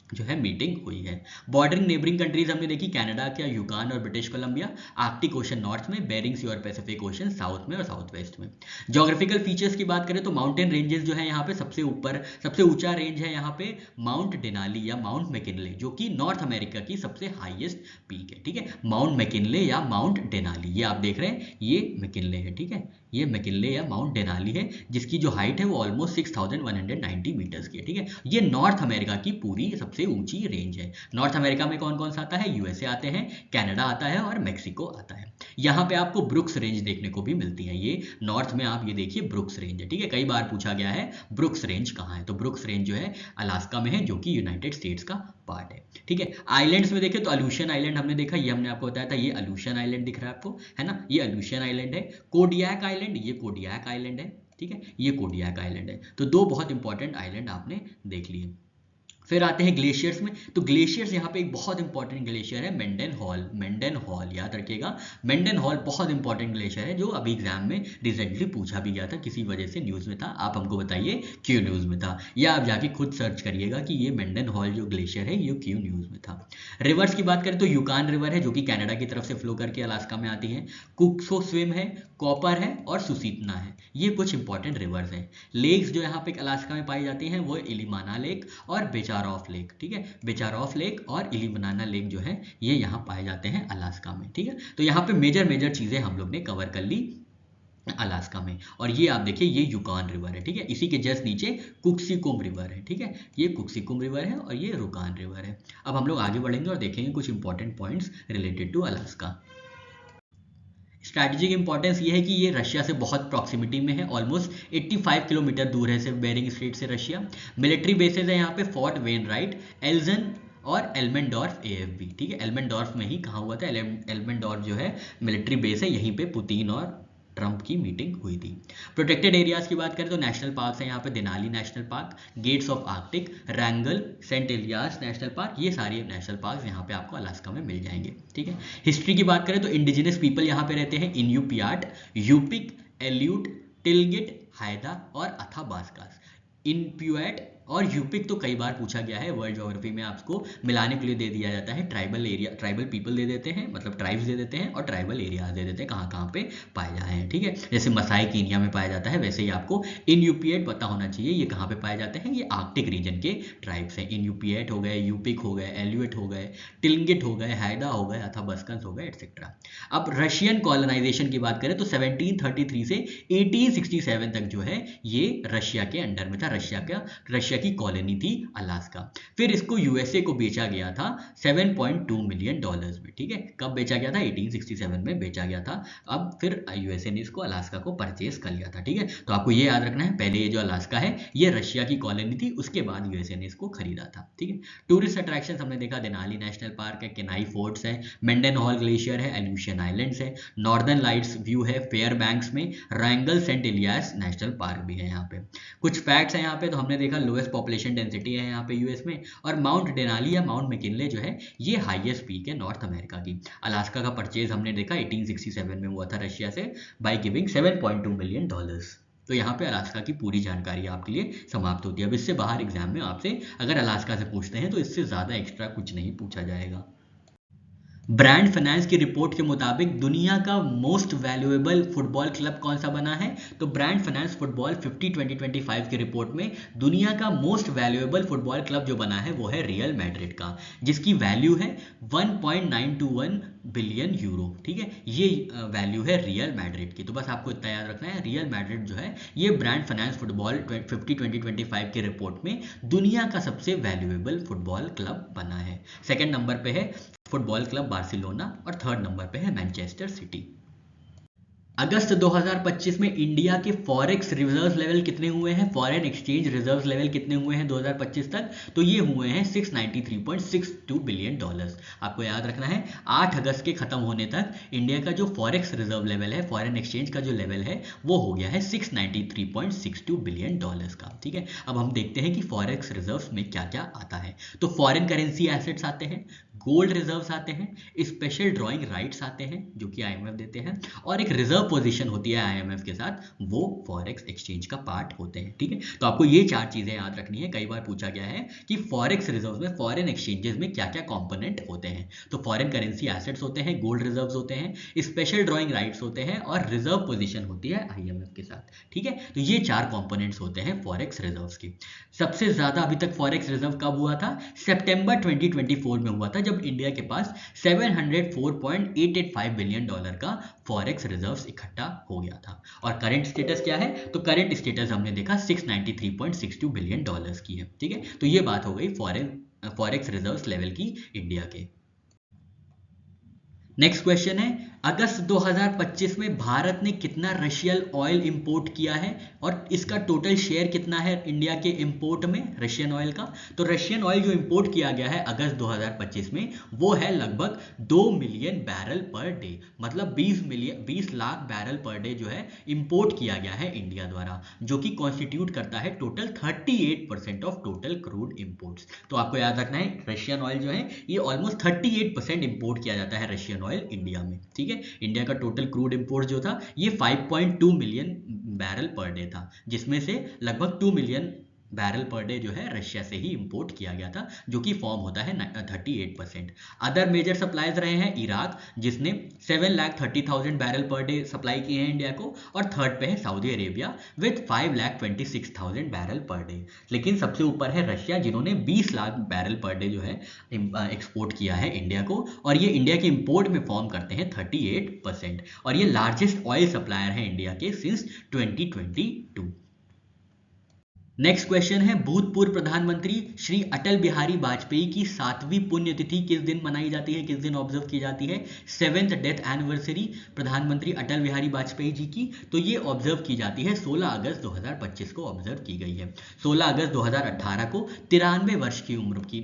जो है मीटिंग हुई है। बॉर्डरिंग नेबरिंग कंट्रीज हमने देखी, कनाडा क्या, यूकान और British Columbia. Arctic ocean north में, बेरिंग सी और पैसिफिक ओशन साउथ में और साउथ वेस्ट में। ज्योग्राफिकल फीचर्स की बात करें तो माउंटेन रेंजेस जो है यहाँ पे सबसे ऊपर, सबसे ऊंचा रेंज है यहाँ पे माउंट डेनाली या माउंट मैकिनले, जो कि नॉर्थ अमेरिका की सबसे हाईएस्ट पीक है, ठीक है। माउंट मैकिनले या माउंट डेनाली, ये आप देख रहे हैं, ये मैकिनले है, ठीक है। ये मैकिनले या माउंट डेनाली है जिसकी जो हाइट है वो ऑलमोस्ट 6190 मीटर्स की है, ठीक है। ये नॉर्थ अमेरिका की पूरी सबसे ऊंची रेंज है। नॉर्थ अमेरिका में कौन कौन सा आता है, यूएसए आते हैं, कनाडा आता है और मेक्सिको आता है। यहाँ पे आपको ब्रुक्स रेंज देखने को भी मिलती है। ये नॉर्थ में आप ये देखिए ब्रुक्स रेंज है, ठीक है। कई बार पूछा गया है ब्रुक्स रेंज कहाँ है, तो ब्रुक्स रेंज जो है अलास्का में है, जो कि यूनाइटेड स्टेट्स का पार्ट है, ठीक है। आइलैंड्स में देखें तो अल्यूशियन आइलैंड हमने देखा, ये हमने आपको बताया था, ये अल्यूशियन आइलैंड दिख रहा है आपको, है ना, ये अल्यूशियन आइलैंड है। कोडियाक आइलैंड, ये कोडियाक आइलैंड है, ठीक है, ये कोडियाक आइलैंड है। तो दो बहुत इंपॉर्टेंट आइलैंड आपने देख लिए। फिर आते हैं ग्लेशियर्स में। तो ग्लेशियर्स यहाँ पे एक बहुत इंपॉर्टेंट ग्लेशियर है मेंडन हॉल, याद रखिएगा। मेंडन हॉल बहुत इंपॉर्टेंट ग्लेशियर है, जो अभी एग्जाम में रिसेंटली पूछा भी गया था, किसी वजह से न्यूज़ में था। आप हमको बताइए क्यों न्यूज़ में था, या आप जाके खुद सर्च करिएगा कि ये मेंडन हॉल जो ग्लेशियर है ये क्यों न्यूज़ में था। रिवर्स की बात करें तो यूकान रिवर है, जो कि कनाडा की तरफ से फ्लो करके अलास्का में आती है। कुक्सो स्विम है, कॉपर है और सुसीतना है। ये कुछ इंपॉर्टेंट रिवर्स हैं। लेक्स जो यहाँ पे अलास्का में पाई जाती हैं वो इलिमाना लेक और बेचारॉफ लेक, ठीक है। बेचारॉफ लेक और इलिमाना लेक जो है ये यहाँ पाए जाते हैं अलास्का में, ठीक है। तो यहाँ पे मेजर चीजें हम लोग ने कवर कर ली अलास्का में। और ये आप देखिए ये यूकान रिवर है, ठीक है। इसी के जस्ट नीचे कुक्सिकुम रिवर है, ठीक है। ये कुक्सिकुम रिवर है और ये रुकान रिवर है। अब हम लोग आगे बढ़ेंगे और देखेंगे कुछ important points related to Alaska. Strategic importance ये है कि ये रशिया से बहुत प्रॉक्सिमिटी में है, ऑलमोस्ट 85 किलोमीटर दूर है सिर्फ बेरिंग स्ट्रेट से रशिया। मिलिट्री बेसेस है यहाँ पे फोर्ट वेनराइट, एल्जन और एल्मेंडोर्फ एएफबी, ठीक है। एल्मेंडोर्फ में ही कहाँ हुआ था, एल्मेंडोर्फ जो है मिलिट्री बेस है, यहीं पे पुतिन और ट्रंप की मीटिंग हुई थी। प्रोटेक्टेड एरियाज की बात करें तो नेशनल पार्क है यहाँ पे, Denali National Park, Gates of Arctic, Wrangell, Saint Elias National Park, ये सारे नेशनल पार्क यहाँ पे आपको अलास्का में मिल जाएंगे, ठीक है। हिस्ट्री की बात करें तो इंडिजिनस पीपल यहाँ पे रहते हैं, इन्यूपियाट, यूपिक, एल्यूट, टिलगिट, हायदा और अथाबास्कास। इनप्यूएट और यूपिक तो कई बार पूछा गया है, वर्ल्ड ज्योग्राफी में आपको मिलाने के लिए दे दिया जाता है। Tribal area, tribal people they देते हैं, मतलब ट्राइब्स दे देते हैं, और ट्राइबल एरियाज दे देते हैं कहाँ कहाँ पे पाए जाए हैं, ठीक है। जैसे मसाई कीनिया में पाया जाता है, वैसे ही आपको इनयूपिएट पता होना चाहिए ये कहाँ पे पाए जाते हैं। ये आर्कटिक रीजन के ट्राइब्स हैं। इनयूपिएट हो गए, यूपिक हो गए, एल्यूट हो गए, टिलगिट हो गए, हायदा हो गए, अथाबस्कन्स हो गए, एटसेट्रा। अब रशियन कॉलोनाइजेशन की बात करें तो 1733 से 1867 तक जो है ये रशिया के अंडर में था। रशिया की कॉलोनी थी अलास्का। फिर इसको यूएसए को बेचा गया था 7.2 मिलियन डॉलर्स में, ठीक है। कब बेचा गया था, 1867 में बेचा गया था। अब फिर यूएसए ने इसको अलास्का को परचेस कर लिया था, ठीक है। तो आपको ये याद रखना है, पहले ये जो अलास्का है ये रशिया की कॉलोनी थी, उसके बाद यूएसए ने इसको खरीदा था, ठीक है। टूरिस्ट अट्रैक्शन हमने देखा, देनाली नेशनल पार्क है, केनाई फोर्ट्स है, मेंडन हॉल ग्लेशियर है, एल्यूशियन आइलैंड्स है, नॉर्दर्न लाइट्स व्यू है फेयर बैंक्स में, रैंगल सेंट एलियास नेशनल पार्क भी है यहाँ पे। कुछ फैक्ट्स है यहाँ पे, तो हमने देखा लोएस्ट पॉपुलेशन डेंसिटी है यहाँ पे यूएस में, और माउंट डेनाली या माउंट मैकिनले जो है ये हाईएस्ट पीक है नॉर्थ अमेरिका की। अलास्का का परचेज हमने देखा 1867 में हुआ था रशिया से बाय गिविंग 7.2 मिलियन डॉलर्स। तो यहाँ पे अलास्का की पूरी जानकारी आपके लिए समाप्त होती है। अब इससे बाहर एग्जाम में आपसे अगर अलास्का से पूछते हैं तो इससे ज़्यादा एक्स्ट्रा कुछ नहीं पूछा जाएगा। ब्रांड फाइनेंस की रिपोर्ट के मुताबिक दुनिया का मोस्ट वैल्यूएबल फुटबॉल क्लब कौन सा बना है, तो ब्रांड फाइनेंस फुटबॉल 50-2025 की रिपोर्ट में दुनिया का मोस्ट वैल्यूएबल फुटबॉल क्लब जो बना है वो है रियल मैड्रिड का, जिसकी वैल्यू है 1.921 बिलियन यूरो, ठीक है। ये वैल्यू है रियल मैड्रिड की। तो बस आपको इतना याद रखना है, रियल मैड्रिड जो है ये ब्रांड फाइनेंस फुटबॉल 50-2025 की रिपोर्ट में दुनिया का सबसे वैल्यूएबल फुटबॉल क्लब बना है। सेकेंड नंबर पे है फुटबॉल क्लब बार्सिलोना और थर्ड नंबर पे है मैनचेस्टर सिटी। अगस्त 2025 में इंडिया के फॉरेक्स रिजर्व लेवल कितने हुए हैं, फॉरेन एक्सचेंज रिजर्व लेवल कितने हुए हैं 2025 तक, तो ये हुए हैं 693.62 बिलियन डॉलर्स। आपको याद रखना है 8 अगस्त के खत्म होने तक इंडिया का जो फॉरेक्स रिजर्व लेवल है, फॉरेन एक्सचेंज का जो लेवल है वो हो गया है 693.62 बिलियन डॉलर्स का, ठीक है। अब हम देखते हैं कि फॉरेक्स रिजर्व में क्या क्या आता है। तो फॉरेन करेंसी एसेट्स आते हैं, गोल्ड रिजर्व्स आते हैं, स्पेशल ड्राइंग राइट्स आते हैं जो कि आईएमएफ देते हैं, और एक रिजर्व पोजीशन होती है आईएमएफ के साथ, वो फॉरेक्स एक्सचेंज का पार्ट होते हैं, ठीक है। तो आपको ये 4 चीजें याद रखनी है। कई बार पूछा गया है कि फॉरेक्स रिजर्व्स में, फॉरेन एक्सचेंजेस में क्या क्या कंपोनेंट होते हैं, तो फॉरेन करेंसी एसेट्स होते हैं, गोल्ड रिजर्व्स होते हैं, स्पेशल ड्राइंग राइट्स होते हैं, और रिजर्व पोजीशन होती है आईएमएफ के साथ, ठीक है। तो ये 4 कंपोनेंट्स होते हैं फॉरेक्स रिजर्व्स की। सबसे ज्यादा अभी तक फॉरेक्स रिजर्व कब हुआ था, सितंबर 2024 में हुआ था, जब इंडिया के पास 704.885 बिलियन डॉलर का फॉरेक्स रिजर्व्स इकट्ठा हो गया था। और करंट स्टेटस क्या है, तो करंट स्टेटस हमने देखा 693.62 बिलियन डॉलर्स की है, ठीक है। तो ये बात हो गई फॉरेक्स रिजर्व्स लेवल की इंडिया के। नेक्स्ट क्वेश्चन है, अगस्त 2025 में भारत ने कितना रशियन ऑयल इंपोर्ट किया है और इसका टोटल शेयर कितना है इंडिया के इंपोर्ट में रशियन ऑयल का? तो रशियन ऑयल जो इंपोर्ट किया गया है अगस्त 2025 में वो है लगभग 2 मिलियन बैरल पर डे, मतलब 20 लाख बैरल पर डे जो है इंपोर्ट किया गया है इंडिया द्वारा, जो कि कॉन्स्टिट्यूट करता है total 38% of total crude imports. तो आपको याद रखना है रशियन ऑयल जो है ये ऑलमोस्ट 38% इंपोर्ट किया जाता है रशियन ऑयल इंडिया में, ठीक है। इंडिया का टोटल क्रूड इंपोर्ट जो था ये 5.2 मिलियन बैरल पर डे था, जिसमें से लगभग 2 मिलियन बैरल पर डे जो है रशिया से ही इंपोर्ट किया गया था, जो कि फॉर्म होता है 38%। अदर मेजर सप्लाईज रहे हैं इराक, जिसने 7,30,000 बैरल पर डे सप्लाई किए हैं इंडिया को, और थर्ड पे है Saudi Arabia with 5,26,000 barrel per day. लेकिन सबसे ऊपर है रशिया, जिन्होंने 20 लाख बैरल पर डे जो है एक्सपोर्ट किया है इंडिया को, और ये इंडिया के इंपोर्ट में फॉर्म करते हैं 38%, और ये लार्जेस्ट ऑयल सप्लायर है इंडिया के सिंस 2022। नेक्स्ट क्वेश्चन है, भूतपूर्व प्रधानमंत्री श्री अटल बिहारी वाजपेयी की 7वीं पुण्यतिथि किस दिन मनाई जाती है, किस दिन ऑब्जर्व की जाती है? 7th डेथ एनिवर्सरी प्रधानमंत्री अटल बिहारी वाजपेयी जी की, तो ये ऑब्जर्व की जाती है 16 अगस्त 2025 को ऑब्जर्व की गई है। 16 अगस्त 2018 को 93 वर्ष की उम्र की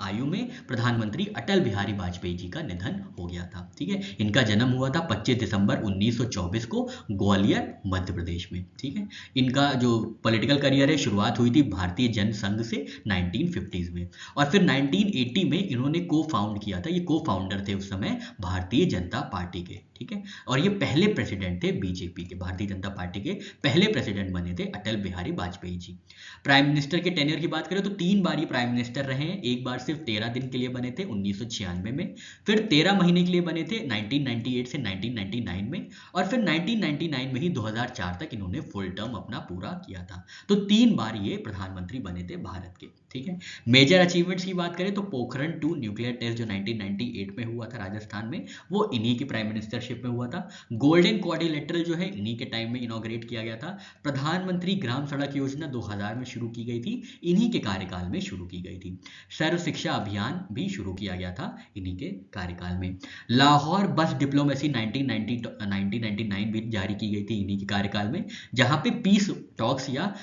आयु में प्रधानमंत्री अटल बिहारी वाजपेयी जी का निधन हो गया था, ठीक है। इनका जन्म हुआ था 25 दिसंबर 1924 को ग्वालियर मध्य प्रदेश में, ठीक है। इनका जो पॉलिटिकल करियर है शुरुआत हुई थी भारतीय जनसंघ से 1950s में, और फिर 1980 में इन्होंने को फाउंड किया था, ये को फाउंडर थे उस समय भारतीय जनता पार्टी के, ठीक है। और ये पहले प्रेसिडेंट थे बीजेपी के, भारतीय जनता पार्टी के पहले प्रेसिडेंट बने थे अटल बिहारी वाजपेयी जी। प्राइम मिनिस्टर के टेन्योर की बात करें तो 3 बार ये प्राइम मिनिस्टर रहे हैं। एक बार सिर्फ 13 दिन के लिए बने थे 1996 में, फिर 13 महीने के लिए बने थे 1998 से 1999 में, और फिर 1999 में ही 2004 तक इन्होंने फुल टर्म अपना पूरा किया था। तो 3 बार ये प्रधानमंत्री बने थे भारत के, ठीक है। मेजर अचीवमेंट्स की बात करें तो पोखरण 2 न्यूक्लियर टेस्ट जो 1998 में हुआ था राजस्थान में, वो इन्हीं की प्राइम मिनिस्टरशिप में हुआ था। गोल्डन क्वाड्रिलेटरल जो है इन्हीं के टाइम में इनॉग्रेट किया गया था। प्रधानमंत्री ग्राम सड़क योजना 2000 में शुरू की गई थी, इन्हीं के कार्यकाल में शुरू की गई थी। सर्व शिक्षा अभियान भी शुरू किया गया था इन्हीं के कार्यकाल में। लाहौर बस डिप्लोमेसी 1999 भी जारी की गई थी इन्हीं के कार्यकाल में, जहां पे पीस टॉक्स या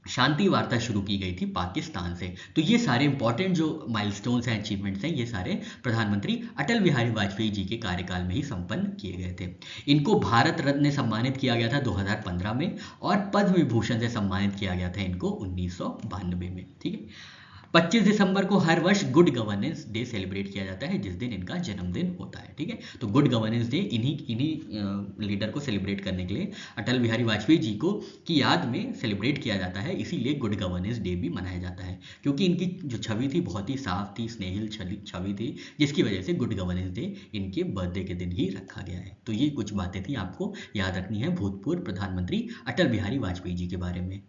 शांति वार्ता शुरू की गई थी पाकिस्तान से। तो ये सारे इंपॉर्टेंट जो माइलस्टोन्स हैं, अचीवमेंट्स हैं, ये सारे प्रधानमंत्री अटल बिहारी वाजपेयी जी के कार्यकाल में ही संपन्न किए गए थे। इनको भारत रत्न से सम्मानित किया गया था 2015 में, और पद्म विभूषण से सम्मानित किया गया था इनको 1992 में, ठीक है। 25 दिसंबर को हर वर्ष गुड गवर्नेंस डे सेलिब्रेट किया जाता है, जिस दिन इनका जन्मदिन होता है, ठीक है। तो गुड गवर्नेंस डे इन्हीं लीडर को सेलिब्रेट करने के लिए, अटल बिहारी वाजपेयी जी को की याद में सेलिब्रेट किया जाता है, इसीलिए गुड गवर्नेंस डे भी मनाया जाता है, क्योंकि इनकी जो छवि थी बहुत ही साफ थी, स्नेहिल छवि थी, जिसकी वजह से गुड गवर्नेंस डे इनके बर्थडे के दिन ही रखा गया है। तो ये कुछ बातें थी आपको याद रखनी है भूतपूर्व प्रधानमंत्री अटल बिहारी वाजपेयी जी के बारे में।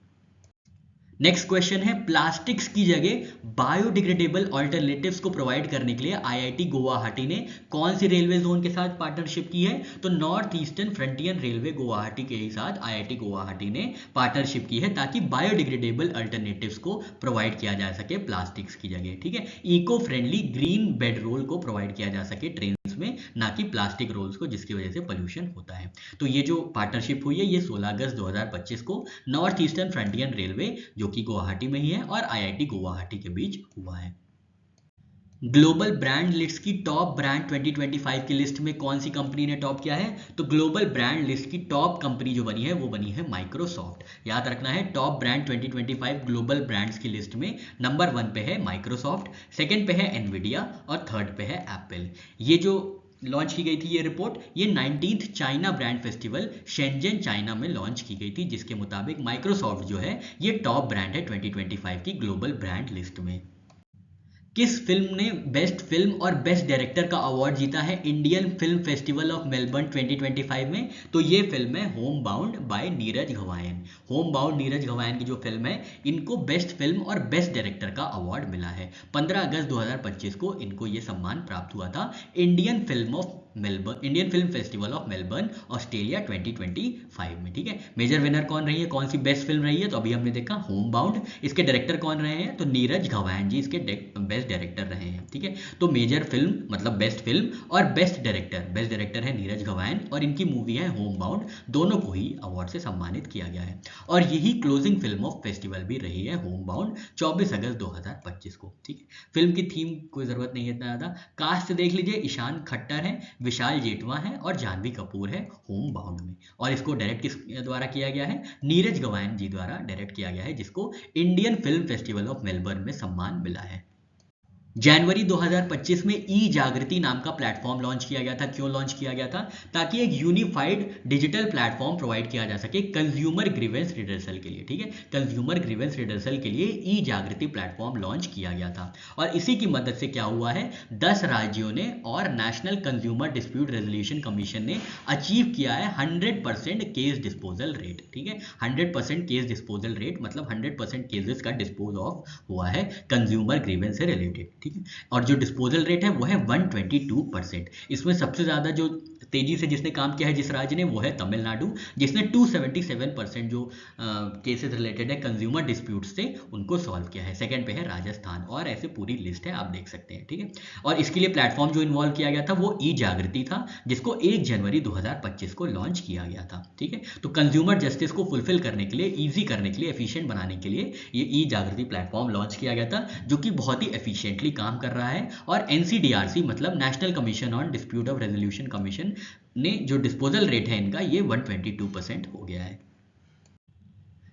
नेक्स्ट क्वेश्चन है, प्लास्टिक्स की जगह बायोडिग्रेडेबल ऑल्टरनेटिव्स को प्रोवाइड करने के लिए आईआईटी गुवाहाटी ने कौन सी रेलवे जोन के साथ पार्टनरशिप की है? तो north eastern frontier railway Guwahati के ही साथ आईआईटी गुवाहाटी ने पार्टनरशिप की है, ताकि बायोडिग्रेडेबल अल्टरनेटिव्स को प्रोवाइड किया जा सके प्लास्टिक्स की जगह, ठीक है। Eco friendly green bed roll को प्रोवाइड किया जा सके ट्रेन में, ना कि प्लास्टिक रोल्स को, जिसकी वजह से पोल्यूशन होता है। तो ये जो पार्टनरशिप हुई है ये 16 अगस्त 2025 को नॉर्थ ईस्टर्न फ्रंटियर रेलवे जो कि गुवाहाटी में ही है और आईआईटी गुवाहाटी के बीच हुआ है। ग्लोबल ब्रांड लिस्ट की टॉप ब्रांड 2025 की लिस्ट में कौन सी कंपनी ने टॉप किया है? तो ग्लोबल ब्रांड लिस्ट की टॉप कंपनी जो बनी है वो बनी है माइक्रोसॉफ्ट। याद रखना है, टॉप ब्रांड 2025 ग्लोबल ब्रांड्स की लिस्ट में नंबर 1 पे है माइक्रोसॉफ्ट, सेकंड पे है एनवीडिया और थर्ड पे है एप्पल। ये जो लॉन्च की गई थी ये रिपोर्ट, ये 19th China brand festival Shenzhen China में लॉन्च की गई थी, जिसके मुताबिक माइक्रोसॉफ्ट जो है ये टॉप ब्रांड है 2025 की ग्लोबल ब्रांड लिस्ट में। किस फिल्म ने बेस्ट फिल्म और बेस्ट डायरेक्टर का अवार्ड जीता है Indian film festival of Melbourne 2025 में? तो ये फिल्म है Homebound by Neeraj Ghaywan. Homebound Neeraj Ghaywan की जो फिल्म है, इनको बेस्ट फिल्म और बेस्ट डायरेक्टर का अवार्ड मिला है। 15 अगस्त 2025 को इनको ये सम्मान प्राप्त हुआ था Indian film festival of Melbourne Australia 2025 में, ठीक है। मेजर विनर कौन रही है, कौन सी बेस्ट फिल्म रही है? तो अभी हमने देखा होम बाउंड। इसके डायरेक्टर कौन रहे हैं? तो नीरज गवायन जी इसके बेस्ट बेस्ट डायरेक्टर रहे हैं, ठीक है। तो मेजर फिल्म मतलब बेस्ट फिल्म और बेस्ट डायरेक्टर है नीरज गवायन और इनकी मूवी है होम बाउंड, दोनों को ही अवार्ड से सम्मानित किया गया है। और यही क्लोजिंग फिल्म ऑफ फेस्टिवल भी रही है होम बाउंड 24 अगस्त 2025 को, ठीक है। फिल्म की थीम कोई जरूरत नहीं है इतना ज्यादा, कास्ट देख लीजिए, ईशान खट्टर है, विशाल जेठवा है और जानवी कपूर है होम बाउंड में। और इसको डायरेक्ट किस द्वारा किया गया है, नीरज गवायन जी द्वारा डायरेक्ट किया गया है, जिसको Indian film festival of Melbourne में सम्मान मिला है। जनवरी 2025 में ई जागृति नाम का प्लेटफॉर्म लॉन्च किया गया था। क्यों लॉन्च किया गया था? ताकि एक यूनिफाइड डिजिटल प्लेटफॉर्म प्रोवाइड किया जा सके कंज्यूमर ग्रीवेंस रिडर्सल के लिए, ठीक है। कंज्यूमर ग्रीवेंस रिडर्सल के लिए ई जागृति प्लेटफॉर्म लॉन्च किया गया था। और इसी की मदद से क्या हुआ है, 10 राज्यों ने और national consumer dispute resolution commission ने अचीव किया है 100% केस डिस्पोजल रेट, ठीक है। 100% केस डिस्पोजल रेट मतलब 100% केसेस का डिस्पोज ऑफ हुआ है कंज्यूमर ग्रीवेंस से रिलेटेड, ठीक है। और जो डिस्पोजल रेट है वो है 122%। इसमें सबसे ज्यादा जो तेजी से जिसने काम किया है जिस राज्य ने, वो है तमिलनाडु, जिसने 277% जो केसेस रिलेटेड है कंज्यूमर डिस्प्यूट से उनको सॉल्व किया है। सेकंड पे है राजस्थान, और ऐसे पूरी लिस्ट है, आप देख सकते हैं, ठीक है। और इसके लिए प्लेटफॉर्म जो इन्वॉल्व किया गया था वो ई जागृति था, जिसको 1 जनवरी 2025 को लॉन्च किया गया था, ठीक है। तो कंज्यूमर जस्टिस को फुलफिल करने के लिए, ईजी करने के लिए, एफिशिएंट बनाने के लिए ये ई जागृति प्लेटफॉर्म लॉन्च किया गया था, जो कि बहुत ही एफिशिएंटली काम कर रहा है। और एनसीडीआरसी मतलब national commission on dispute of resolution commission ने जो डिस्पोजल रेट है इनका, ये 122% हो गया है।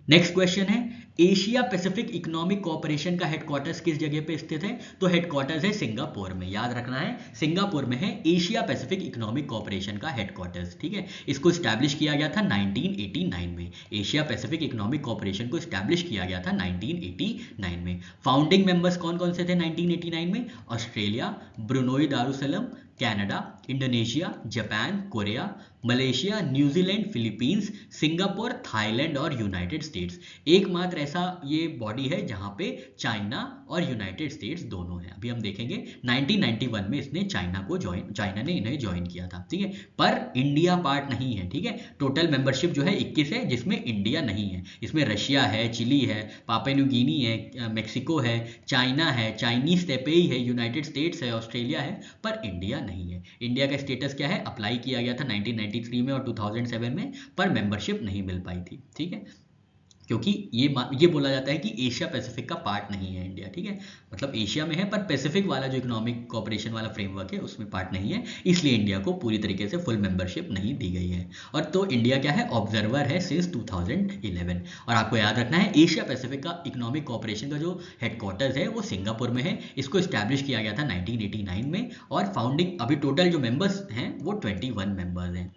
नेक्स्ट क्वेश्चन है, एशिया पैसिफिक इकोनॉमिक कोऑपरेशन का हेडक्वार्टर्स किस जगह पे स्थित है? तो हेडक्वार्टर्स है सिंगापुर में, याद रखना है, सिंगापुर में है एशिया पैसिफिक इकोनॉमिक कोऑपरेशन का हेडक्वार्टर्स, ठीक है। इसको स्टैब्लिश किया गया था 1989 में। एशिया पैसिफिक इकोनॉमिक कोऑपरेशन को स्टैब्लिश किया गया था 1989 में। फाउंडिंग मेंबर्स कौन कौन से थे 1989 में? Australia, Brunei Darussalam, Canada, Indonesia, Japan, Korea, Malaysia, New Zealand, Philippines, Singapore, Thailand और यूनाइटेड स्टेट्स। एकमात्र ऐसा ये बॉडी है जहां पे चाइना और यूनाइटेड स्टेट्स दोनों हैं। अभी हम देखेंगे 1991 में इसने चाइना ने इन्हें ज्वाइन किया था, ठीक है। पर इंडिया पार्ट नहीं है, ठीक है। टोटल मेंबरशिप जो है 21 है, जिसमें इंडिया नहीं है। इसमें रशिया है, चिली है, पापुआ न्यू गिनी है, मेक्सिको है, चाइना है, चाइनीज तैपेई है, यूनाइटेड स्टेट्स है, ऑस्ट्रेलिया है, पर इंडिया नहीं है। इंडिया का स्टेटस क्या है? अप्लाई किया गया था 1993 में और 2007 में, पर मेंबरशिप नहीं मिल पाई थी, ठीक है। क्योंकि ये बोला जाता है कि एशिया पैसिफिक का पार्ट नहीं है इंडिया, ठीक है। मतलब एशिया में है पर पैसिफिक वाला जो इकोनॉमिक कोऑपरेशन वाला फ्रेमवर्क है उसमें पार्ट नहीं है, इसलिए इंडिया को पूरी तरीके से फुल मेंबरशिप नहीं दी गई है। और तो इंडिया क्या है? ऑब्जर्वर है सिंस 2011। और आपको याद रखना है, एशिया पैसिफिक का इकोनॉमिक कोऑपरेशन का जो हेडक्वार्टर्स है वो सिंगापुर में है। इसको स्टैब्लिश किया गया था 1989 में, और फाउंडिंग अभी टोटल जो मेंबर्स हैं वो 21 मेंबर्स हैं।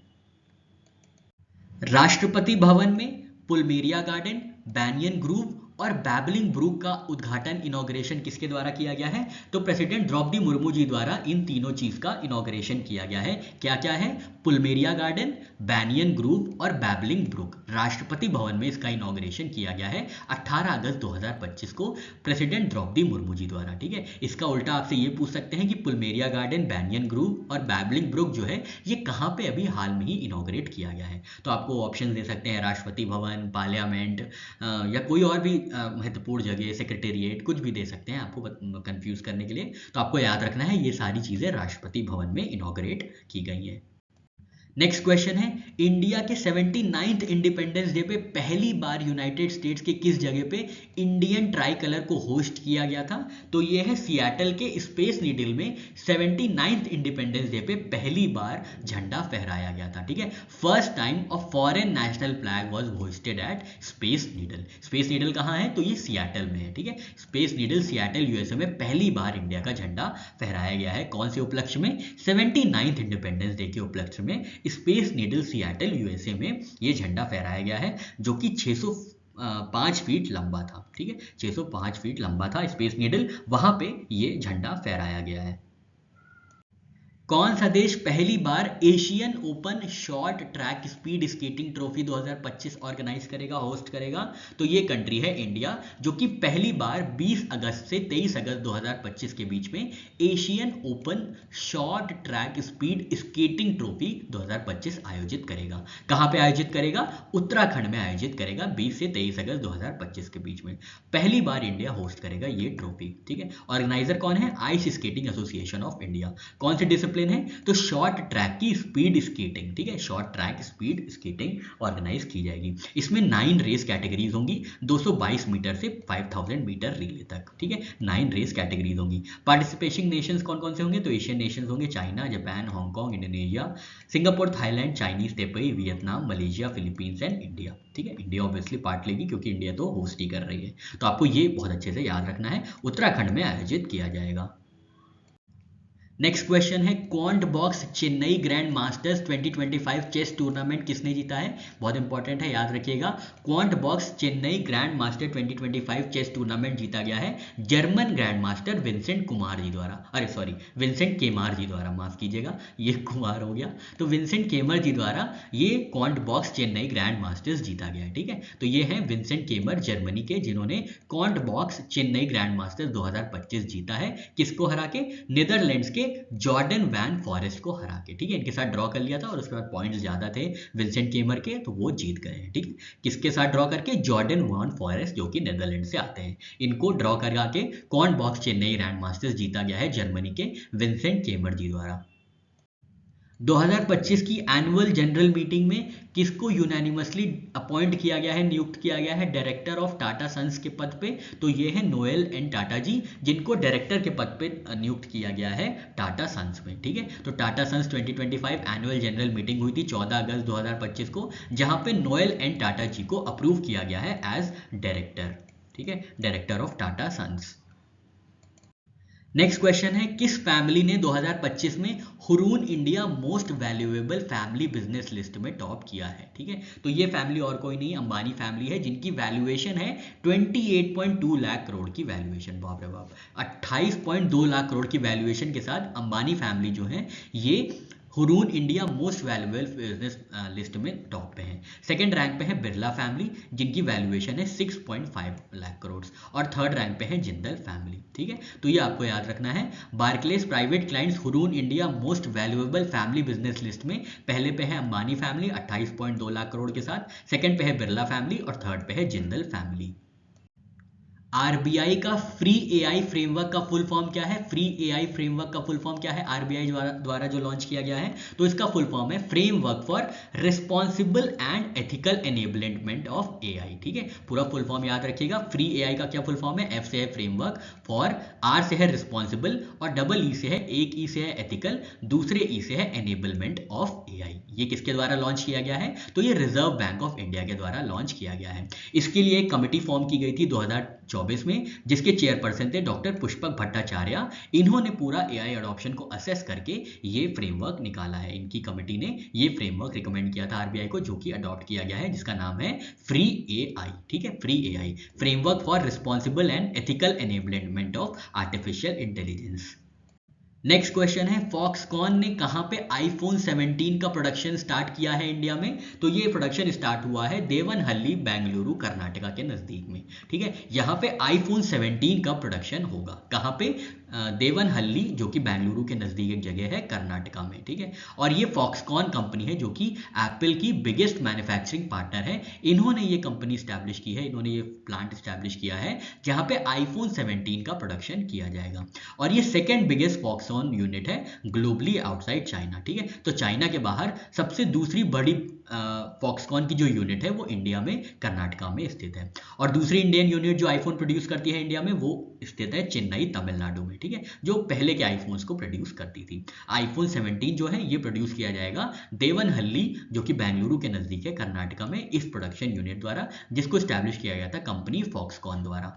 राष्ट्रपति भवन में पुलमेरिया गार्डन, बैनियन ग्रूव और बैबलिंग ब्रूक का उद्घाटन, इनॉग्रेशन किसके द्वारा किया गया है? तो प्रेसिडेंट द्रौपदी मुर्मू जी द्वारा इन तीनों चीज का इनॉग्रेशन किया गया है। क्या क्या है? पुलमेरिया गार्डन, बैनियन ग्रूव और बैबलिंग ब्रूक। राष्ट्रपति भवन में इसका इनॉग्रेशन किया गया है 18 अगस्त 2025 को प्रेसिडेंट द्रौपदी मुर्मू जी द्वारा, ठीक है। इसका उल्टा आपसे ये पूछ सकते हैं कि पुलमेरिया गार्डन, बैनियन ग्रूव और बैबलिंग ब्रूक जो है ये कहाँ पे अभी हाल में ही इनॉग्रेट किया गया है? तो आपको ऑप्शन दे सकते हैं, राष्ट्रपति भवन, पार्लियामेंट, या कोई और भी महत्वपूर्ण जगह, सेक्रेटेरिएट, कुछ भी दे सकते हैं आपको कंफ्यूज करने के लिए। तो आपको याद रखना है ये सारी चीजें राष्ट्रपति भवन में इनॉग्रेट की गई हैं। नेक्स्ट क्वेश्चन है, इंडिया के 79th इंडिपेंडेंस डे पे पहली बार यूनाइटेड स्टेट्स के किस जगह पे इंडियन ट्राई कलर को होस्ट किया गया था? तो ये है सियाटल के स्पेस नीडल में 79th इंडिपेंडेंस डे पे पहली बार झंडा फहराया गया था, ठीक है। First time a foreign national flag was hosted at Space Needle. Space Needle कहाँ है? तो ये सियाटल में है, ठीक है। स्पेस नीडल सियाटल यूएसए में पहली बार इंडिया का झंडा फहराया गया है। कौन से उपलक्ष्य में? 79th इंडिपेंडेंस डे के उपलक्ष्य में स्पेस नीडल सियाटल यूएसए में ये झंडा फहराया गया है, जो कि 605 फीट लंबा था, ठीक है। 605 फीट लंबा था स्पेस नीडल, वहां पे ये झंडा फहराया गया है। कौन सा देश पहली बार Asian Open short track speed skating trophy 2025 organise करेगा, होस्ट करेगा? तो ये कंट्री है इंडिया, जो कि पहली बार 20 अगस्त से 23 अगस्त 2025 के बीच में Asian Open short track speed skating trophy 2025 आयोजित करेगा। कहां पे आयोजित करेगा? उत्तराखंड में आयोजित करेगा 20 से 23 अगस्त 2025 के बीच में पहली बार इंडिया होस्ट करेगा ये ट्रॉफी। ठीक है, ऑर्गेनाइजर कौन है? Ice Skating Association of India. कौन से डिसिप्लिन है? तो शॉर्ट ट्रैक की स्पीड स्केटिंग। ठीक है, short track speed skating organize की जाएगी। इसमें 9 रेस कैटेगरीज होंगी, 222 मीटर से 5000 मीटर रिले तक। ठीक है, 9 रेस कैटेगरीज होंगी। पार्टिसिपेशन नेशंस कौन कौन से होंगे? तो एशियन नेशंस होंगे, China, Japan, Hong Kong, Indonesia, Singapore, Thailand, Chinese Taipei, Vietnam, Malaysia, Philippines and India. ठीक है, इंडिया ऑब्वियसली पार्ट लेगी क्योंकि इंडिया तो होस्ट ही कर रही है। तो आपको ये बहुत अच्छे से याद रखना है, उत्तराखंड में आयोजित किया जाएगा। नेक्स्ट क्वेश्चन है, Quantbox Chennai grand masters 2025 chess tournament किसने जीता है? बहुत इंपॉर्टेंट है, याद रखिएगा। Quantbox Chennai grand master 2025 chess tournament जीता गया है German grand master Vincent Keymer ji द्वारा। अरे सॉरी, विंसेंट केमार जी द्वारा, माफ कीजिएगा, ये कुमार हो गया। तो विंसेंट केमर जी द्वारा ये quant box Chennai grand masters जीता गया है। ठीक है, तो ये है विंसेंट केमर जर्मनी के, जिन्होंने quant box Chennai grand masters 2025 जीता है। किसको हरा के? नीदरलैंड्स के जॉर्डन वैन फॉरेस्ट को हरा के। ठीक है, इनके साथ ड्रॉ कर लिया था और उसके बाद पॉइंट्स ज्यादा थे विंसेंट केमर के, तो वो जीत गए हैं। ठीक है, किसके साथ ड्रॉ करके? जॉर्डन वैन फॉरेस्ट, जो कि नीदरलैंड से आते हैं। इनको ड्रॉ करा के कौन बॉक्स चेन्नई ग्रैंड मास्टर्स जीता गया है जर्मनी के विंसेंट केमर जी द्वारा। 2025 की एनुअल जनरल मीटिंग में किसको यूनानिमसली अपॉइंट किया गया है, नियुक्त किया गया है डायरेक्टर ऑफ टाटा सन्स के पद पे? तो ये है नोएल एन टाटा जी, जिनको डायरेक्टर के पद पे नियुक्त किया गया है टाटा सन्स में। ठीक है, तो Tata Sons 2025 annual general meeting हुई थी 14 अगस्त 2025 को, जहां पे नोएल एन टाटा जी को अप्रूव किया गया है एज डायरेक्टर। ठीक है, director of Tata Sons. Next question है, किस फैमिली ने 2025 में Hurun India most valuable family business list में टॉप किया है? ठीक है, तो ये फैमिली और कोई नहीं, अंबानी फैमिली है, जिनकी वैल्यूएशन है 28.2 लाख करोड़ की वैल्यूएशन। बाप रे बाप, 28.2 लाख करोड़ की वैल्यूएशन के साथ अंबानी फैमिली जो है ये Hurun India most valuable business list में टॉप पे है। सेकंड रैंक पे है बिरला फैमिली, जिनकी वैल्यूएशन है 6.5 लाख करोड़, और थर्ड रैंक पे है जिंदल फैमिली। ठीक है, तो ये आपको याद रखना है। Barclays private clients Hurun India most valuable family business list में पहले पे है अंबानी फैमिली 28.2 लाख करोड़ के साथ, सेकंड पे है बिरला फैमिली और थर्ड पे है जिंदल फैमिली। आरबीआई का फ्री एआई फ्रेमवर्क का फुल फॉर्म क्या है? फ्री एआई फ्रेमवर्क का फुल फॉर्म क्या है? आरबीआई द्वारा जो लॉन्च किया गया है, तो इसका फुल फॉर्म है framework for responsible and ethical enablement of AI. ठीक है, पूरा फुल फॉर्म याद रखिएगा। फ्री एआई का क्या फुल फॉर्म है? एफ से है फ्रेमवर्क, फॉर आर से है रिस्पॉन्सिबल, और डबल ई से है, एक ई से है एथिकल, दूसरे ई से है एनेबलमेंट ऑफ एआई। ये किसके द्वारा लॉन्च किया गया है? तो ये रिजर्व बैंक ऑफ इंडिया के द्वारा लॉन्च किया गया है। इसके लिए एक कमेटी फॉर्म की गई थी 2024 में, जिसके चेयरपर्सन थे डॉक्टर पुष्पक भट्टाचार्य। इन्होंने पूरा एआई अडॉप्शन को असेस करके ये फ्रेमवर्क निकाला है। इनकी कमेटी ने ये फ्रेमवर्क रिकमेंड किया था आरबीआई को, जो कि अडॉप्ट किया गया है, जिसका नाम है फ्री एआई। ठीक है, free AI, framework for responsible and ethical enablement of artificial intelligence. Next question है, फॉक्सकॉन ने कहां पे आईफोन 17 का प्रोडक्शन स्टार्ट किया है इंडिया में? तो ये प्रोडक्शन स्टार्ट हुआ है देवनहल्ली, बेंगलुरु, कर्नाटका के नजदीक में। ठीक है, यहां पे आईफोन 17 का प्रोडक्शन होगा। कहां पे? देवनहल्ली, जो कि बेंगलुरु के नजदीक एक जगह है कर्नाटका में। ठीक है, और ये फॉक्सकॉन कंपनी है, जो कि एप्पल की बिगेस्ट मैन्युफैक्चरिंग पार्टनर है। इन्होंने ये कंपनी स्टैब्लिश की है, इन्होंने ये प्लांट स्टैब्लिश किया है जहां पे आईफोन 17 का प्रोडक्शन किया जाएगा। और ये सेकेंड बिगेस्ट फॉक्सकॉन यूनिट है ग्लोबली आउटसाइड चाइना। ठीक है, तो चाइना के बाहर सबसे दूसरी बड़ी फॉक्सकॉन की जो यूनिट है वो इंडिया में कर्नाटका में स्थित है। और दूसरी इंडियन यूनिट जो आईफोन प्रोड्यूस करती है इंडिया में, वो स्थित है चेन्नई, तमिलनाडु में। ठीक है, जो पहले के आईफोन्स को प्रोड्यूस करती थी। आईफोन 17 जो है ये प्रोड्यूस किया जाएगा देवनहल्ली, जो कि बेंगलुरु के नजदीक है कर्नाटका में, इस प्रोडक्शन यूनिट द्वारा, जिसको स्टैब्लिश किया गया था कंपनी फॉक्सकॉन द्वारा।